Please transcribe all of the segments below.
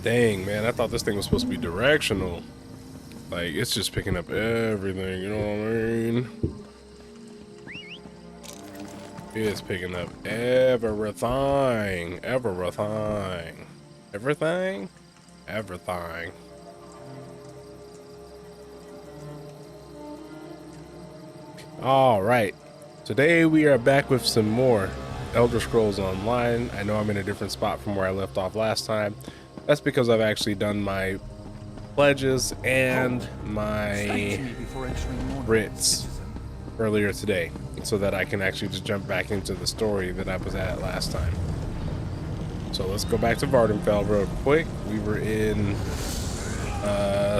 Dang, man, I thought this thing was supposed to be directional. Like, it's just picking up everything, you know what I mean? It's picking up everything. Everything. Everything? Everything. Alright. Today we are back with some more Elder Scrolls Online. I know I'm in a different spot from where I left off last time. That's because I've actually done my pledges and my writs earlier today, so that I can actually just jump back into the story that I was at last time. So let's go back to Vardenfell real quick. We were in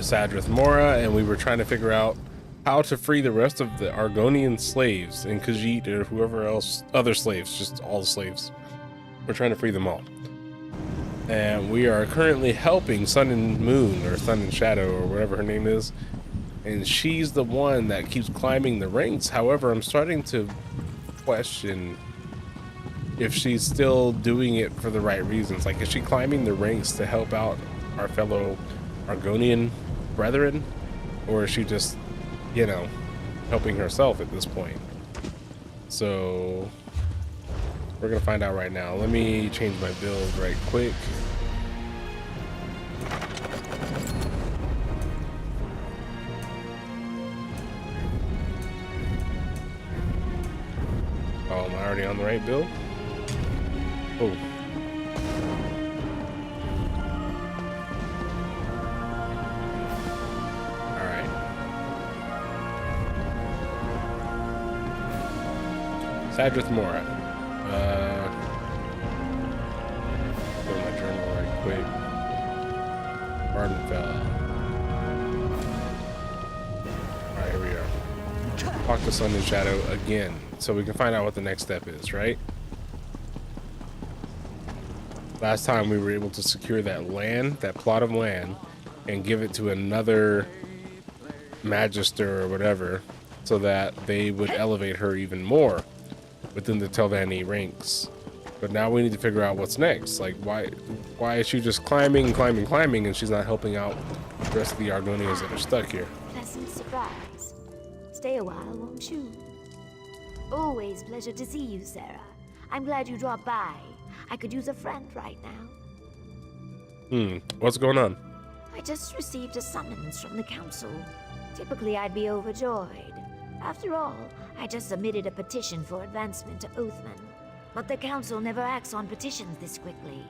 Sadrith Mora, and we were trying to figure out how to free the rest of the Argonian slaves and Khajiit or whoever else, other slaves, just all the slaves. We're trying to free them all. And we are currently helping Sun and Moon, or Sun and Shadow, or whatever her name is. And she's the one that keeps climbing the ranks. However, I'm starting to question if she's still doing it for the right reasons. Like, is she climbing the ranks to help out our fellow Argonian brethren? Or is she just, you know, helping herself at this point? So we're gonna find out right now. Let me change my build right quick. Oh, am I already on the right build? Oh. Alright. Sadrith Mora. Go to my journal right quick. Vardenfell. Alright, here we are. Talk to Sun and Shadow again, so we can find out what the next step is, right? Last time we were able to secure that land, that plot of land, and give it to another magister or whatever, so that they would elevate her even more within the Telvanni ranks. But now we need to figure out what's next. Like, why is she just climbing, and she's not helping out the rest of the Argonians that are stuck here? Pleasant surprise. Stay a while, won't you? Always pleasure to see you, Sarah. I'm glad you dropped by. I could use a friend right now. What's going on? I just received a summons from the council. Typically, I'd be overjoyed. After all, I just submitted a petition for advancement to Oathman. But the council never acts on petitions this quickly.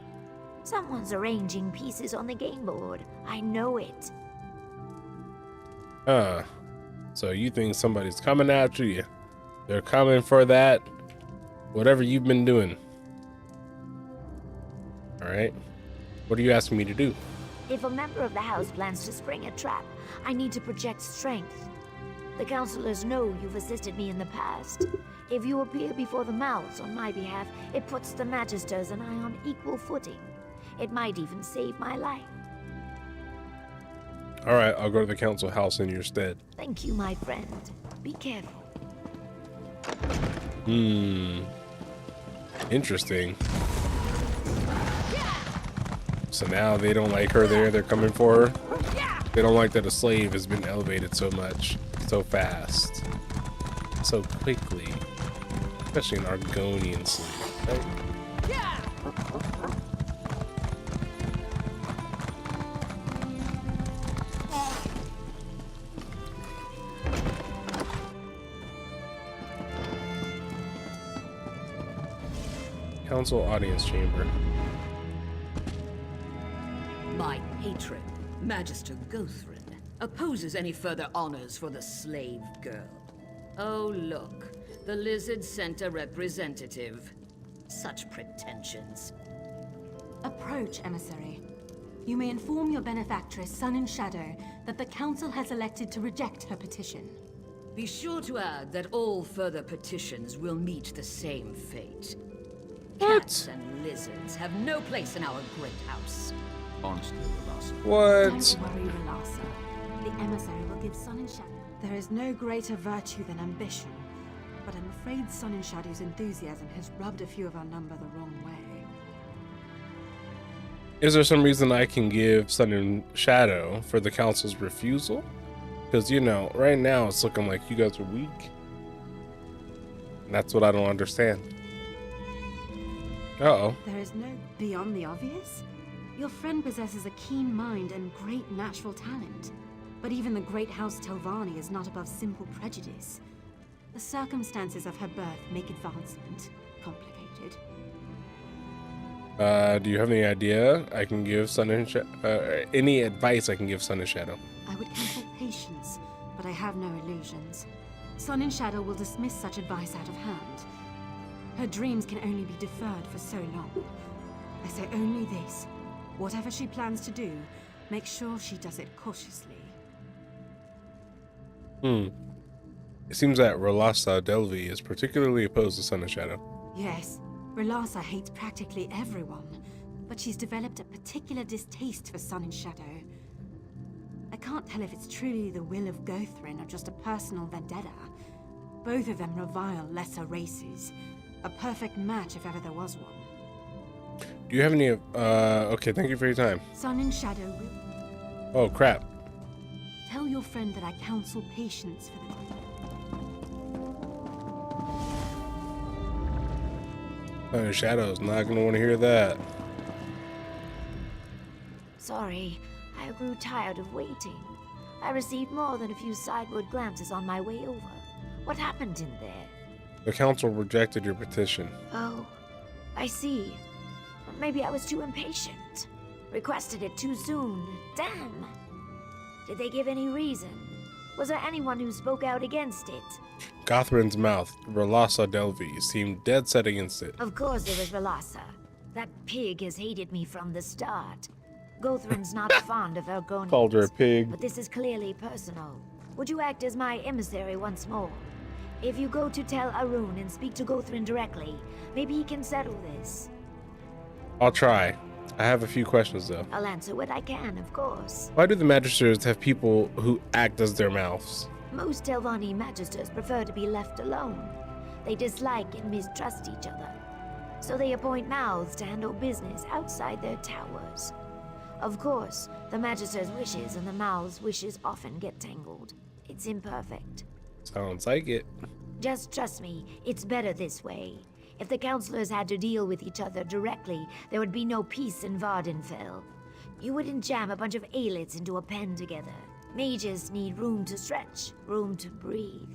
Someone's arranging pieces on the game board. I know it. So you think somebody's coming after you? They're coming for that, whatever you've been doing. All right. What are you asking me to do? If a member of the house plans to spring a trap, I need to project strength. The councilors know you've assisted me in the past. If you appear before the mouths on my behalf, it puts the Magisters and I on equal footing. It might even save my life. All right, I'll go to the council house in your stead. Thank you, my friend. Be careful. Interesting. So now they don't like her there, they're coming for her. They don't like that a slave has been elevated so much, so fast, so quickly. Especially an Argonian slave, right? Council audience chamber. My patron, Magister Gothrin, opposes any further honors for the slave girl. Oh, look, the lizard sent a representative. Such pretensions. Approach, emissary. You may inform your benefactress, Sun and Shadow, that the council has elected to reject her petition. Be sure to add that all further petitions will meet the same fate. Cats and lizards have no place in our great house. Honestly, Relassa. What? Don't worry, Relassa. The emissary will give Sun and Shadow. There is no greater virtue than ambition, but I'm afraid Sun and Shadow's enthusiasm has rubbed a few of our number the wrong way. Is there some reason I can give Sun and Shadow for the council's refusal? Because, you know, right now it's looking like you guys are weak. And that's what I don't understand. Uh-oh. There is no beyond the obvious. Your friend possesses a keen mind and great natural talent. But even the great House Telvanni is not above simple prejudice. The circumstances of her birth make advancement complicated. Do you have any idea I can give Sun and any advice I can give Sun and Shadow? I would consult patience, but I have no illusions. Sun and Shadow will dismiss such advice out of hand. Her dreams can only be deferred for so long. I say only this. Whatever she plans to do, make sure she does it cautiously. It seems that Rolasa Delvi is particularly opposed to Sun and Shadow. Yes, Relasa hates practically everyone, but she's developed a particular distaste for Sun and Shadow. I can't tell if it's truly the will of Gothrin or just a personal vendetta. Both of them revile lesser races. A perfect match if ever there was one. Do you have any, okay, thank you for your time. Sun and Shadow will... Oh, crap. Tell your friend that I counsel patience for the... Sun and Shadow's not going to want to hear that. Sorry, I grew tired of waiting. I received more than a few sideward glances on my way over. What happened in there? The council rejected your petition. Oh, I see. Maybe I was too impatient. Requested it too soon. Damn! Did they give any reason? Was there anyone who spoke out against it? Gothrin's mouth, Rolasa Delvi, seemed dead set against it. Of course it was Relasa. That pig has hated me from the start. Gothrin's not fond of Argonians. Called her a pig. But this is clearly personal. Would you act as my emissary once more? If you go to Tel Arun and speak to Gothrin directly, maybe he can settle this. I'll try. I have a few questions, though. I'll answer what I can, of course. Why do the magisters have people who act as their mouths? Most Telvanni magisters prefer to be left alone. They dislike and mistrust each other. So they appoint mouths to handle business outside their towers. Of course, the magister's wishes and the mouth's wishes often get tangled. It's imperfect. Sounds like it. Just trust me, it's better this way. If the counselors had to deal with each other directly, there would be no peace in Vardenfell. You wouldn't jam a bunch of aelits into a pen together. Mages need room to stretch, room to breathe.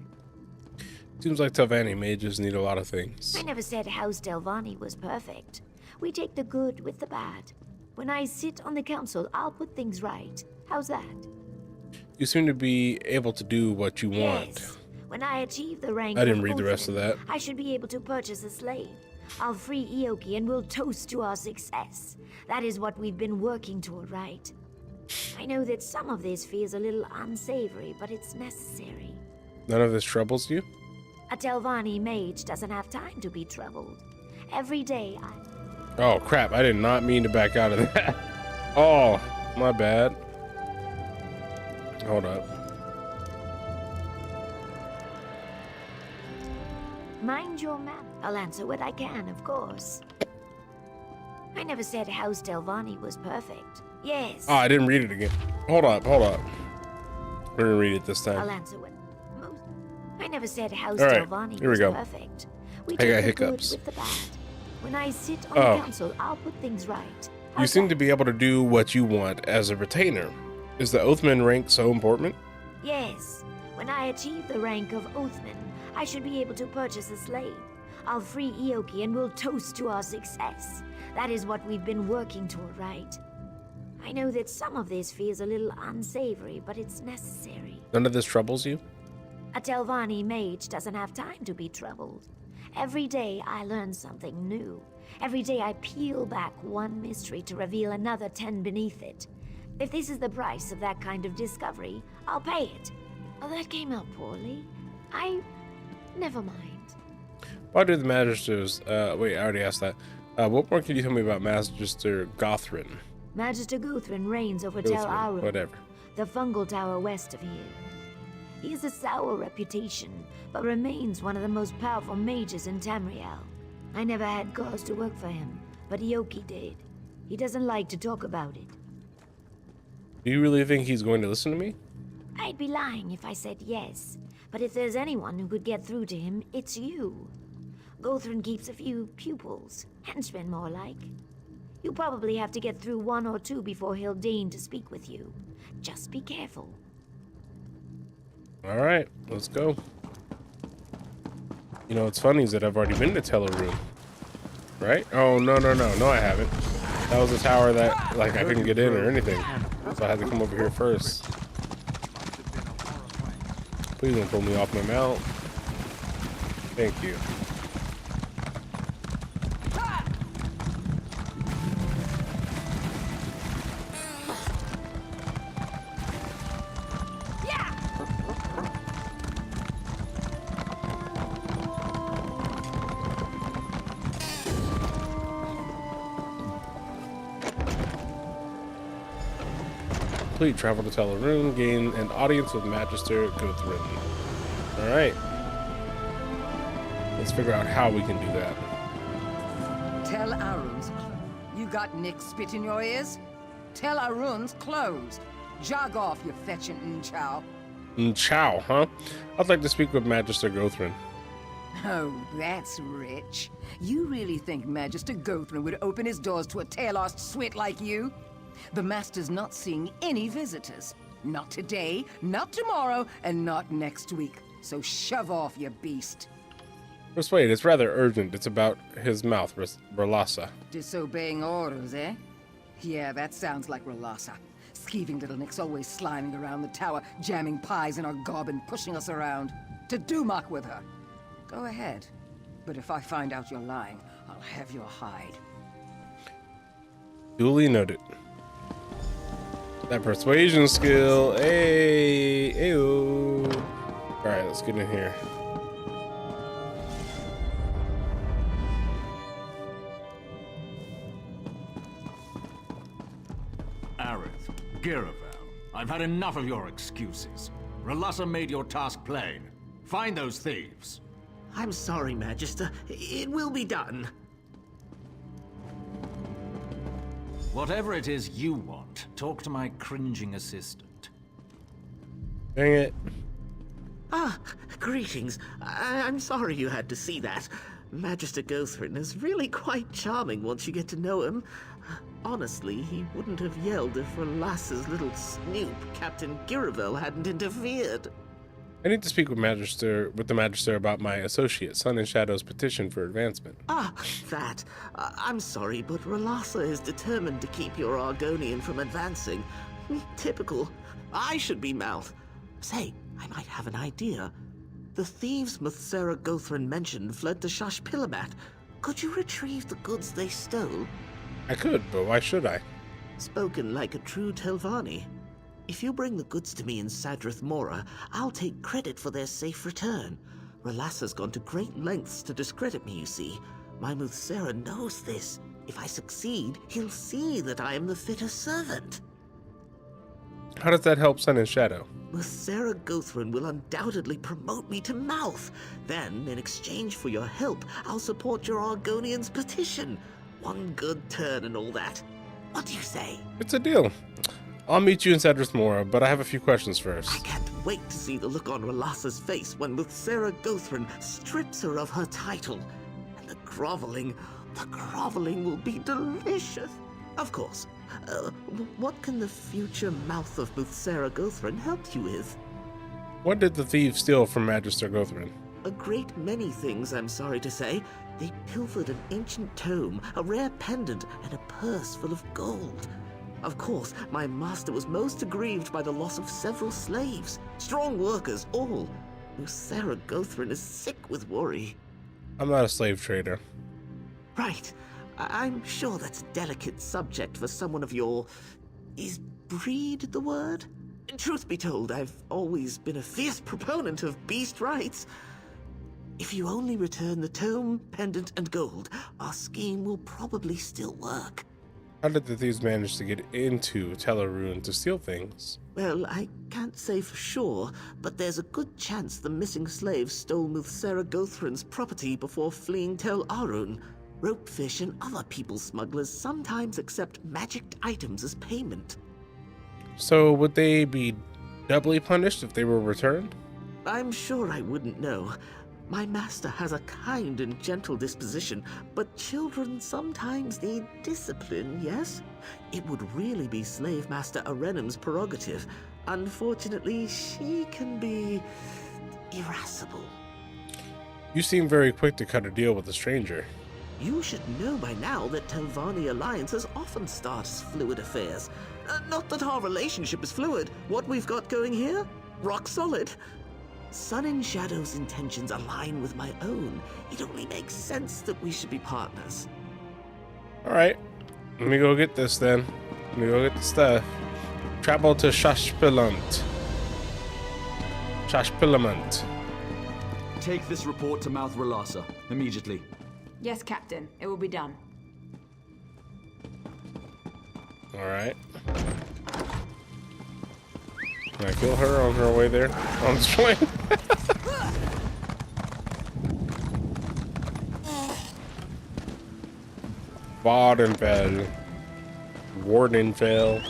Seems like Telvanni mages need a lot of things. I never said House Telvanni was perfect. We take the good with the bad. When I sit on the council, I'll put things right. How's that? You seem to be able to do what you want. Yes. When I achieve the rank I didn't of read the rest of Oathman, that. I should be able to purchase a slave. I'll free Ioki and we'll toast to our success. That is what we've been working toward, right? I know that some of this feels a little unsavory, but it's necessary. None of this troubles you? A Telvanni mage doesn't have time to be troubled. Every day Oh, crap. I did not mean to back out of that. Oh, my bad. Hold up. Mind your manners. I'll answer what I can, of course. I never said House Telvanni was perfect. Yes. Oh, I didn't read it again. Hold up, hold up. We're gonna read it this I'll time. answer what most. I never said House All right, Telvanni here we was go. perfect. We I take got the hiccups. good with the bad. When I sit on Oh. the council, I'll put things right. You seem to be able to do what you want as a retainer. Is the Oathman rank so important? Yes. When I achieve the rank of Oathman, I should be able to purchase a slave. I'll free Ioki and we'll toast to our success. That is what we've been working toward, right? I know that some of this feels a little unsavory, but it's necessary. None of this troubles you? A Telvanni mage doesn't have time to be troubled. Every day I learn something new. Every day I peel back one mystery to reveal another 10 beneath it. If this is the price of that kind of discovery, I'll pay it. Oh, that came out poorly. Never mind. Why do the Magisters, wait, I already asked that. What more can you tell me about Magister Gothrin? Magister Guthrin reigns over Tel Gothrin, Arun, whatever. the fungal tower west of here. He has a sour reputation, but remains one of the most powerful mages in Tamriel. I never had cause to work for him, but Ioki did. He doesn't like to talk about it. Do you really think he's going to listen to me? I'd be lying if I said yes. But if there's anyone who could get through to him, it's you. Gothrin keeps a few pupils, henchmen more like. You probably have to get through one or two before he'll deign to speak with you. Just be careful. All right, let's go. You know, what's funny is that I've already been to Teller Room. Right? Oh, no, I haven't. That was a tower that, like, I couldn't get in or anything. So I had to come over here first. Please don't pull me off my mount. Thank you. Complete travel to Teleroon, gain an audience with Magister Gothrin. Alright. Let's figure out how we can do that. Tell Arun's closed. You got Nick spit in your ears? Tell Arun's closed. Jog off, you fetching Chow. Chow, huh? I'd like to speak with Magister Gothrin. Oh, that's rich. You really think Magister Gothrin would open his doors to a tail-lost swit like you? The Master's not seeing any visitors. Not today, not tomorrow, and not next week. So shove off, you beast. Persuade, it's rather urgent. It's about his mouth, Ralasa. Disobeying orders, eh? Yeah, that sounds like Ralasa. Skeeving little Nick's always sliming around the tower, jamming pies in our gob and pushing us around. To do muck with her. Go ahead. But if I find out you're lying, I'll have your hide. Duly noted. That persuasion skill. Hey, ayo. All right, let's get in here. Aerith, Giravel, I've had enough of your excuses. Ralasa made your task plain. Find those thieves. I'm sorry, Magister. It will be done. Whatever it is you want, talk to my cringing assistant. Dang it. Ah, greetings. I'm sorry you had to see that. Magister Gothrin is really quite charming once you get to know him. Honestly, he wouldn't have yelled if Ralasa's little snoop, Captain Giravel, hadn't interfered. I need to speak with the Magister about my associate, Sun and Shadow's petition for advancement. Ah, that. I'm sorry, but Ralasa is determined to keep your Argonian from advancing. Typical. I should be mouth. Say, I might have an idea. The thieves Muthsera Gothrin mentioned fled to Shashpilamat. Could you retrieve the goods they stole? I could, but why should I? Spoken like a true Telvanni. If you bring the goods to me in Sadrith Mora, I'll take credit for their safe return. Ralasa's gone to great lengths to discredit me, you see. My Muthsera knows this. If I succeed, he'll see that I am the fitter servant. How does that help Sun and Shadow? Muthsera Gothrin will undoubtedly promote me to mouth. Then, in exchange for your help, I'll support your Argonian's petition. One good turn and all that. What do you say? It's a deal. I'll meet you in Sadrith Mora, but I have a few questions first. I can't wait to see the look on Ralasa's face when Muthsera Gothrin strips her of her title. And the groveling will be delicious. Of course. What can the future mouth of Muthsera Gothrin help you with? What did the thieves steal from Magister Gothrin? A great many things, I'm sorry to say. They pilfered an ancient tome, a rare pendant, and a purse full of gold. Of course, my master was most aggrieved by the loss of several slaves. Strong workers, all. Muthsera Gothrin is sick with worry. I'm not a slave trader. Right. I'm sure that's a delicate subject for someone of your... Is breed the word? Truth be told, I've always been a fierce proponent of beast rights. If you only return the tome, pendant, and gold, our scheme will probably still work. How did the thieves manage to get into Teleroon to steal things? Well, I can't say for sure, but there's a good chance the missing slaves stole Muthsera Gothrin's property before fleeing Tel Arun. Ropefish and other people smugglers sometimes accept magicked items as payment. So would they be doubly punished if they were returned? I'm sure I wouldn't know. My master has a kind and gentle disposition, but children sometimes need discipline, yes? It would really be Slave Master Arenum's prerogative. Unfortunately, she can be irascible. You seem very quick to cut a deal with a stranger. You should know by now that Telvanni alliances often start as fluid affairs. Not that our relationship is fluid. What we've got going here? Rock solid. Sun and Shadow's intentions align with my own. It only makes sense that we should be partners. Alright, let me go get this then. Let me go get the stuff. Travel to Shashpilant. Take this report to Mouth Relasa immediately. Yes, Captain. It will be done. Alright. Can I kill her on her way there? On the train? Vardenfell. Wardenfell.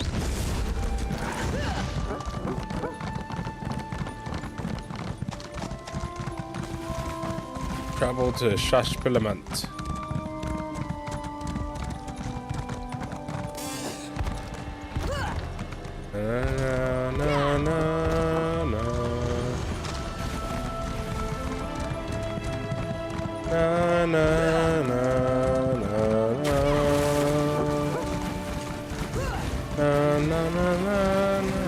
Travel to Shashpilamant. Na, na, na, na. Na, na, na, na, na. Na, na, na, na, na.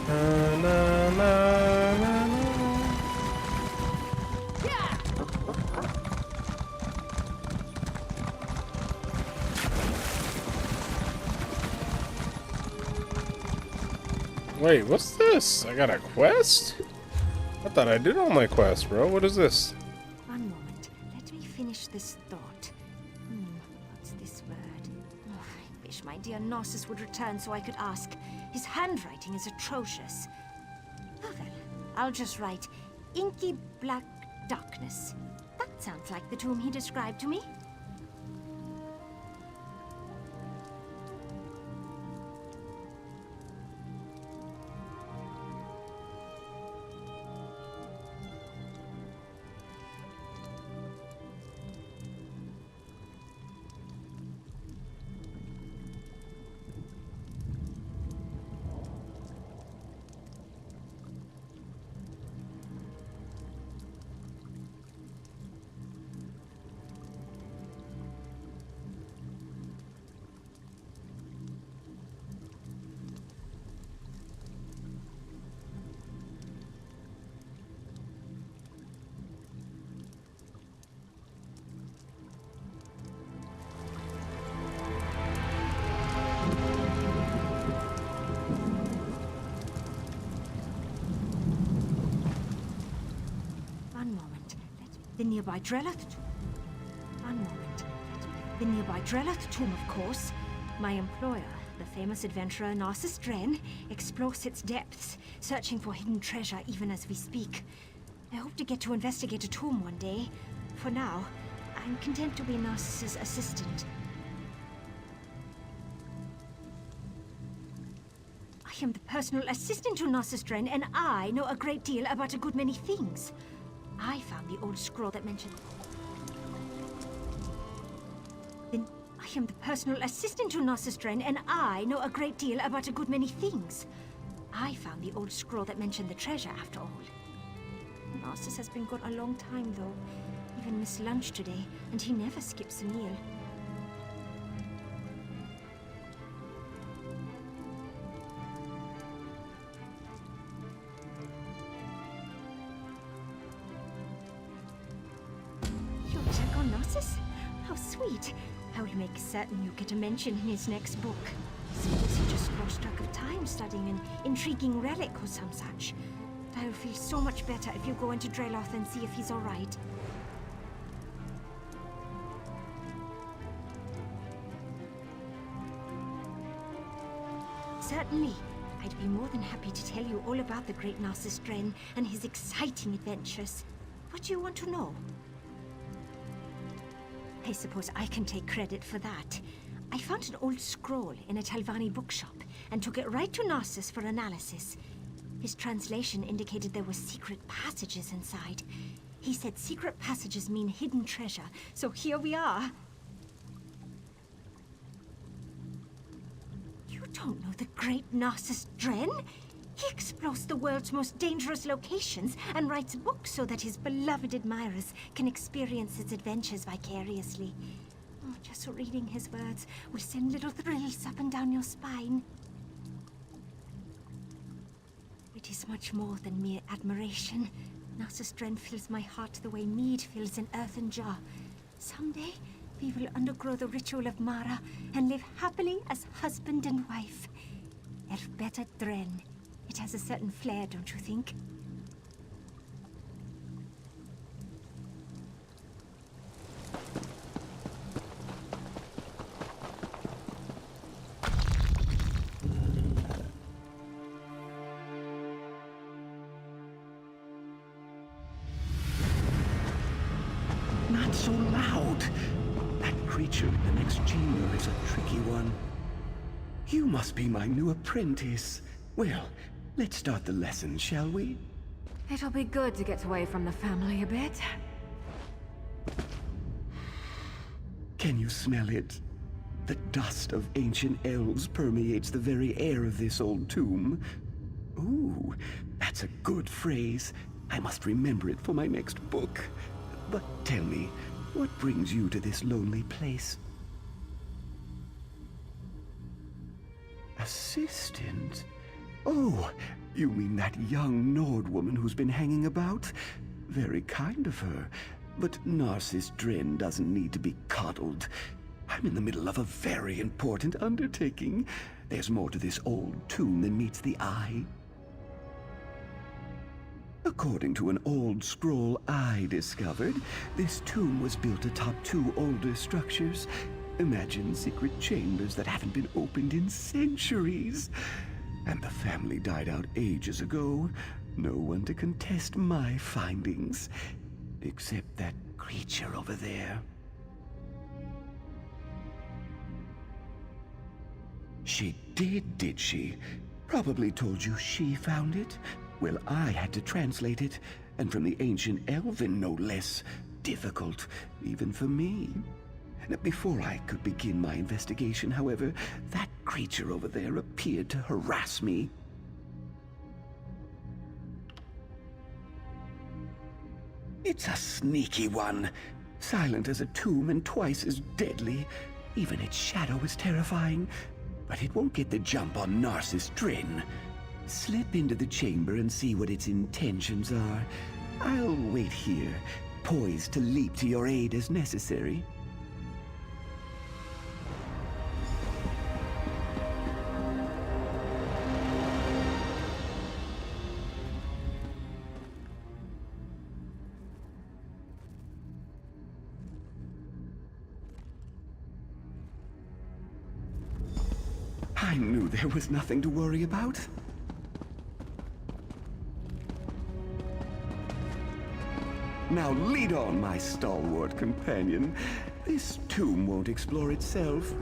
Na, na, na, na, na. Wait, what's this? I got a quest? I thought I did all my quests, bro. What is this? One moment. Let me finish this thought. What's this word? Oh, I wish my dear Narcissus would return so I could ask. His handwriting is atrocious. Oh well, I'll just write inky black darkness. That sounds like the tomb he described to me. The nearby Drelleth. One moment. The nearby Drelleth tomb, of course. My employer, the famous adventurer Narcissus Dren, explores its depths, searching for hidden treasure even as we speak. I hope to get to investigate a tomb one day. For now, I'm content to be Narcissus' assistant. I am the personal assistant to Narcissus Dren, and I know a great deal about a good many things. I found the old scroll that mentioned... Then I am the personal assistant to Narcissus Dren, and I know a great deal about a good many things. I found the old scroll that mentioned the treasure, after all. Narcissus has been gone a long time, though. Even missed lunch today, and he never skips a meal. How sweet. I will make certain you get a mention in his next book. Suppose he just lost track of time studying an intriguing relic or some such. I will feel so much better if you go into Drelloth and see if he's alright. Certainly. I'd be more than happy to tell you all about the great Narcissus Dren and his exciting adventures. What do you want to know? I suppose I can take credit for that. I found an old scroll in a Talvani bookshop and took it right to Narcissus for analysis. His translation indicated there were secret passages inside. He said secret passages mean hidden treasure, so here we are. You don't know the great Narcissus Dren? He explores the world's most dangerous locations and writes books so that his beloved admirers can experience its adventures vicariously. Oh, just reading his words will send little thrills up and down your spine. It is much more than mere admiration. Narcissus Dren fills my heart the way mead fills an earthen jar. Someday, we will undergo the ritual of Mara and live happily as husband and wife. Elfbeta Dren. It has a certain flair, don't you think? Not so loud. That creature in the next chamber is a tricky one. You must be my new apprentice. Well, let's start the lesson, shall we? It'll be good to get away from the family a bit. Can you smell it? The dust of ancient elves permeates the very air of this old tomb. Ooh, that's a good phrase. I must remember it for my next book. But tell me, what brings you to this lonely place? Assistant? Oh, you mean that young Nord woman who's been hanging about? Very kind of her. But Narcissus Dren doesn't need to be coddled. I'm in the middle of a very important undertaking. There's more to this old tomb than meets the eye. According to an old scroll I discovered, this tomb was built atop two older structures. Imagine secret chambers that haven't been opened in centuries. And the family died out ages ago. No one to contest my findings. Except that creature over there. She did she? Probably told you she found it? Well, I had to translate it, and from the ancient Elven, no less. Difficult, even for me. Before I could begin my investigation, however, that creature over there appeared to harass me. It's a sneaky one. Silent as a tomb and twice as deadly. Even its shadow is terrifying. But it won't get the jump on Narcissus Dren. Slip into the chamber and see what its intentions are. I'll wait here, poised to leap to your aid as necessary. I knew there was nothing to worry about. Now lead on, my stalwart companion. This tomb won't explore itself.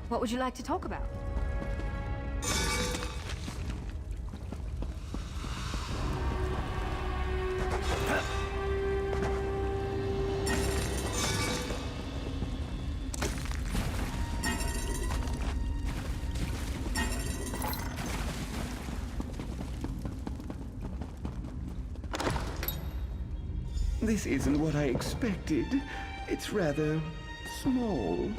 What would you like to talk about? This isn't what I expected. It's rather small.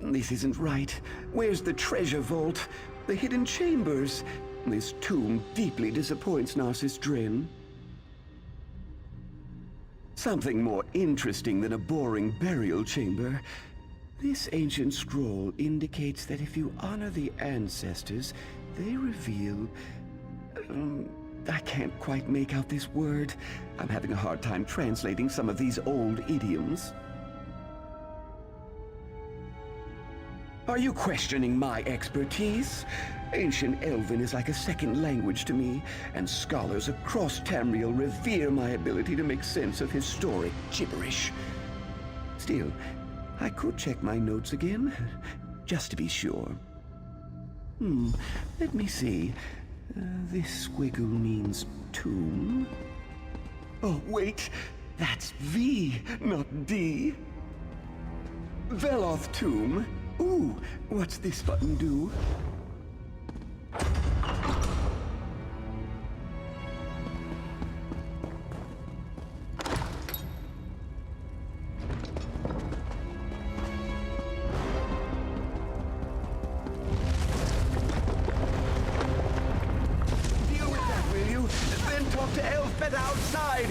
This isn't right. Where's the treasure vault? The hidden chambers? This tomb deeply disappoints Narcissus Drin. Something more interesting than a boring burial chamber. This ancient scroll indicates that if you honor the ancestors, they reveal... I can't quite make out this word. I'm having a hard time translating some of these old idioms. Are you questioning my expertise? Ancient Elven is like a second language to me, and scholars across Tamriel revere my ability to make sense of historic gibberish. Still, I could check my notes again, just to be sure. Let me see. This squiggle means tomb. Oh, wait! That's V, not D. Veloth tomb. Ooh, what's this button do? Deal with that, will you? Then talk to Elfbeth outside!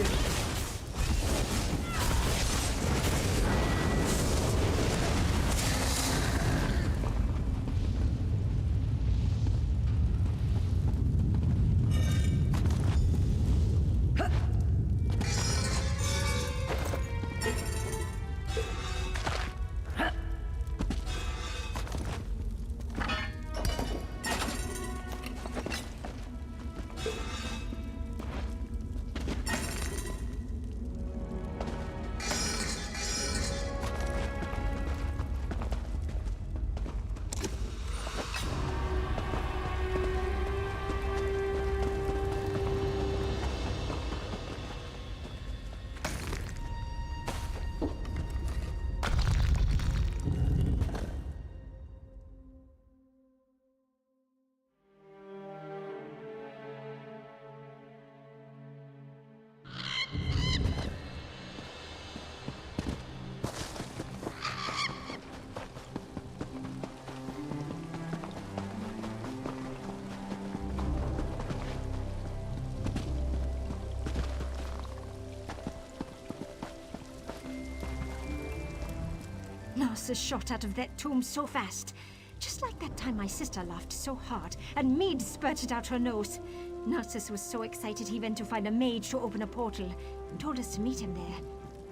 Narcissus shot out of that tomb so fast. Just like that time my sister laughed so hard and mead spurted out her nose. Narcissus was so excited he went to find a mage to open a portal and told us to meet him there.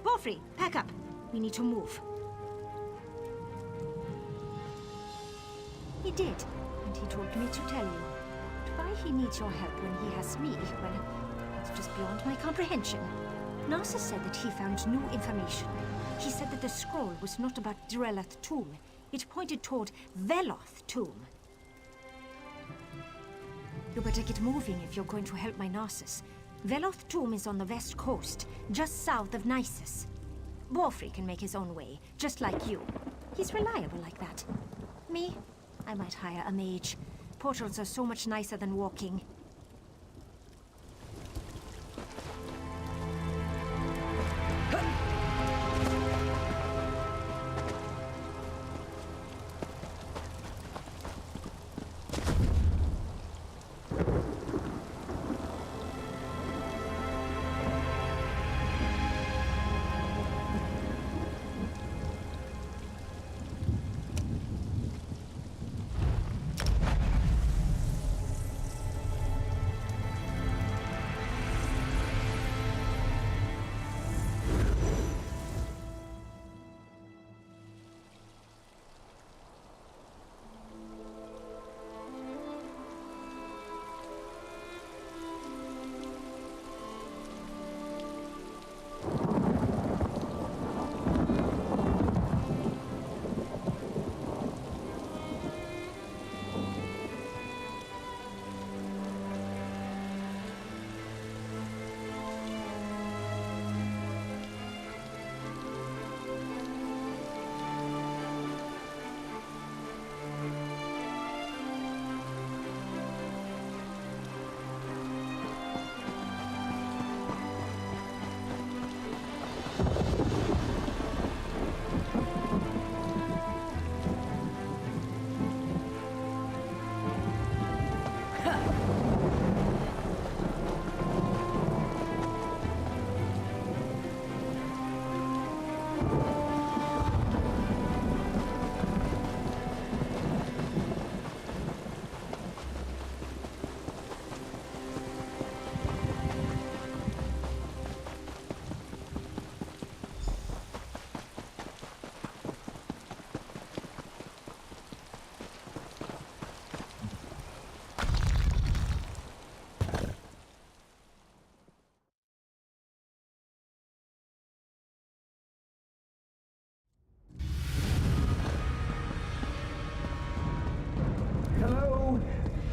Borfrey, pack up. We need to move. He did, and he told me to tell you. But why he needs your help when he has me, well, it's just beyond my comprehension. Narcissus said that he found new information. He said that the scroll was not about Drelloth tomb. It pointed toward Veloth tomb. You better get moving if you're going to help my Narcissus. Veloth tomb is on the west coast, just south of Nisus. Borfrey can make his own way, just like you. He's reliable like that. Me? I might hire a mage. Portals are so much nicer than walking.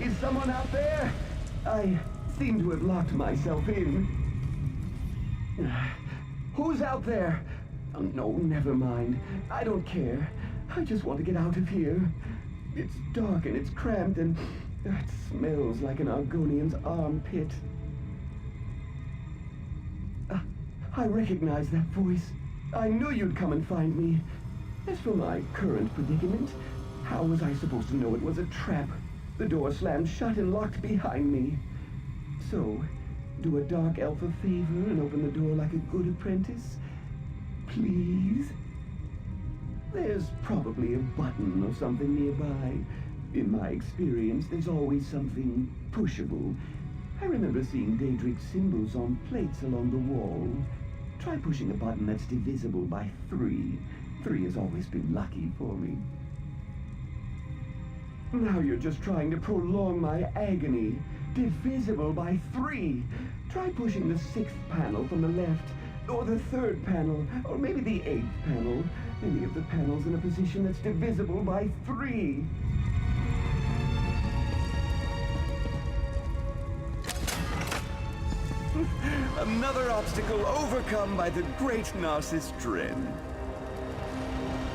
Is someone out there? I seem to have locked myself in. Who's out there? Oh, no, never mind. I don't care. I just want to get out of here. It's dark and it's cramped and it smells like an Argonian's armpit. I recognize that voice. I knew you'd come and find me. As for my current predicament, how was I supposed to know it was a trap? The door slammed shut and locked behind me. So, do a dark elf a favor and open the door like a good apprentice? Please? There's probably a button or something nearby. In my experience, there's always something pushable. I remember seeing Daedric symbols on plates along the wall. Try pushing a button that's divisible by 3. 3 has always been lucky for me. Now you're just trying to prolong my agony. Divisible by 3. Try pushing the 6th panel from the left, or the 3rd panel, or maybe the 8th panel. Any of the panels in a position that's divisible by 3. Another obstacle overcome by the great Narcissus Dren.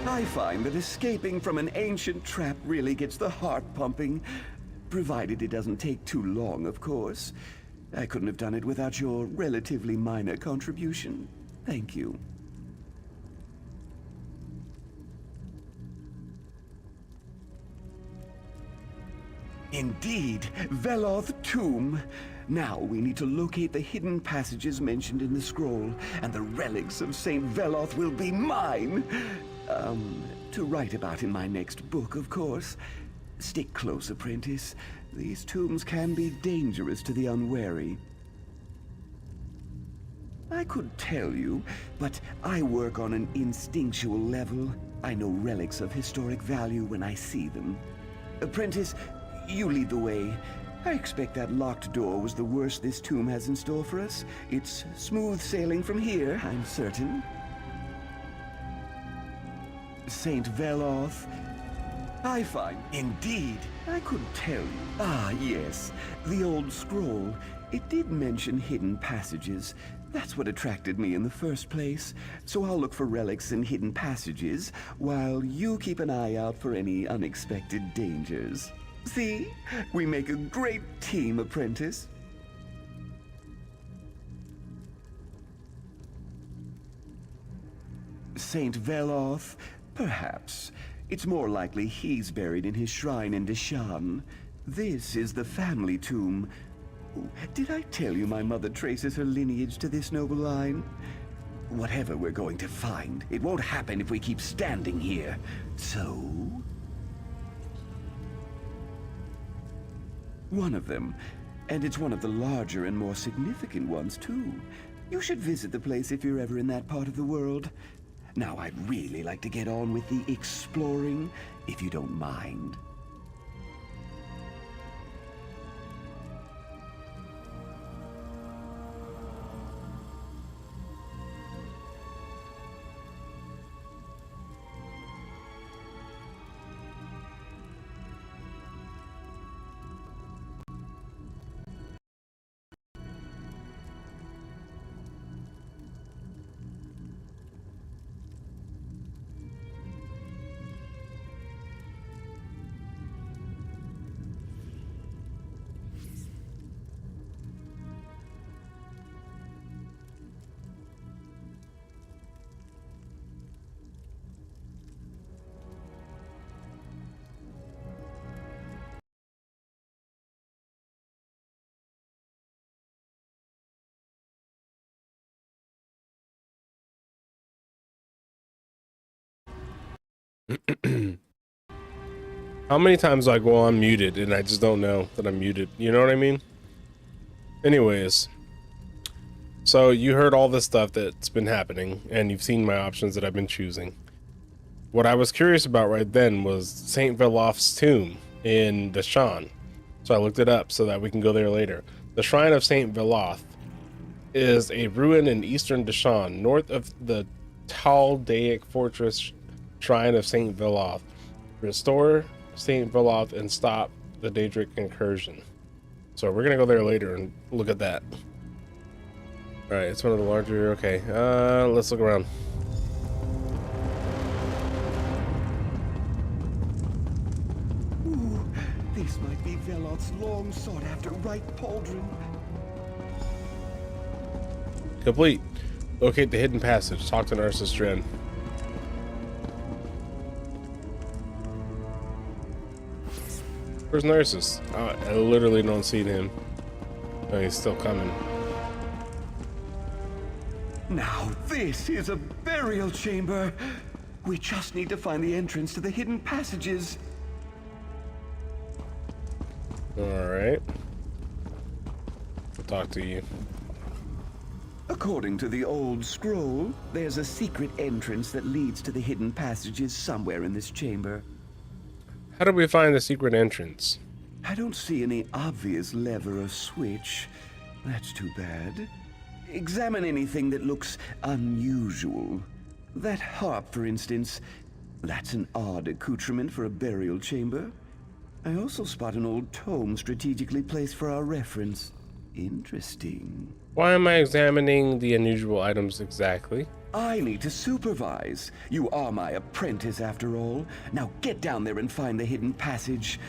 I find that escaping from an ancient trap really gets the heart pumping, provided it doesn't take too long, of course. I couldn't have done it without your relatively minor contribution. Thank you. Indeed, Veloth Tomb. Now we need to locate the hidden passages mentioned in the scroll, and the relics of Saint Veloth will be mine. To write about in my next book, of course. Stick close, apprentice. These tombs can be dangerous to the unwary. I could tell you, but I work on an instinctual level. I know relics of historic value when I see them. Apprentice, you lead the way. I expect that locked door was the worst this tomb has in store for us. It's smooth sailing from here, I'm certain. Saint Veloth. I find, indeed, I could tell you. Ah, yes, the old scroll. It did mention hidden passages. That's what attracted me in the first place. So I'll look for relics and hidden passages, while you keep an eye out for any unexpected dangers. See? We make a great team, apprentice. Saint Veloth? Perhaps. It's more likely he's buried in his shrine in Deshan. This is the family tomb. Did I tell you my mother traces her lineage to this noble line? Whatever we're going to find, it won't happen if we keep standing here. So... one of them. And it's one of the larger and more significant ones, too. You should visit the place if you're ever in that part of the world. Now, I'd really like to get on with the exploring, if you don't mind. How many times do I go on muted and I just don't know that I'm muted? You know what I mean? Anyways, so you heard all this stuff that's been happening and you've seen my options that I've been choosing. What I was curious about right then was Saint Veloth's tomb in Deshan. So I looked it up so that we can go there later. The Shrine of Saint Veloth is a ruin in eastern Deshan, north of the Taldaic Fortress Shrine of Saint Veloth. Restore Saint Veloth and stop the Daedric incursion. So we're gonna go there later and look at that. All right, it's one of the larger. Okay, let's look around. Ooh, this might be Veloth's long sought after right pauldron. Complete. Locate the hidden passage. Talk to Narcissus Dren. Where's Narcissus? I literally don't see him. Oh, he's still coming. Now this is a burial chamber. We just need to find the entrance to the hidden passages. All right. I'll talk to you. According to the old scroll, there's a secret entrance that leads to the hidden passages somewhere in this chamber. How do we find the secret entrance? I don't see any obvious lever or switch. That's too bad. Examine anything that looks unusual. That harp, for instance. That's an odd accoutrement for a burial chamber. I also spot an old tome strategically placed for our reference. Interesting. Why am I examining the unusual items exactly? I need to supervise. You are my apprentice, after all. Now get down there and find the hidden passage.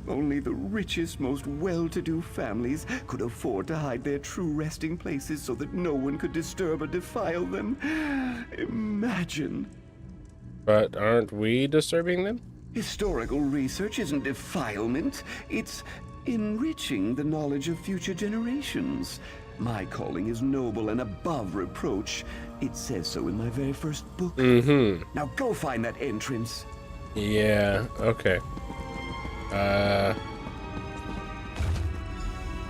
Only the richest, most well-to-do families could afford to hide their true resting places so that no one could disturb or defile them. Imagine. But aren't we disturbing them? Historical research isn't defilement. It's enriching the knowledge of future generations. My calling is noble and above reproach. It says so in my very first book. Mm-hmm. Now go find that entrance. Yeah, okay.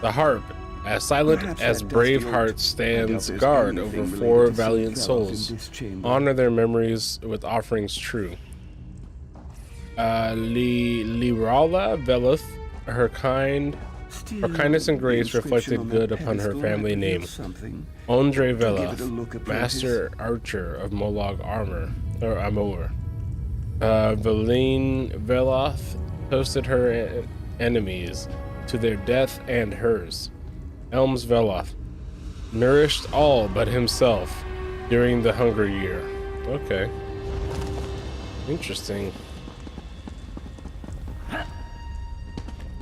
The harp, as silent Perhaps as that brave dusty heart, oak. stands I doubt guard there's over anything 4 related to valiant Saint Veloth souls. in this chamber. Honor their memories with offerings true. Lirala Veloth, her kindness and grace reflected good upon her family name. Andre Veloth, master archer of Molag Amur. Valine Veloth toasted her enemies to their death and hers. Elms Veloth nourished all but himself during the hunger year. Okay. Interesting.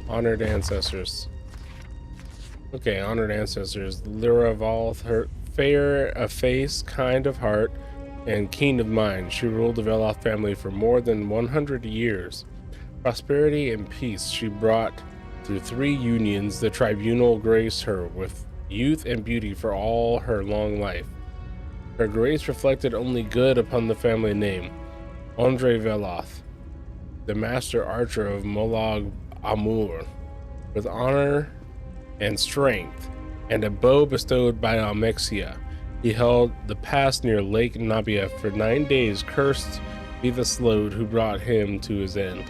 Honored ancestors. Okay, honored ancestors. Liravalth, her fair of face, kind of heart, and keen of mind. She ruled the Veloth family for more than 100 years. Prosperity and peace she brought through 3 unions. The tribunal graced her with youth and beauty for all her long life. Her grace reflected only good upon the family name. Andre Veloth, the master archer of Molag Amur, with honor and strength, and a bow bestowed by Almexia. He held the pass near Lake Nabia for 9 days. Cursed be the sload who brought him to his end.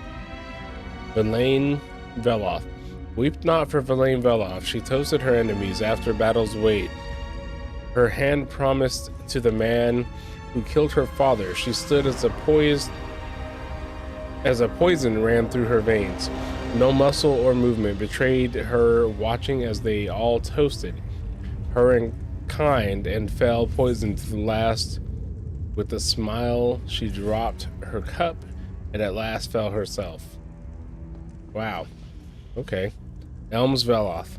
Verlaine Veloth. Weep not for Verlaine Veloth. She toasted her enemies after battle's weight. Her hand promised to the man who killed her father. She stood as a poison ran through her veins. No muscle or movement betrayed her, watching as they all toasted her in kind and fell poisoned to the last. With a smile, she dropped her cup and at last fell herself. Wow. Okay. Elms Veloth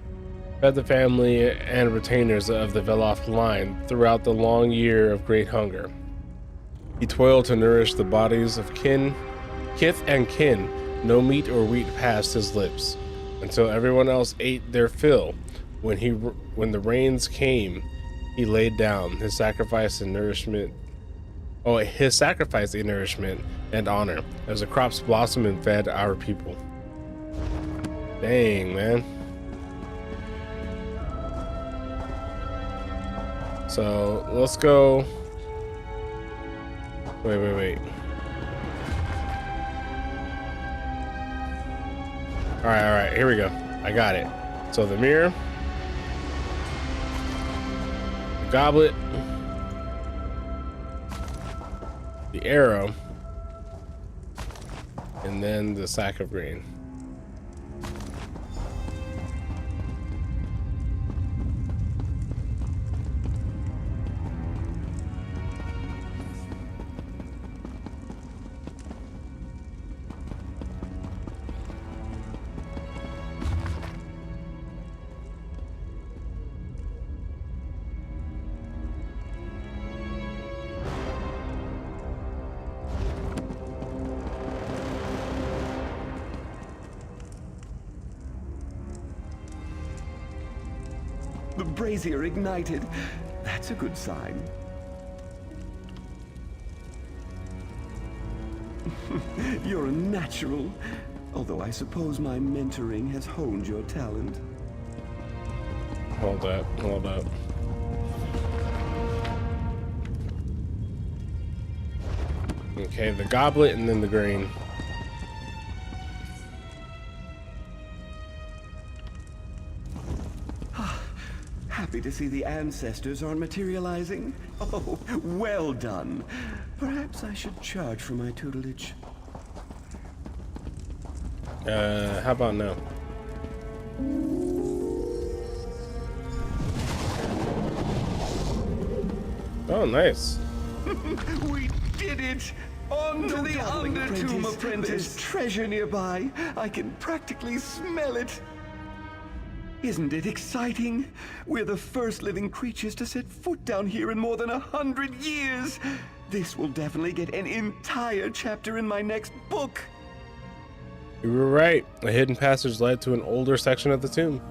fed the family and retainers of the Veloth line throughout the long year of great hunger. He toiled to nourish the bodies of kith and kin. No meat or wheat passed his lips until everyone else ate their fill. When the rains came, he laid down his sacrifice and nourishment. Oh, his sacrifice and nourishment and honor as the crops blossomed and fed our people. Dang, man. So let's go. Wait. All right, here we go. I got it. So the mirror, the goblet, the arrow, And then the sack of grain. The brazier ignited. That's a good sign. You're a natural. Although I suppose my mentoring has honed your talent. Hold up, hold up. Okay, the goblet and then the grain. Happy to see the ancestors aren't materializing. Oh, well done. Perhaps I should charge for my tutelage. How about no? Oh, nice. We did it! On to the Undertomb Apprentice. There's treasure nearby. I can practically smell it. Isn't it exciting? We're the first living creatures to set foot down here in more than 100 years. This will definitely get an entire chapter in my next book. You were right. A hidden passage led to an older section of the tomb.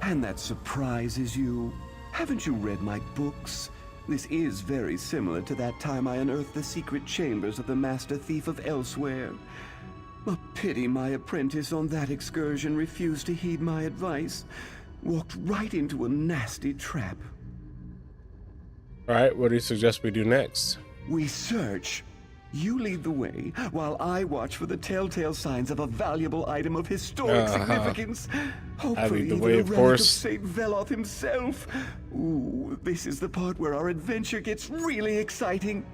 And that surprises you. Haven't you read my books? This is very similar to that time I unearthed the secret chambers of the Master Thief of Elsewhere. A pity my apprentice on that excursion refused to heed my advice. Walked right into a nasty trap. Alright, what do you suggest we do next? We search. You lead the way, while I watch for the telltale signs of a valuable item of historic significance. Hopefully the even way, a of relic course. of Saint Veloth himself. Ooh, this is the part where our adventure gets really exciting.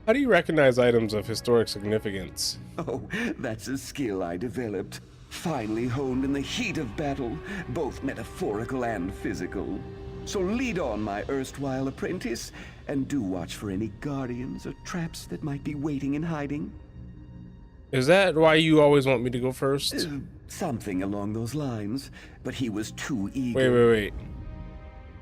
How do you recognize items of historic significance? Oh, that's a skill I developed. Finally honed in the heat of battle, both metaphorical and physical. So lead on, my erstwhile apprentice, and do watch for any guardians or traps that might be waiting in hiding. Is that why you always want me to go first? Something along those lines, but he was too eager. Wait.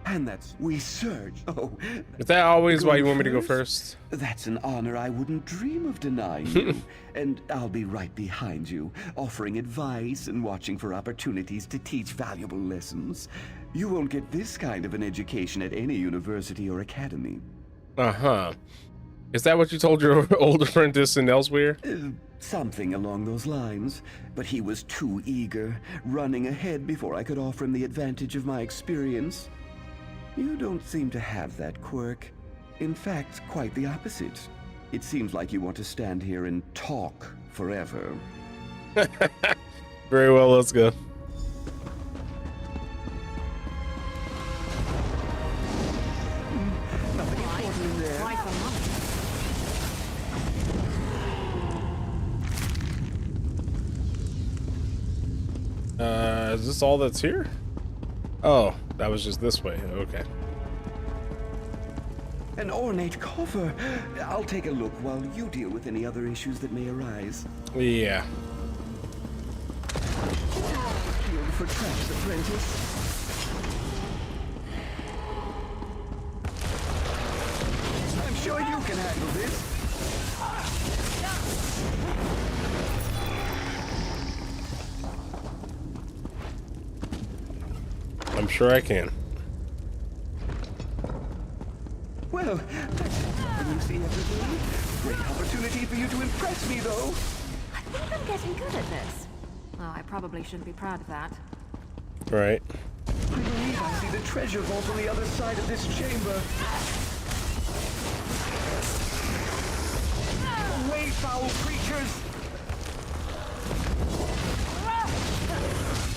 And that's we search. Oh, Is that always why you want me to go first? That's an honor I wouldn't dream of denying you. And I'll be right behind you, offering advice and watching for opportunities to teach valuable lessons. You won't get this kind of an education at any university or academy. Uh-huh. Is that what you told your old apprentice in Elsewhere? Something along those lines, but he was too eager, running ahead before I could offer him the advantage of my experience. You don't seem to have that quirk. In fact, quite the opposite. It seems like you want to stand here and talk forever. Very well, let's go. Nothing important in there. Is this all that's here? Oh, that was just this way. Okay. An ornate coffer. I'll take a look while you deal with any other issues that may arise. Yeah. Peeled for traps, apprentice. I'm sure you can handle this. I'm sure I can. Well, that's something you see every day. Great opportunity for you to impress me, though. I think I'm getting good at this. Oh, I probably shouldn't be proud of that. Right. I believe I see the treasure vault on the other side of this chamber. Away, foul creatures!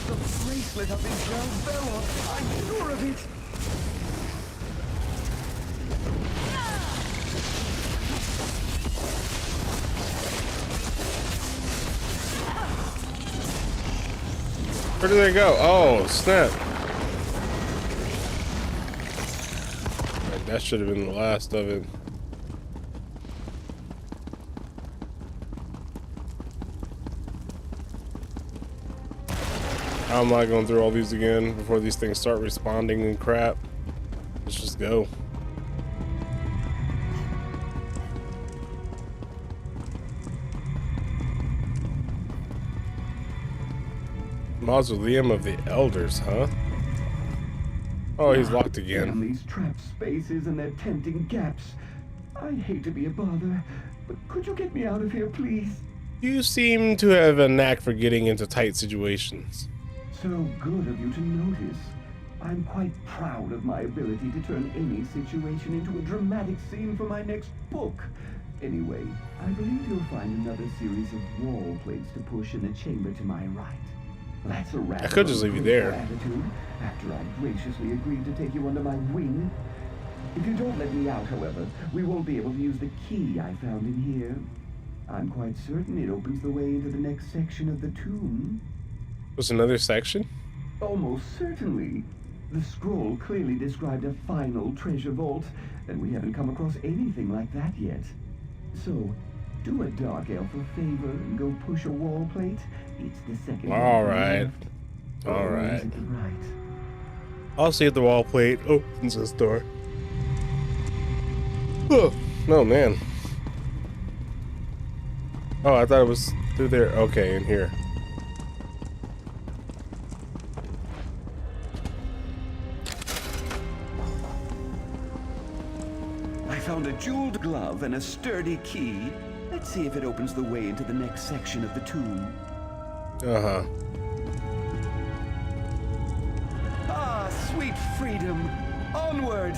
The bracelet of Israel Veloth! I'm sure of it! Where did they go? Oh, snap. Right, that should have been the last of it. How am I going through all these again before these things start responding and crap? Let's just go. Mausoleum of the Elders, huh? Oh, he's locked again. Damn these trap spaces and their tempting gaps. I hate to be a bother, but could you get me out of here, please? You seem to have a knack for getting into tight situations. So good of you to notice. I'm quite proud of my ability to turn any situation into a dramatic scene for my next book. Anyway, I believe you'll find another series of wall plates to push in the chamber to my right. That's a rather I could just leave you there. attitude after I graciously agreed to take you under my wing. If you don't let me out, however, we won't be able to use the key I found in here. I'm quite certain it opens the way into the next section of the tomb. What's another section? Almost certainly. The scroll clearly described a final treasure vault, and we haven't come across anything like that yet. So, do a dark elf a favor and go push a wall plate. It's the second. All right. All right. Right. I'll see if the wall plate opens this door. Oh, no, man. Oh, I thought it was through there. Okay, in here. I found a jeweled glove and a sturdy key. Let's see if it opens the way into the next section of the tomb. Uh-huh. Ah, sweet freedom! Onward!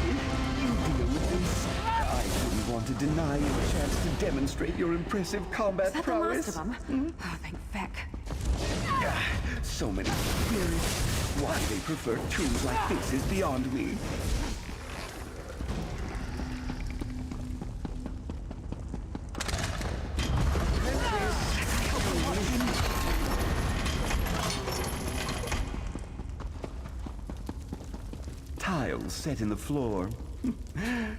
You deal with this. I wouldn't want to deny you a chance to demonstrate your impressive combat Is that prowess. the last of them? Oh, thank feck. So many spirits. Why they prefer tombs like this is beyond me. Tiles set in the floor.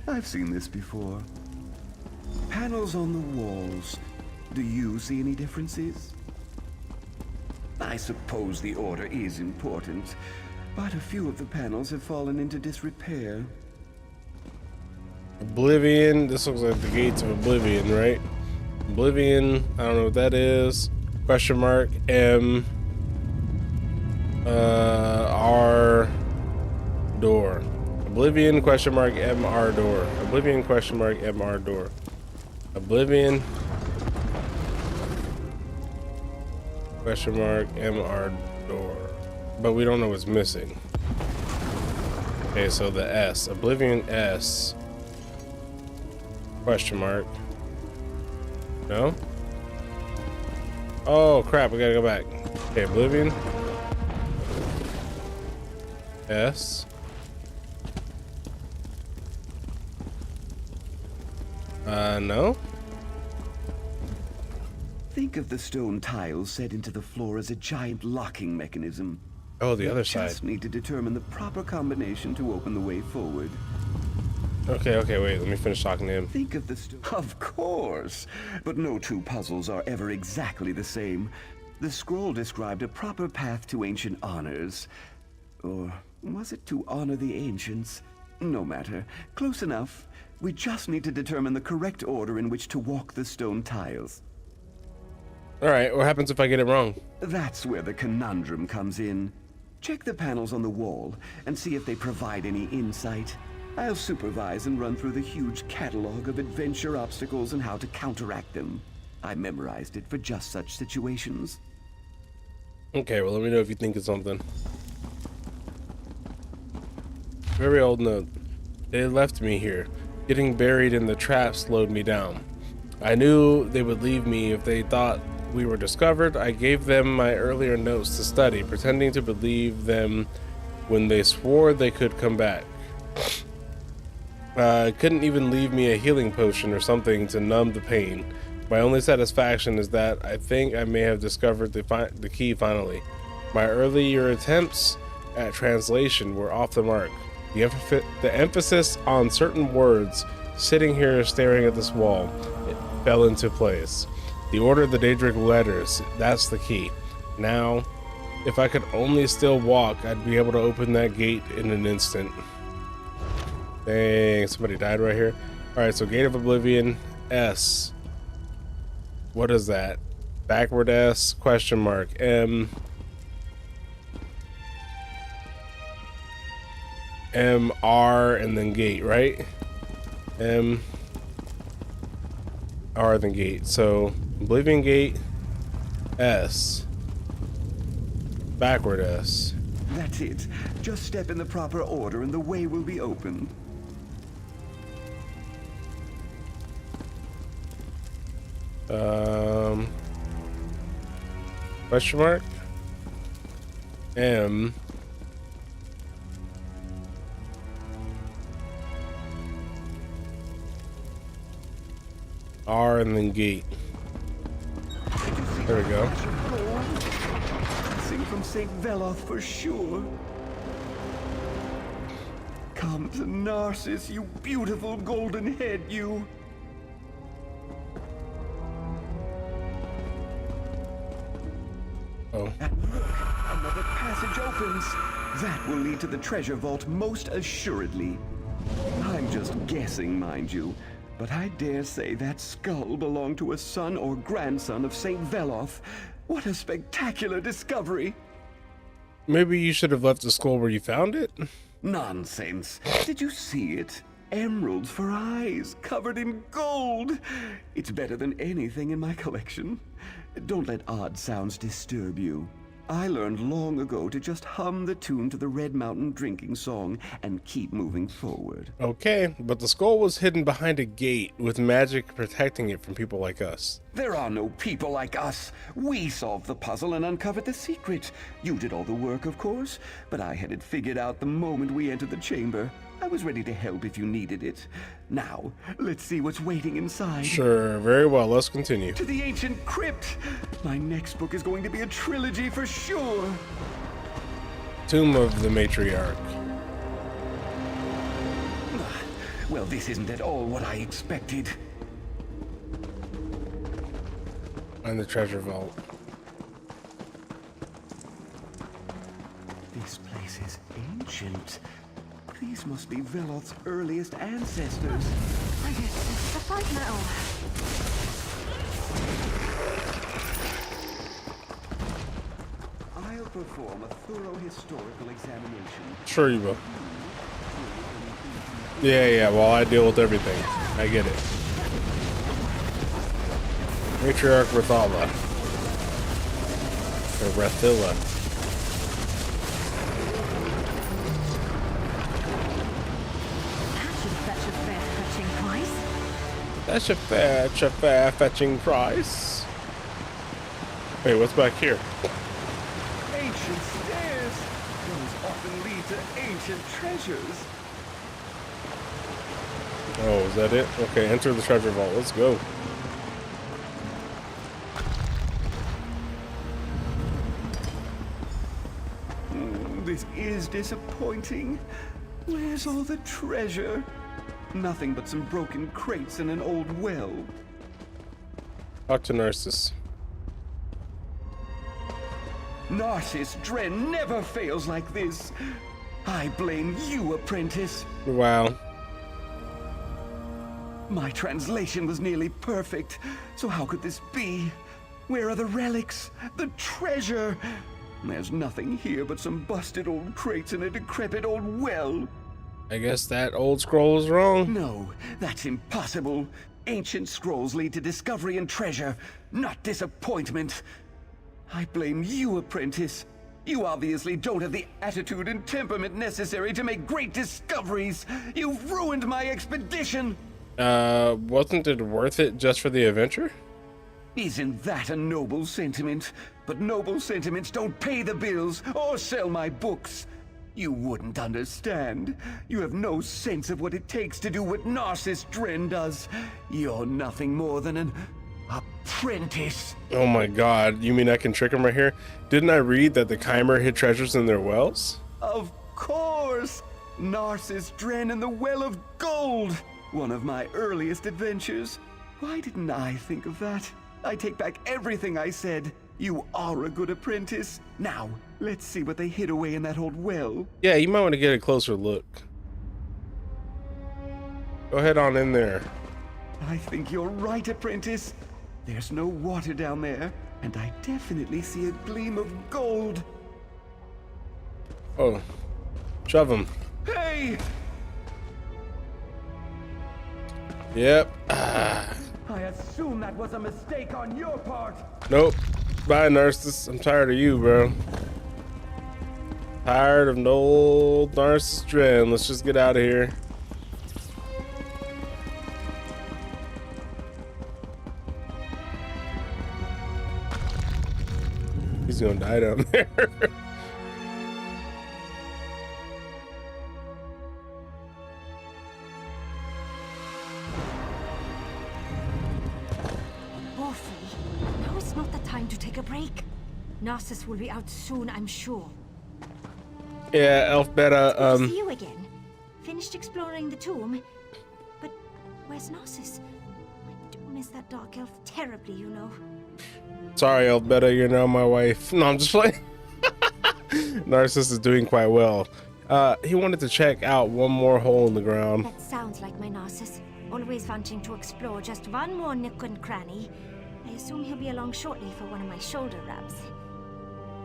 I've seen this before. Panels on the walls. Do you see any differences? I suppose the order is important, but a few of the panels have fallen into disrepair. Oblivion. This looks like the gates of Oblivion, right? Oblivion. I don't know what that is. Question mark M. R. Door. Oblivion. Question mark M. R. Door. Oblivion. Question mark M. R. Door. Oblivion. Question mark MR door. But we don't know what's missing. Okay, so the S. Oblivion S. Question mark. No? Oh crap, we gotta go back. Okay, Oblivion. S. No? Think of the stone tiles set into the floor as a giant locking mechanism. Oh, the other side. Just need to determine the proper combination to open the way forward. Okay, wait, let me finish talking to him. Think of the stone. Of course! But no two puzzles are ever exactly the same. The scroll described a proper path to ancient honors. Or was it to honor the ancients? No matter. Close enough. We just need to determine the correct order in which to walk the stone tiles. Alright, what happens if I get it wrong? That's where the conundrum comes in. Check the panels on the wall and see if they provide any insight. I'll supervise and run through the huge catalog of adventure obstacles and how to counteract them. I memorized it for just such situations. Okay, well let me know if you think of something. Very old note. They left me here. Getting buried in the trap slowed me down. I knew they would leave me if they thought we were discovered. I gave them my earlier notes to study, pretending to believe them when they swore they could come back. Couldn't even leave me a healing potion or something to numb the pain. My only satisfaction is that I think I may have discovered the key finally. My earlier attempts at translation were off the mark. The emphasis on certain words, sitting here staring at this wall, it fell into place. The order of the Daedric letters, that's the key. Now, if I could only still walk, I'd be able to open that gate in an instant. Dang, somebody died right here. Alright, so Gate of Oblivion, S. What is that? Backward S, question mark, M. M, R, and then gate, right? M, R, then gate. So, Oblivion Gate, S. Backward S. That's it. Just step in the proper order and the way will be open. Question mark? M. R and then gate. There we go. Passing from St. Veloth for sure. Come to Narcissus, you beautiful golden head, you. Oh. And look, another passage opens. That will lead to the treasure vault most assuredly. I'm just guessing, mind you. But I dare say that skull belonged to a son or grandson of St. Veloth. What a spectacular discovery! Maybe you should have left the skull where you found it? Nonsense. Did you see it? Emeralds for eyes, covered in gold. It's better than anything in my collection. Don't let odd sounds disturb you. I learned long ago to just hum the tune to the Red Mountain drinking song and keep moving forward. Okay, but the skull was hidden behind a gate with magic protecting it from people like us. There are no people like us. We solved the puzzle and uncovered the secret. You did all the work, of course, but I had it figured out the moment we entered the chamber. I was ready to help if you needed it. Now, let's see what's waiting inside. Sure, very well, let's continue. To the ancient crypt. My next book is going to be a trilogy for sure. Tomb of the Matriarch. Well, this isn't at all what I expected. And the treasure vault. This place is ancient. These must be Veloth's earliest ancestors. I guess it's the fight metal. I'll perform a thorough historical examination. Sure you will. Yeah, well, I deal with everything. I get it. Matriarch Rathala. Or Rathilla. That's a fair fetching price. Wait, what's back here? Ancient stairs. Those often lead to ancient treasures. Oh, is that it? Okay, enter the treasure vault. Let's go. This is disappointing. Where's all the treasure? Nothing but some broken crates and an old well. Talk to Narcissus. Narcissus Dren never fails like this. I blame you, apprentice. Wow. My translation was nearly perfect, so how could this be? Where are the relics? The treasure? There's nothing here but some busted old crates and a decrepit old well. I guess that old scroll was wrong. No, that's impossible. Ancient scrolls lead to discovery and treasure, not disappointment. I blame you, apprentice. You obviously don't have the attitude and temperament necessary to make great discoveries. You've ruined my expedition. Wasn't it worth it just for the adventure? Isn't that a noble sentiment? But noble sentiments don't pay the bills or sell my books. You wouldn't understand. You have no sense of what it takes to do what Narcissus Dren does. You're nothing more than an apprentice. Oh my god, you mean I can trick him right here? Didn't I read that the Chimer hid treasures in their wells? Of course! Narcissus Dren and the Well of Gold! One of my earliest adventures. Why didn't I think of that? I take back everything I said. You are a good apprentice. Now, let's see what they hid away in that old well. Yeah, you might want to get a closer look. Go ahead on in there. I think you're right, apprentice. There's no water down there, and I definitely see a gleam of gold. Oh, shove him. Hey! Yep. I assume that was a mistake on your part. Nope. Bye, Narcissus. I'm tired of you, bro. Tired of no old Narcissus Dren. Let's just get out of here. He's gonna die down there. Now is not the time to take a break. Narcissus will be out soon, I'm sure. Yeah, Elf Beta, Good to see you again. Finished exploring the tomb. But where's Narcissus? I do miss that dark elf terribly, you know. Sorry, Elf Beta, you're now my wife. No, I'm just playing. Narcissus is doing quite well. He wanted to check out one more hole in the ground. That sounds like my Narcissus. Always wanting to explore just one more nook and cranny. I assume he'll be along shortly for one of my shoulder rubs.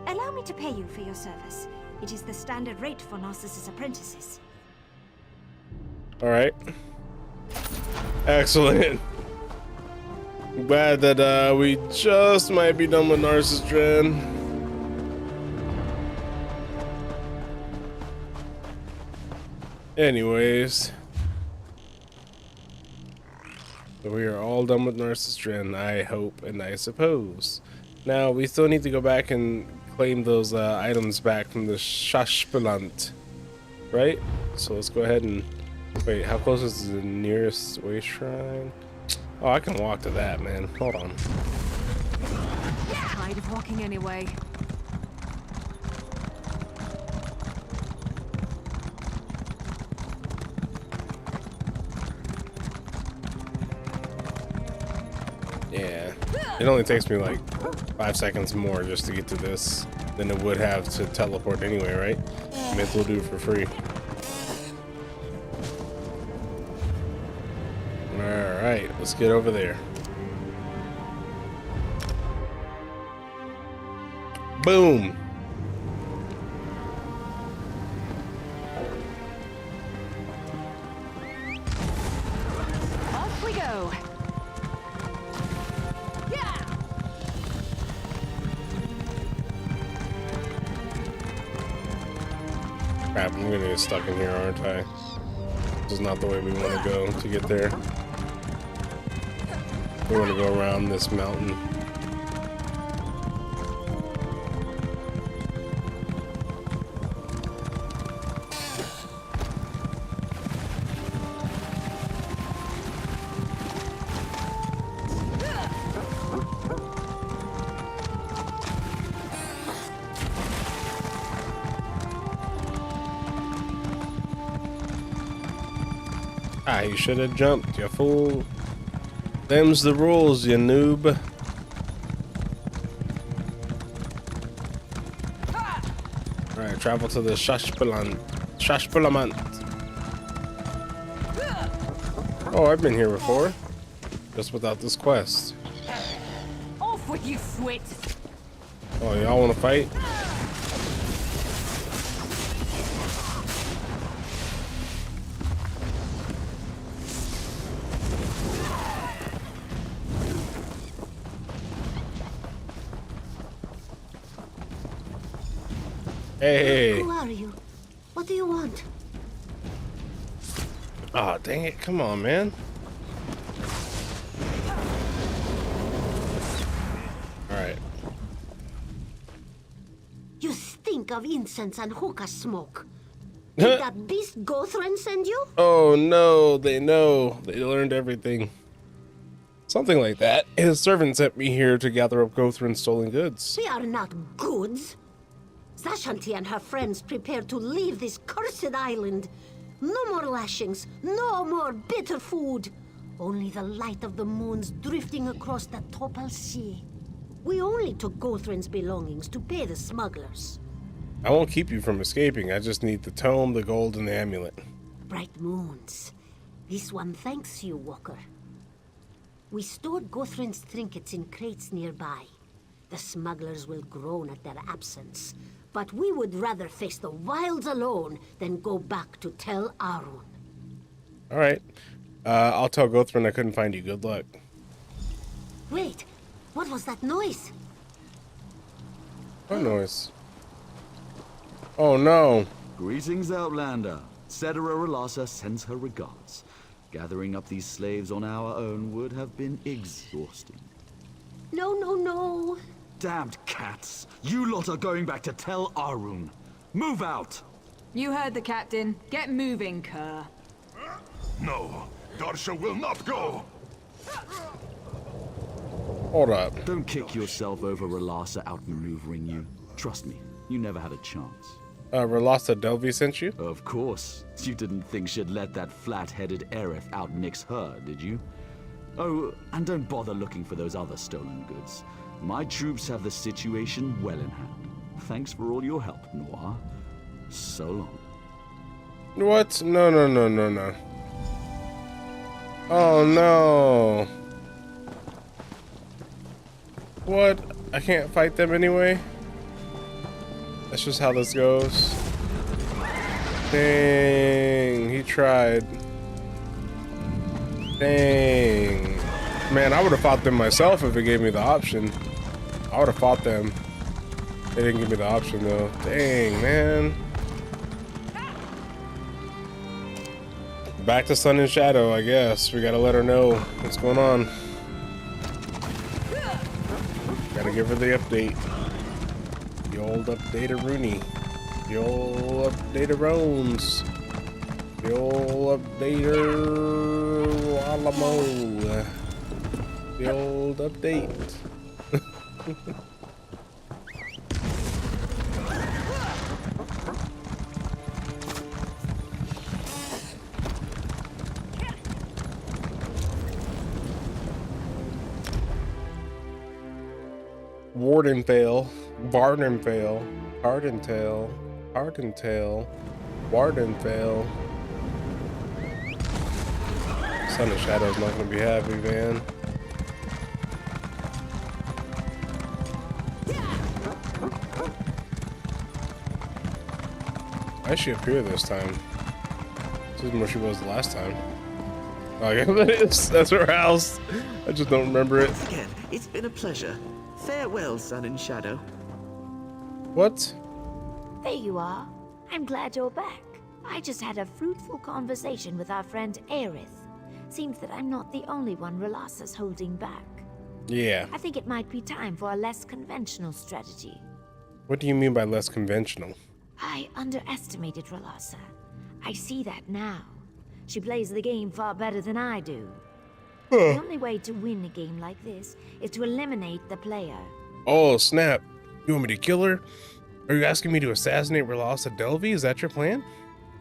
Allow me to pay you for your service. It is the standard rate for Narcissus apprentices. All right. Excellent. Glad that we just might be done with Narcissus Dren. Anyways. So we are all done with Narcissus Dren, I hope and I suppose. Now we still need to go back and claim those items back from the Shashpelant, right? So let's go ahead and wait. How close is the nearest way shrine? Oh, I can walk to that, man. Hold on. Tired of walking anyway. Yeah, it only takes me like 5 seconds more just to get to this than it would have to teleport anyway, right? May as well do it for free. All right, let's get over there. Boom. Off we go. Crap, I'm gonna get stuck in here, aren't I? This is not the way we want to go to get there. We want to go around this mountain. Ah, you should have jumped, you fool. Them's the rules, you noob. Alright, travel to the Shashpelamant. Oh, I've been here before. Just without this quest. Off with you, Swit. Oh, y'all wanna fight? Hey. Who are you? What do you want? Oh, dang it. Come on, man. Alright. You stink of incense and hookah smoke. Did that beast Gothrin send you? Oh no, they know. They learned everything. Something like that. His servant sent me here to gather up Gothrin's stolen goods. We are not goods. Zashanti and her friends prepare to leave this cursed island. No more lashings, no more bitter food. Only the light of the moons drifting across the Topal Sea. We only took Gothrin's belongings to pay the smugglers. I won't keep you from escaping. I just need the tome, the gold, and the amulet. Bright moons. This one thanks you, Walker. We stored Gothrin's trinkets in crates nearby. The smugglers will groan at their absence. But we would rather face the wilds alone than go back to Tel Arun. All right. I'll tell Gothrin I couldn't find you. Good luck. Wait, what was that noise? What noise? Oh no. Greetings, Outlander. Cetera Relassa sends her regards. Gathering up these slaves on our own would have been exhausting. No, no, no. Damned cats! You lot are going back to Tel Arun. Move out! You heard the captain. Get moving, Kerr. No, Darsha will not go. Hold up. Don't kick yourself over Relassa outmaneuvering you. Trust me, you never had a chance. Relassa Delvey sent you? Of course. You didn't think she'd let that flat-headed Aerith outnix her, did you? Oh, and don't bother looking for those other stolen goods. My troops have the situation well in hand. Thanks for all your help, Noir. So long. What? No, no, no, no, no. Oh no. What? I can't fight them anyway? That's just how this goes. Dang, he tried. Dang. Man, I would have fought them myself if it gave me the option. I would have fought them. They didn't give me the option though. Dang, man. Back to Sun and Shadow, I guess. We gotta let her know what's going on. Gotta give her the update. The old updated Rooney. The old updated Rones. The old updater Alamo. The old update. Wardenvale, Bardenvale, Ardentail, Ardentail, Wardenvale. Sun and Shadow's not gonna be happy, man. Why is she up here this time? This isn't where she was the last time. Oh, yeah, that is. That's her house. I just don't remember it. Once again, it's been a pleasure. Farewell, Sun and Shadow. What? There you are. I'm glad you're back. I just had a fruitful conversation with our friend Aerith. Seems that I'm not the only one Relassa's holding back. Yeah. I think it might be time for a less conventional strategy. What do you mean by less conventional? I underestimated Relassa. I see that now. She plays the game far better than I do. The only way to win a game like this is to eliminate the player. Oh, snap. You want me to kill her? Are you asking me to assassinate Relassa Delvey? Is that your plan?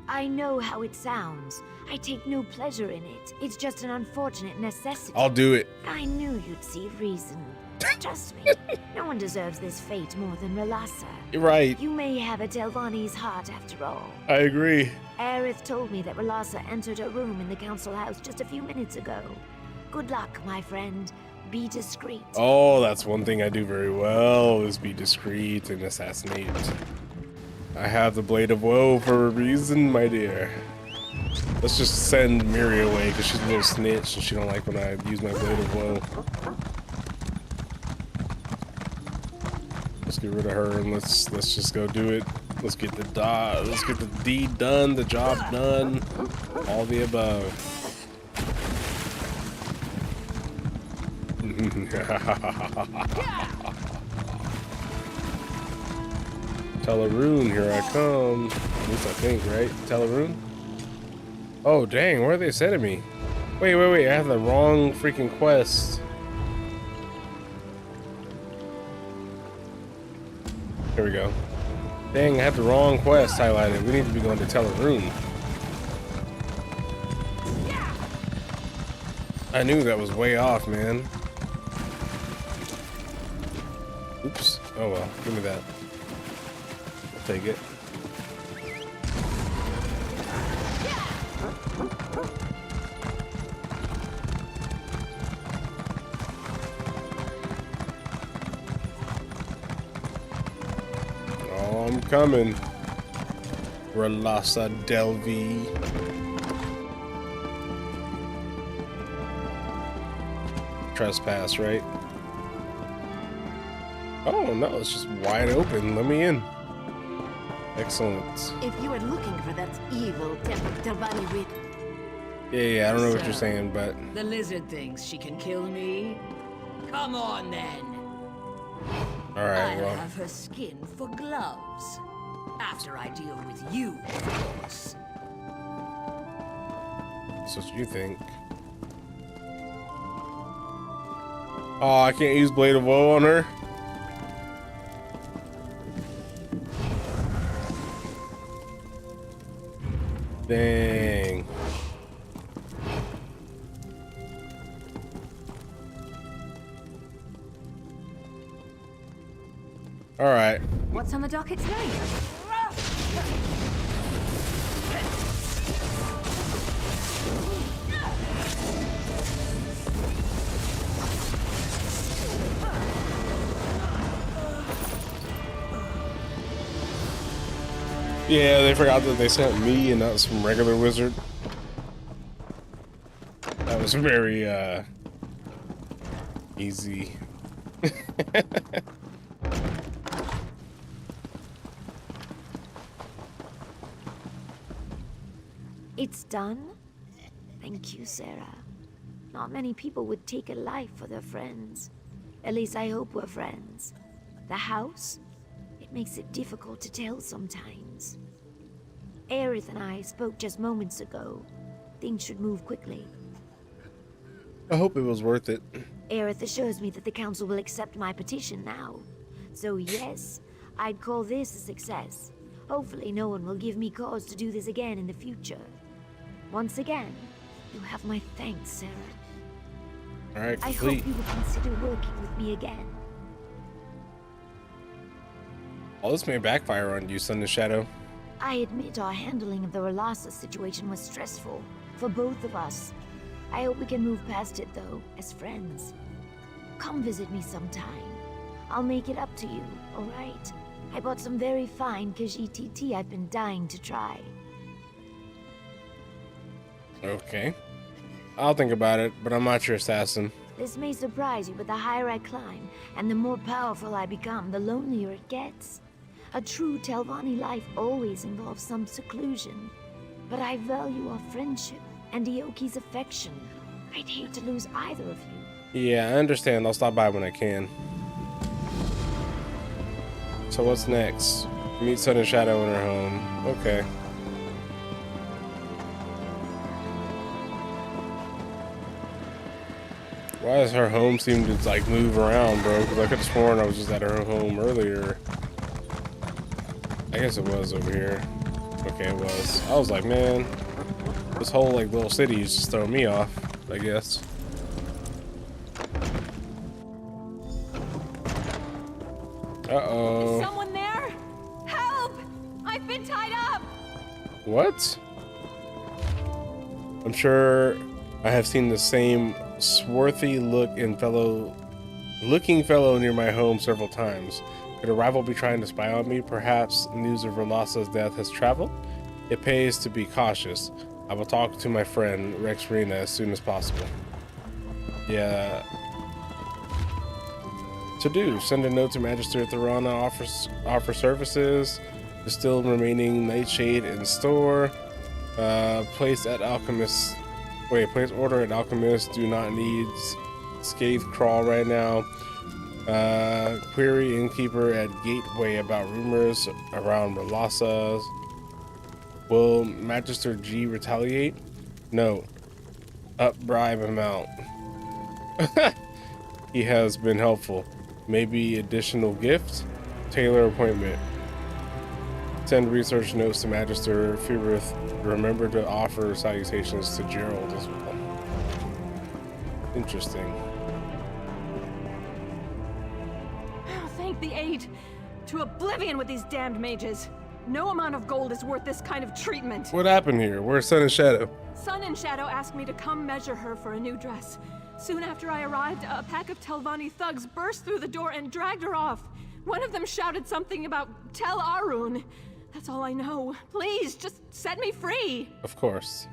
I know how it sounds. I take no pleasure in it. It's just an unfortunate necessity. I'll do it. I knew you'd see reason. Trust me, no one deserves this fate more than Relassa. You're right. You may have a Delvani's heart after all. I agree. Aerith told me that Relassa entered her room in the council house just a few minutes ago. Good luck, my friend. Be discreet. Oh, that's one thing I do very well, is be discreet and assassinate. I have the Blade of Woe for a reason, my dear. Let's just send Miri away, because she's a little snitch and she don't like when I use my Blade of Woe. Let's get rid of her and let's just go do it. Let's get the deed done, the job done, all the above. Teleroon, here I come. At least I think, right? Teleroon? Oh, dang, where are they sending me? Wait, I have the wrong freaking quest. Here we go. Dang, I have the wrong quest highlighted. We need to be going to Teleroon. I knew that was way off, man. Oops. Oh well, give me that. I'll take it. Oh, I'm coming. Relasa Delvi. Trespass, right? Oh no, it's just wide open. Let me in. Excellent. If you are looking for that evil Tervani wit, Yeah, I don't know what you're So, saying, but The lizard thinks she can kill me? Come on then. alright, I'll well. have her skin for gloves. After I deal with you, of course. That's what you think. Oh, I can't use Blade of Woe on her. Dang. All right. What's on the docket tonight? Yeah, they forgot that they sent me and not some regular wizard. That was very easy. It's done? Thank you, Sarah. Not many people would take a life for their friends. At least I hope we're friends. The house? It makes it difficult to tell sometimes. Aerith and I spoke just moments ago. Things should move quickly. I hope it was worth it. Aerith assures me that the council will accept my petition now. So yes, I'd call this a success. Hopefully no one will give me cause to do this again in the future. Once again, you have my thanks, Sarah. All right, I complete. hope you will consider working with me again. All this may backfire on you, Sun and Shadow. I admit our handling of the Relasa situation was stressful for both of us. I hope we can move past it, though, as friends. Come visit me sometime. I'll make it up to you, alright? I bought some very fine Khajiit tea I've been dying to try. Okay. I'll think about it, but I'm not your assassin. This may surprise you, but the higher I climb, and the more powerful I become, the lonelier it gets. A true Telvanni life always involves some seclusion. But I value our friendship and Ioki's affection. I'd hate to lose either of you. Yeah, I understand. I'll stop by when I can. So what's next? Meet Sun and Shadow in her home. Okay. Why does her home seem to like move around, bro? Because I could have sworn I was just at her home earlier. I guess it was over here. Okay, it was. I was like, man, this whole like little city is just throwing me off, I guess. Uh-oh. Is someone there? Help! I've been tied up! What? I'm sure I have seen the same swarthy looking fellow near my home several times. Could a rival be trying to spy on me? Perhaps news of Relasa's death has traveled? It pays to be cautious. I will talk to my friend Rex Rena as soon as possible. Yeah. To do, send a note to Magister Thorana, offer services. The still remaining Nightshade in store. Place order at Alchemist. Do not need Scathe Crawl right now. Query innkeeper at gateway about rumors around Relasa. Will Magister G retaliate? No. Up bribe amount. He has been helpful. Maybe additional gift? Tailor appointment. Send research notes to Magister Fearith. Remember to offer salutations to Gerald as well. Interesting. Oh, thank the aid. To oblivion with these damned mages. No amount of gold is worth this kind of treatment. What happened here? Where's Sun and Shadow? Sun and Shadow asked me to come measure her for a new dress. Soon after I arrived, a pack of Telvanni thugs burst through the door and dragged her off. One of them shouted something about Tel Arun. That's all I know. Please, just set me free. Of course.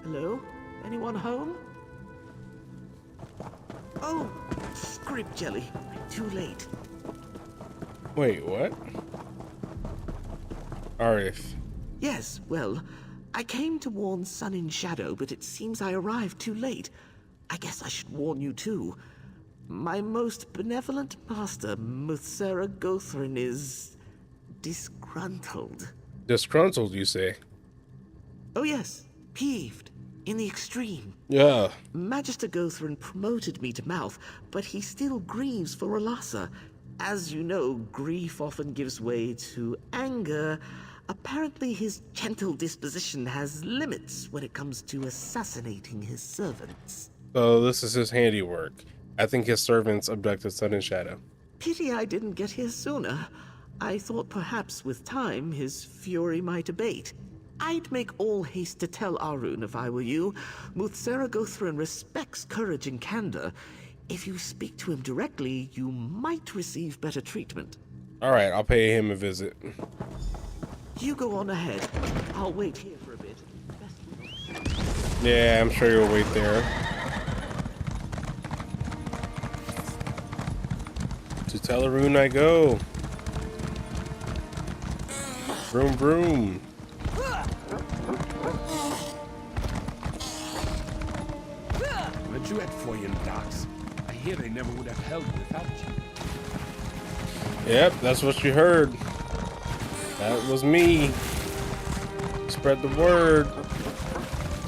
Hello? Anyone home? Oh, script jelly. Too late. Wait, what? Arif. Yes, well, I came to warn Sun and Shadow, but it seems I arrived too late. I guess I should warn you too. My most benevolent master, Muthsera Gothrin, is disgruntled. Disgruntled, you say? Oh yes, peeved. In the extreme. Yeah. Magister Gothrin promoted me to mouth, but he still grieves for Relasa. As you know, grief often gives way to anger. Apparently his gentle disposition has limits when it comes to assassinating his servants. So this is his handiwork. I think his servants abducted Sun and Shadow. Pity I didn't get here sooner. I thought perhaps with time his fury might abate. I'd make all haste to tell Arun if I were you. Muthsera Gothrin respects courage and candor. If you speak to him directly, you might receive better treatment. Alright, I'll pay him a visit. You go on ahead. I'll wait here for a bit. Yeah, I'm sure you'll wait there. To Telarune I go. Vroom vroom. What you at for, you docs? I hear they never would have held without you. Yep, that's what you heard. That was me. Spread the word.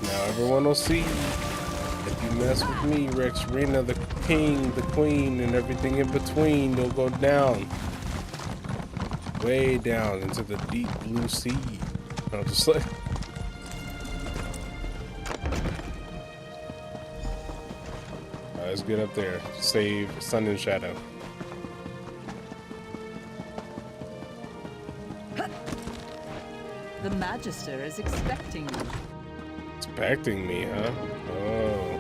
Now everyone will see. If you mess with me, Rex Rena, the king, the queen, and everything in between, you'll go down. Way down into the deep blue sea. I'll just like... Let's get up there. Save Sun and Shadow. The Magister is expecting you. Expecting me, huh? Oh.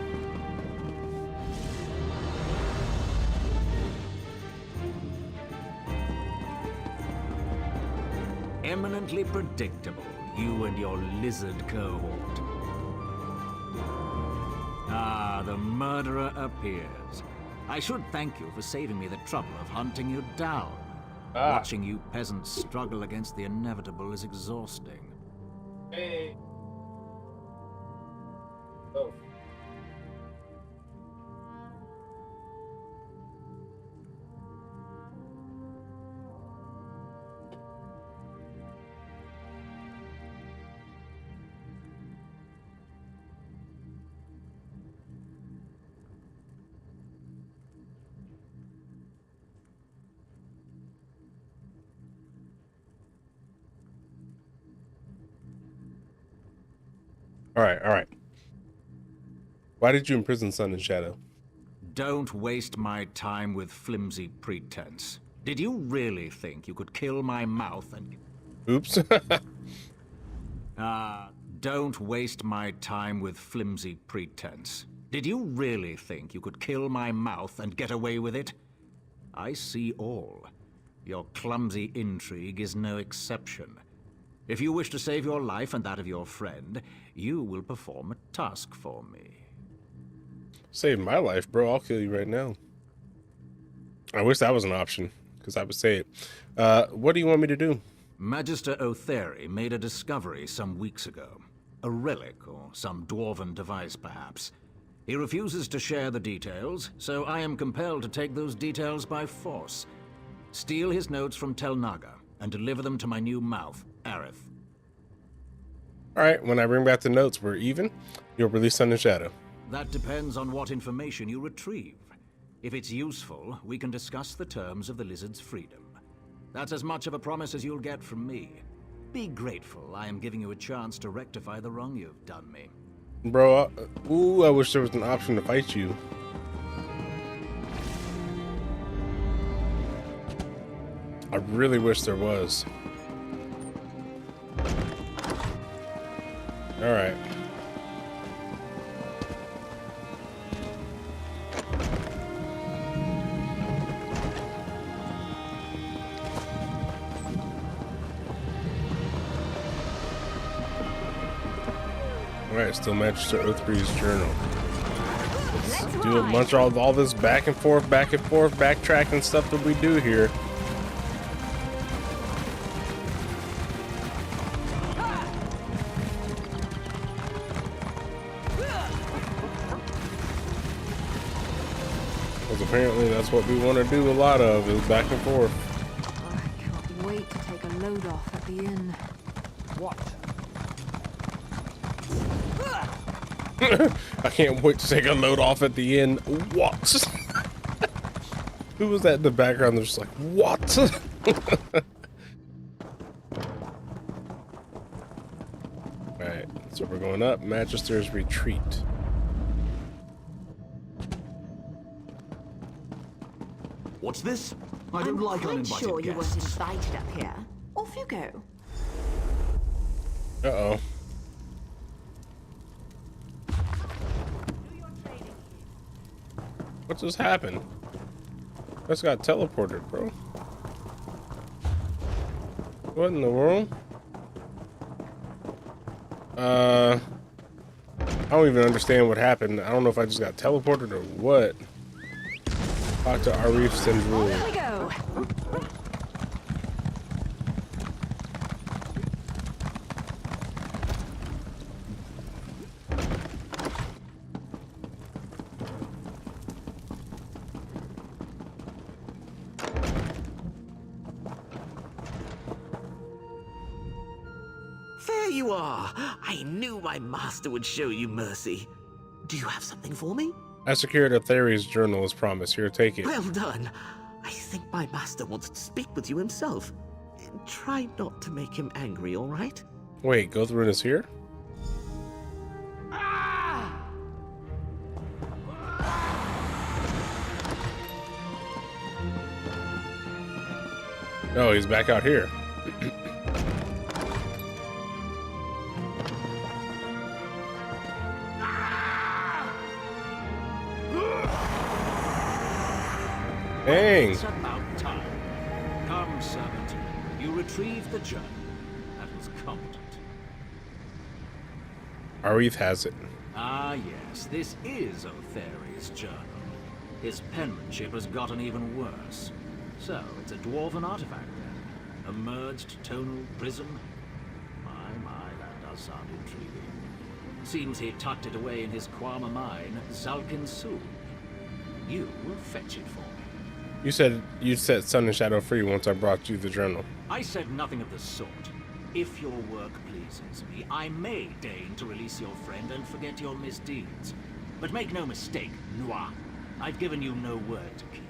Eminently predictable, you and your lizard cohort. Ah, the murderer appears. I should thank you for saving me the trouble of hunting you down. Watching you peasants struggle against the inevitable is exhausting. Hey. Oh. All right. Why did you imprison Sun and Shadow? Don't waste my time with flimsy pretense. Did you really think you could kill my mouth and... Oops. Don't waste my time with flimsy pretense. Did you really think you could kill my mouth and get away with it? I see all. Your clumsy intrigue is no exception. If you wish to save your life and that of your friend, you will perform a task for me. Save my life, bro. I'll kill you right now. I wish that was an option, because I would say it. What do you want me to do? Magister Otheri made a discovery some weeks ago. A relic, or some dwarven device, perhaps. He refuses to share the details, so I am compelled to take those details by force. Steal his notes from Tel Naga and deliver them to my new mouth, Aerith. Alright, when I bring back the notes, we're even. You'll release Sun and Shadow. That depends on what information you retrieve. If it's useful, we can discuss the terms of the lizard's freedom. That's as much of a promise as you'll get from me. Be grateful I am giving you a chance to rectify the wrong you've done me. Bro, I wish there was an option to fight you. I really wish there was. Alright. Alright, still Magister Oathbreeze's journal. Let's do a bunch of all this back and forth, backtracking stuff that we do here. Because apparently that's what we want to do a lot of, is back and forth. Oh, I can't wait to take a load off at the inn. What? I can't wait to take a load off at the end. What? Who was that in the background? They're just like, what? Alright, so we're going up. Magister's Retreat. What's this? I don't like uninvited guests. I'm quite sure you weren't invited up here. Off you go. Uh-oh. What just happened? I just got teleported, bro. What in the world? I don't even understand what happened. I don't know if I just got teleported or what. Talk to Arif Sendrul. Here we go. There you are! I knew my master would show you mercy. Do you have something for me? I secured Aetheri's journal as promised. Here, take it. Well done. I think my master wants to speak with you himself. Try not to make him angry, all right? Wait, Gothrun is here? Oh, he's back out here. Dang. It's about time. Come, servant. You retrieved the journal. That was competent. Arif has it. Ah, yes. This is Aetheri's journal. His penmanship has gotten even worse. So, it's a dwarven artifact then? A merged tonal prism? My, that does sound intriguing. Seems he tucked it away in his Kwama mine, Zalkin Sul. You will fetch it for me. You said you'd set Sun and Shadow free once I brought you the journal. I said nothing of the sort. If your work pleases me, I may deign to release your friend and forget your misdeeds. But make no mistake, Noir, I've given you no word to keep.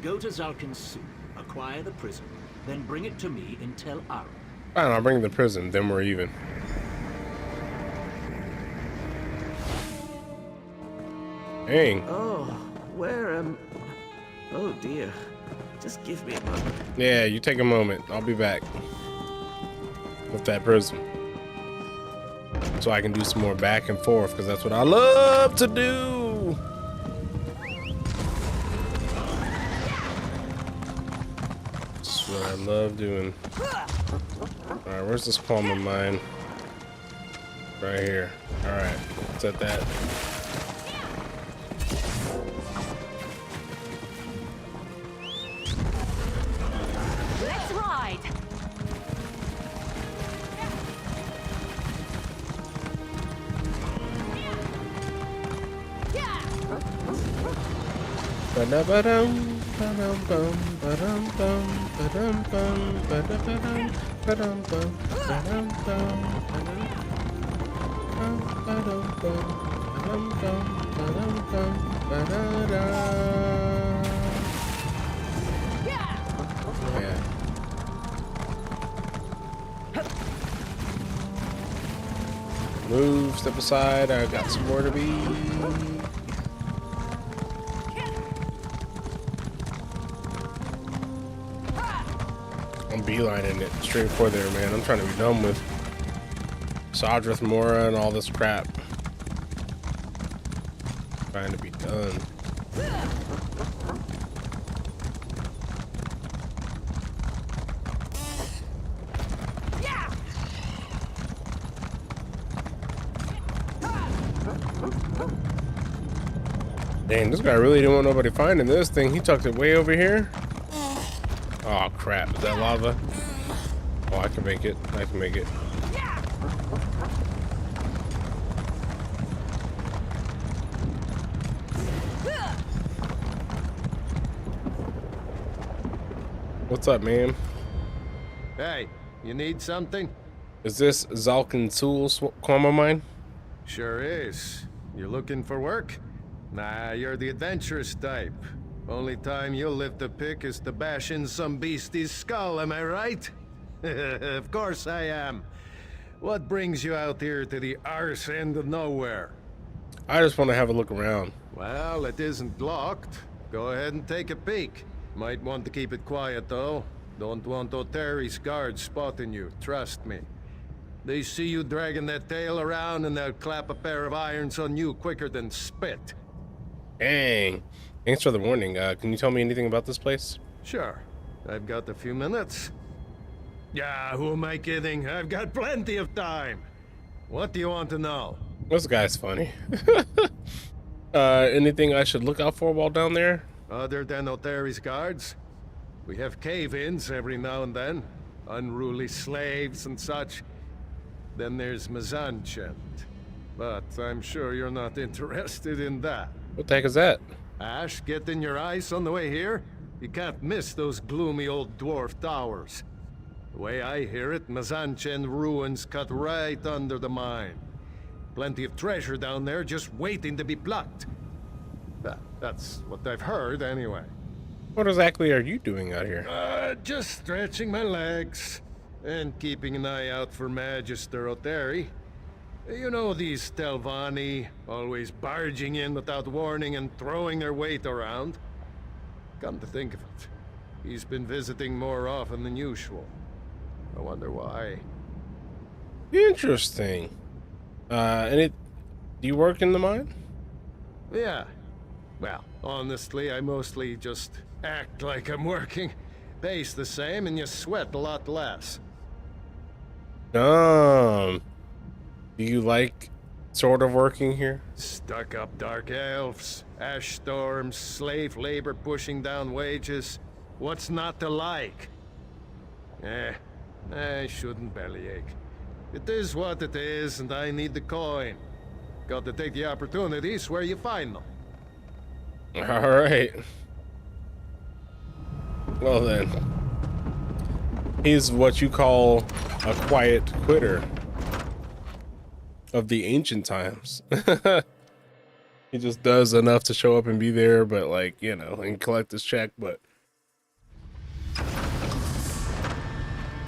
Go to Zalkin Sul, acquire the prism, then bring it to me in Tel Aru. Fine, I'll bring the prison, then we're even. Dang. Oh, where am... Oh dear. Just give me a moment. Yeah, you take a moment. I'll be back with that prism. So I can do some more back and forth, because that's what I love to do. That's what I love doing. Alright, where's this palm of mine? Right here. Alright, set that. Let's ride. Yeah. Move, step aside. I got some more to be. I'm beelining it straight for there, man. I'm trying to be done with Sadrith Mora and all this crap. Trying to be done. Dang, this guy really didn't want nobody finding this thing. He tucked it way over here. Oh crap, is that lava? Oh, I can make it. I can make it. What's up, man? Hey, you need something? Is this Zalkin Soul's Kwama mine? Sure is. You looking for work? Nah, you're the adventurous type. Only time you'll lift a pick is to bash in some beastie's skull, am I right? Of course I am. What brings you out here to the arse end of nowhere? I just want to have a look around. Well, it isn't locked. Go ahead and take a peek. Might want to keep it quiet, though. Don't want O'Terry's guards spotting you, trust me. They see you dragging that tail around and they'll clap a pair of irons on you quicker than spit. Dang. Thanks for the warning. Can you tell me anything about this place? Sure. I've got a few minutes. Yeah, who am I kidding? I've got plenty of time. What do you want to know? This guy's funny. Anything I should look out for while down there? Other than O'Terry's guards? We have cave-ins every now and then. Unruly slaves and such. Then there's Mazanchand. But I'm sure you're not interested in that. What the heck is that? Ash, get in your eyes on the way here. You can't miss those gloomy old dwarf towers. The way I hear it, Mazanchand ruins cut right under the mine. Plenty of treasure down there just waiting to be plucked. That's what I've heard, anyway. What exactly are you doing out here? Just stretching my legs. And keeping an eye out for Magister O'Terry. You know these Telvanni, always barging in without warning and throwing their weight around. Come to think of it, he's been visiting more often than usual. I wonder why. Interesting. Do you work in the mine? Yeah. Well, honestly, I mostly just act like I'm working. Pays the same and you sweat a lot less. Do you like sort of working here? Stuck-up dark elves, ash storms, slave labor pushing down wages. What's not to like? I shouldn't bellyache. It is what it is, and I need the coin. Got to take the opportunities where you find them. All right. Well then. He's what you call a quiet quitter of the ancient times. He just does enough to show up and be there, but like, you know, and collect his check, but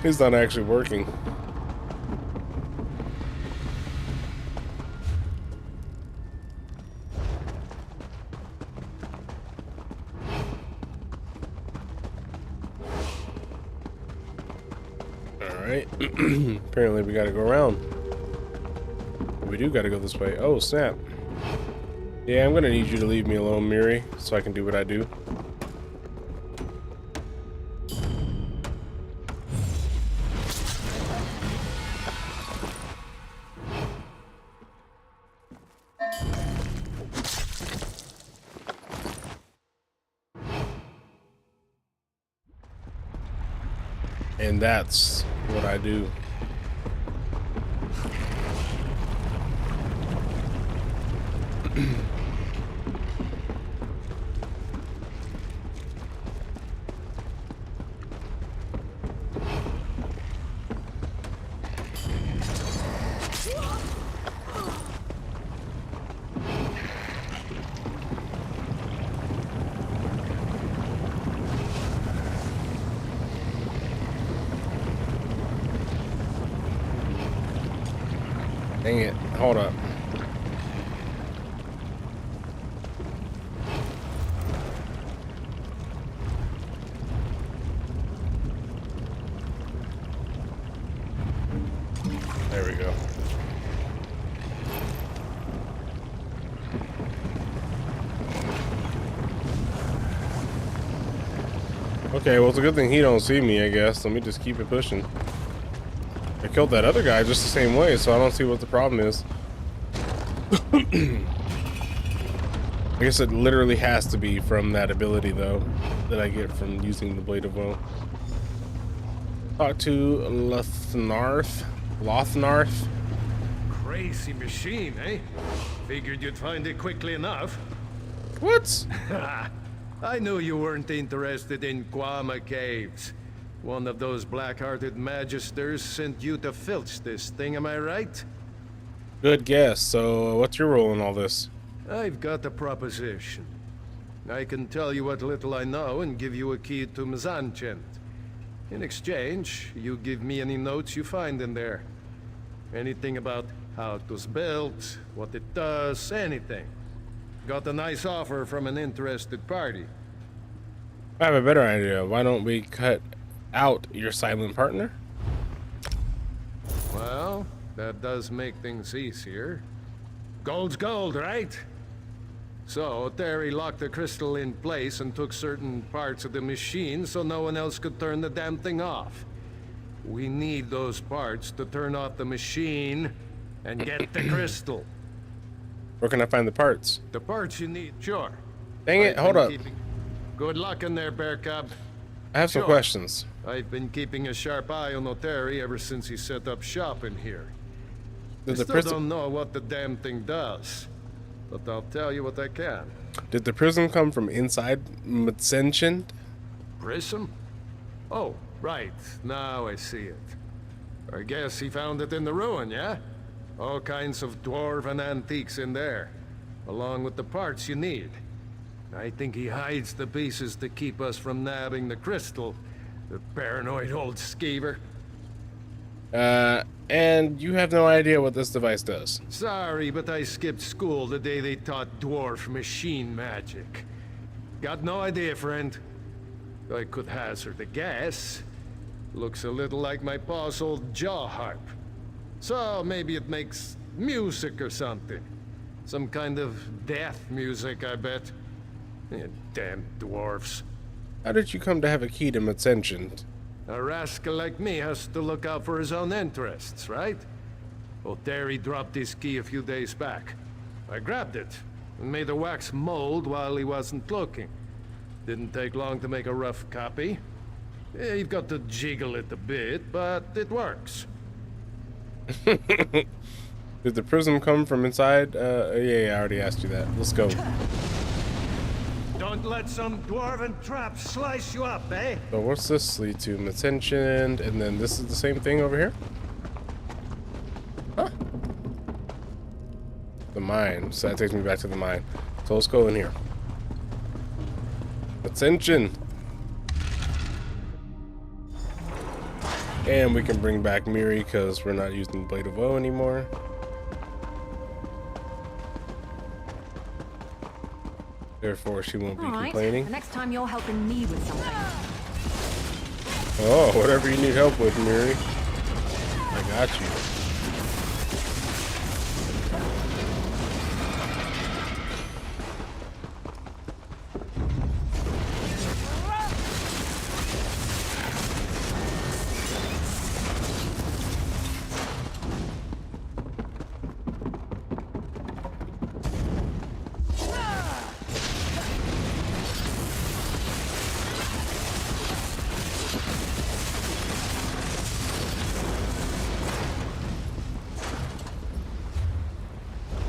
he's not actually working. Alright. Apparently we gotta go around. We do gotta go this way. Oh, snap. Yeah, I'm gonna need you to leave me alone, Miri, so I can do what I do. And that's what I do. Dang it. Hold up. There we go. Okay, well, it's a good thing he don't see me, I guess. Let me just keep it pushing. I killed that other guy just the same way, so I don't see what the problem is. I guess it literally has to be from that ability, though, that I get from using the Blade of Woe. Talk to Lothnarth. Crazy machine, eh? Figured you'd find it quickly enough. What? I knew you weren't interested in Guama Caves. One of those black-hearted magisters sent you to filch this thing, am I right? Good guess. So, what's your role in all this? I've got a proposition. I can tell you what little I know and give you a key to Mzanchent. In exchange, you give me any notes you find in there. Anything about how it was built, what it does, anything. Got a nice offer from an interested party. I have a better idea. Why don't we cut out your silent partner? Well, that does make things easier. Gold's gold, right? So, Terry locked the crystal in place and took certain parts of the machine so no one else could turn the damn thing off. We need those parts to turn off the machine and get the crystal. Where can I find the parts? The parts you need, sure. Dang it, hold up. Good luck in there, Bear Cub. I have some questions. I've been keeping a sharp eye on Oteri ever since he set up shop in here. I still don't know what the damn thing does, but I'll tell you what I can. Did the prism come from inside Mzanchent? Prism? Oh, right. Now I see it. I guess he found it in the ruin, yeah? All kinds of dwarven antiques in there, along with the parts you need. I think he hides the pieces to keep us from nabbing the crystal. The paranoid old skeever. And you have no idea what this device does. Sorry, but I skipped school the day they taught dwarf machine magic. Got no idea, friend. I could hazard a guess. Looks a little like my pa's old jaw harp. So maybe it makes music or something. Some kind of death music, I bet. Damn dwarfs. How did you come to have a key to Mzanchent? A rascal like me has to look out for his own interests, right? Oteri dropped his key a few days back. I grabbed it and made a wax mold while he wasn't looking. Didn't take long to make a rough copy. Yeah, you've got to jiggle it a bit, but it works. Did the prism come from inside? Yeah, I already asked you that. Let's go. Don't let some dwarven trap slice you up, eh? So what's this lead to? Mzanchent, and then this is the same thing over here? Huh. The mine. So that takes me back to the mine. So let's go in here. Mzanchent. And we can bring back Miri because we're not using Blade of Woe anymore. Therefore, she won't be complaining. The next time you're helping me with something. Oh, whatever you need help with, Miri. I got you.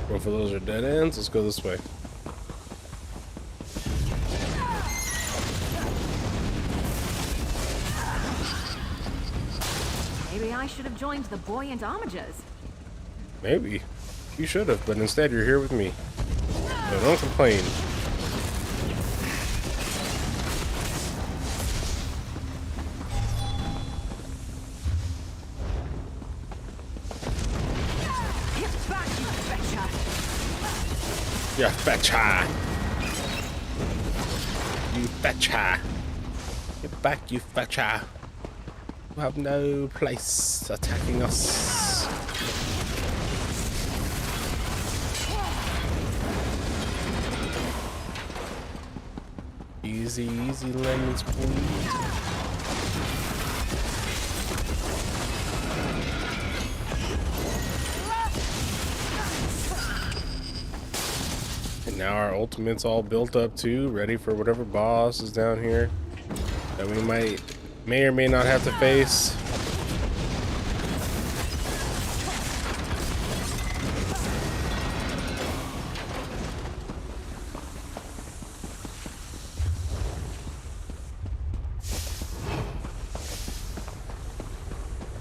Both of those are dead ends. Let's go this way. Maybe I should have joined the buoyant armigers. Maybe. You should have, but instead you're here with me. So don't complain. You betcha. You betcha. Get back, you betcha. You have no place attacking us. Easy, easy lemon squeeze. And now our ultimate's all built up too, ready for whatever boss is down here that we may or may not have to face.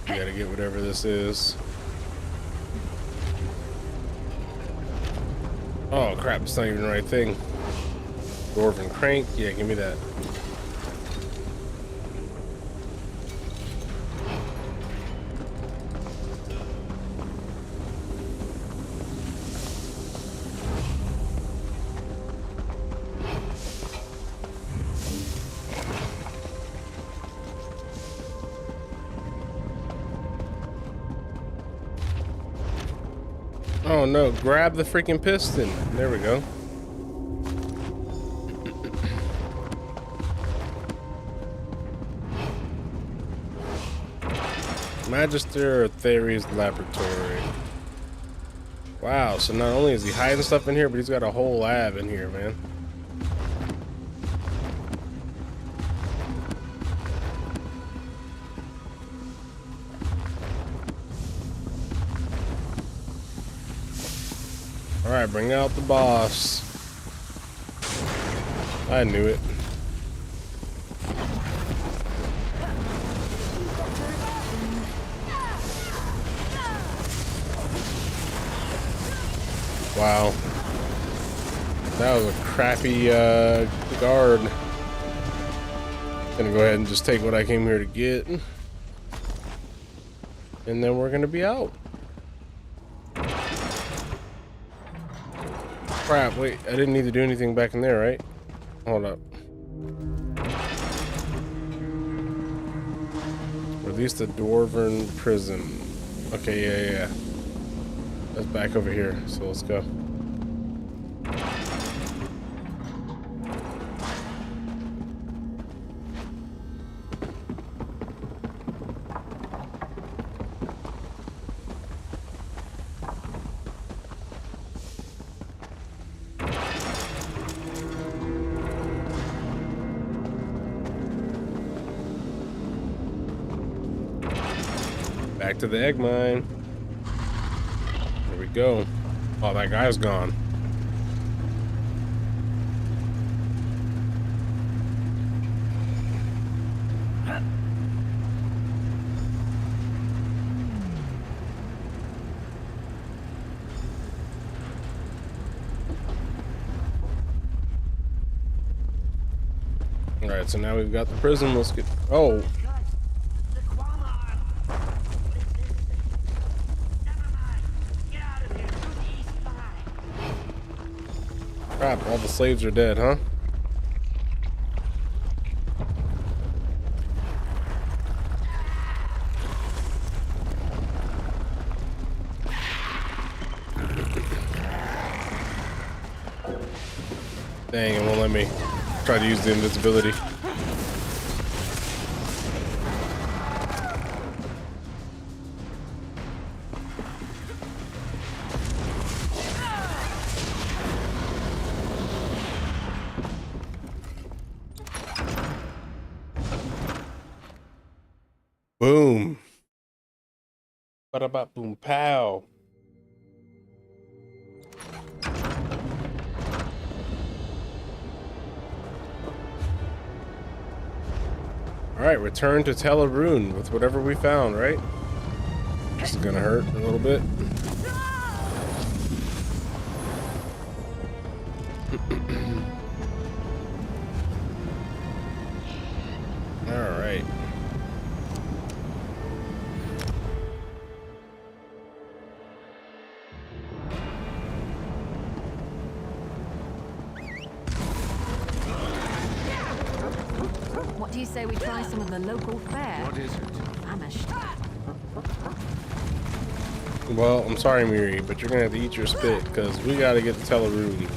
We gotta get whatever this is. Oh crap, it's not even the right thing. Dwarven crank, yeah, give me that. Oh no, grab the freaking piston. There we go. Magister Theory's laboratory. Wow, so not only is he hiding stuff in here, but he's got a whole lab in here, man. Alright, bring out the boss. I knew it. Wow. That was a crappy guard. Gonna go ahead and just take what I came here to get. And then we're gonna be out. Crap, wait, I didn't need to do anything back in there, right? Hold up. Release the Dwarven prison. Okay, yeah. That's back over here, so let's go. Back to the egg mine. There we go. Oh, that guy's gone. All right, so now we've got the prison. Let's get. Oh. Crap, all the slaves are dead, huh? Dang, it won't let me try to use the invisibility. Boom. Ba-da-ba boom pow. Alright, return to Telarune with whatever we found, right? This is gonna hurt a little bit. Alright. What do you say we try some of the local fare? What is it? Famished. Well, I'm sorry, Miri, but you're gonna have to eat your spit because we gotta get to Teleroom.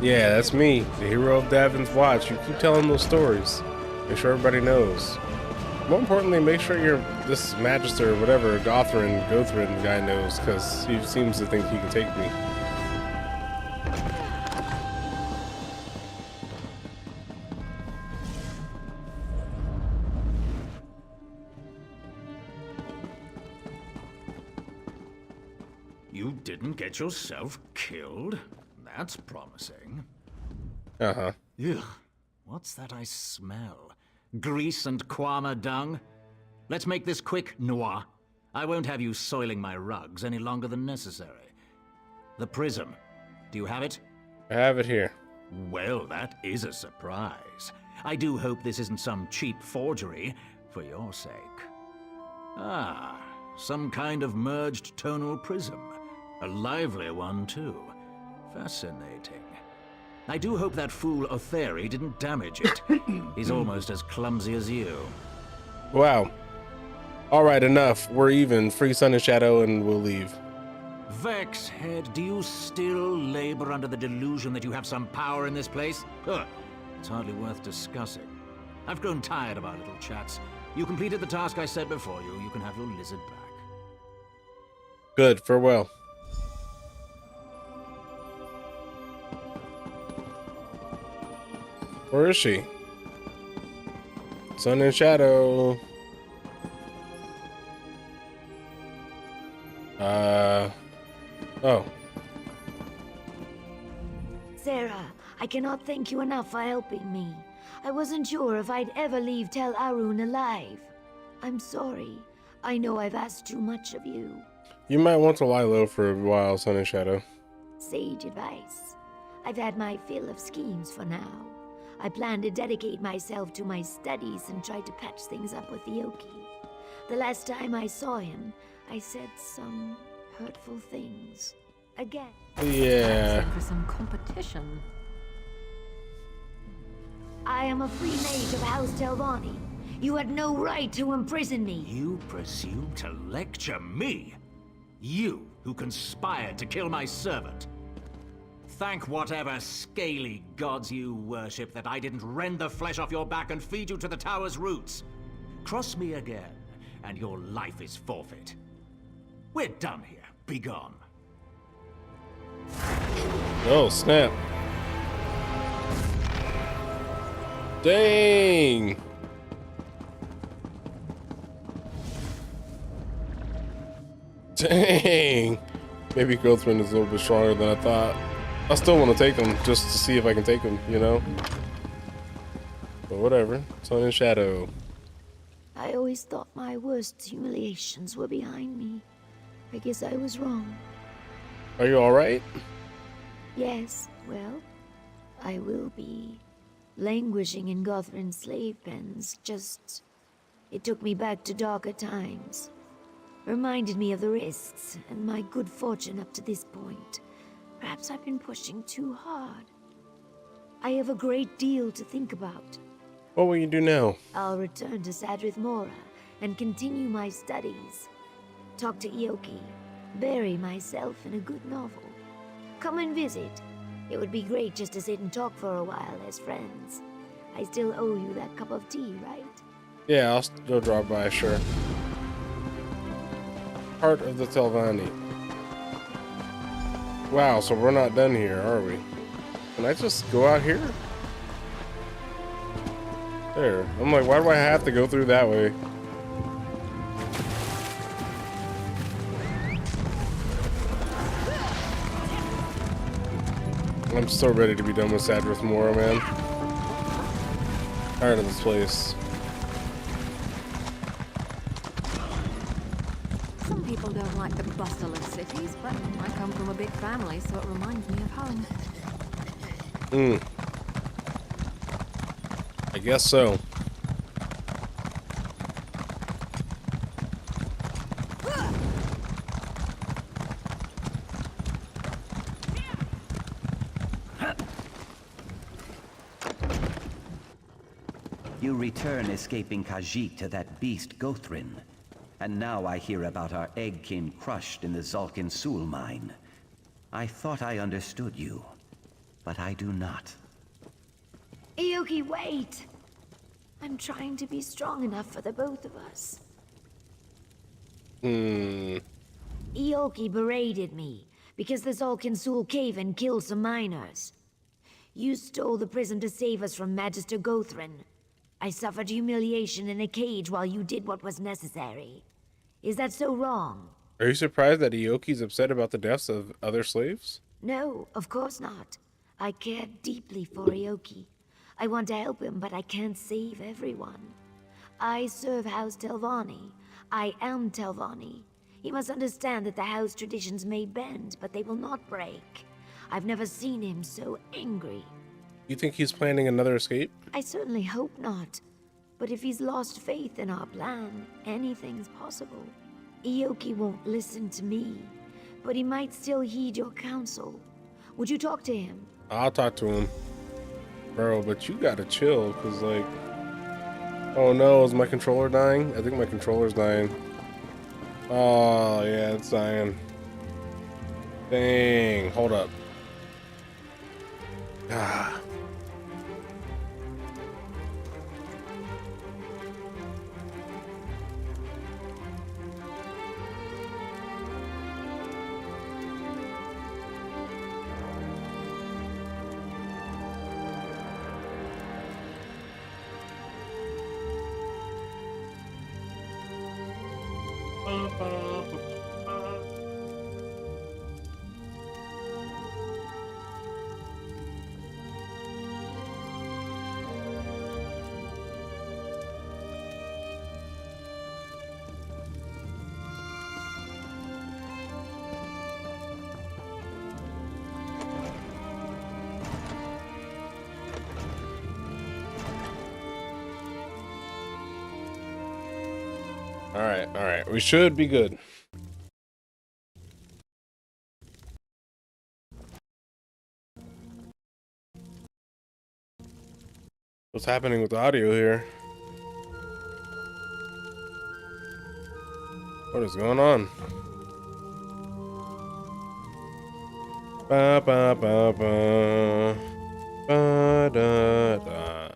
Yeah, that's me, the hero of Davon's Watch. You keep telling those stories. Make sure everybody knows. More importantly, make sure this Magister or whatever, Gothrin guy knows, because he seems to think he can take me. You didn't get yourself killed? That's promising. Uh-huh. Ugh. What's that I smell? Grease and Kwama dung? Let's make this quick, Noir. I won't have you soiling my rugs any longer than necessary. The prism. Do you have it? I have it here. Well, that is a surprise. I do hope this isn't some cheap forgery, for your sake. Ah, some kind of merged tonal prism. A lively one, too. Fascinating. I do hope that fool Otheri didn't damage it. He's almost as clumsy as you. Wow. All right, enough. We're even. Free Sun and Shadow, and we'll leave. Vexhead, do you still labor under the delusion that you have some power in this place? Huh. It's hardly worth discussing. I've grown tired of our little chats. You completed the task I set before you. You can have your lizard back. Good. Farewell. Where is she? Sun and Shadow. Oh. Sarah, I cannot thank you enough for helping me. I wasn't sure if I'd ever leave Tel Arun alive. I'm sorry. I know I've asked too much of you. You might want to lie low for a while, Sun and Shadow. Sage advice. I've had my fill of schemes for now. I plan to dedicate myself to my studies and try to patch things up with Yoki. The last time I saw him, I said some hurtful things. Again. Yeah. For some competition. I am a free mage of House Telvanni. You had no right to imprison me. You presume to lecture me? You, who conspired to kill my servant. Thank whatever scaly gods you worship that I didn't rend the flesh off your back and feed you to the tower's roots. Cross me again, and your life is forfeit. We're done here. Be gone. Oh, snap. Dang. Dang. Maybe Gothrin is a little bit stronger than I thought. I still want to take him just to see if I can take him, you know? But whatever. Sun and Shadow. I always thought my worst humiliations were behind me. I guess I was wrong. Are you alright? Yes, well, I will be. Languishing in Gothrin's slave pens, it took me back to darker times. Reminded me of the risks and my good fortune up to this point. Perhaps I've been pushing too hard. I have a great deal to think about. What will you do now? I'll return to Sadrith Mora and continue my studies. Talk to Yoki. Bury myself in a good novel. Come and visit. It would be great just to sit and talk for a while as friends. I still owe you that cup of tea, right? Yeah, I'll still drop by, sure. Heart of the Telvanni. Wow, so we're not done here, are we? Can I just go out here? There. I'm like, why do I have to go through that way? I'm so ready to be done with Sadrith Mora, man. Tired of this place. Some people don't like the bustle of cities, but I come from a big family, so it reminds me of home. I guess so. You return escaping Khajiit to that beast Gothrin. And now I hear about our eggkin crushed in the Zalkin Sul mine. I thought I understood you, but I do not. Ioki, wait! I'm trying to be strong enough for the both of us. Ioki berated me because the Zalkin Sul cave-in killed some miners. You stole the prism to save us from Magister Gothrin. I suffered humiliation in a cage while you did what was necessary. Is that so wrong? Are you surprised that Ioki's upset about the deaths of other slaves? No, of course not. I care deeply for Ioki. I want to help him, but I can't save everyone. I serve House Telvanni. I am Telvanni. He must understand that the house traditions may bend, but they will not break. I've never seen him so angry. You think he's planning another escape? I certainly hope not. But if he's lost faith in our plan, anything's possible. Ioki won't listen to me, but he might still heed your counsel. Would you talk to him? I'll talk to him. Bro, but you gotta chill, cause like... Oh no, is my controller dying? I think my controller's dying. Oh, yeah, it's dying. Dang, hold up. Ah. All right, we should be good. What's happening with the audio here? What is going on? Ba ba ba ba ba da da.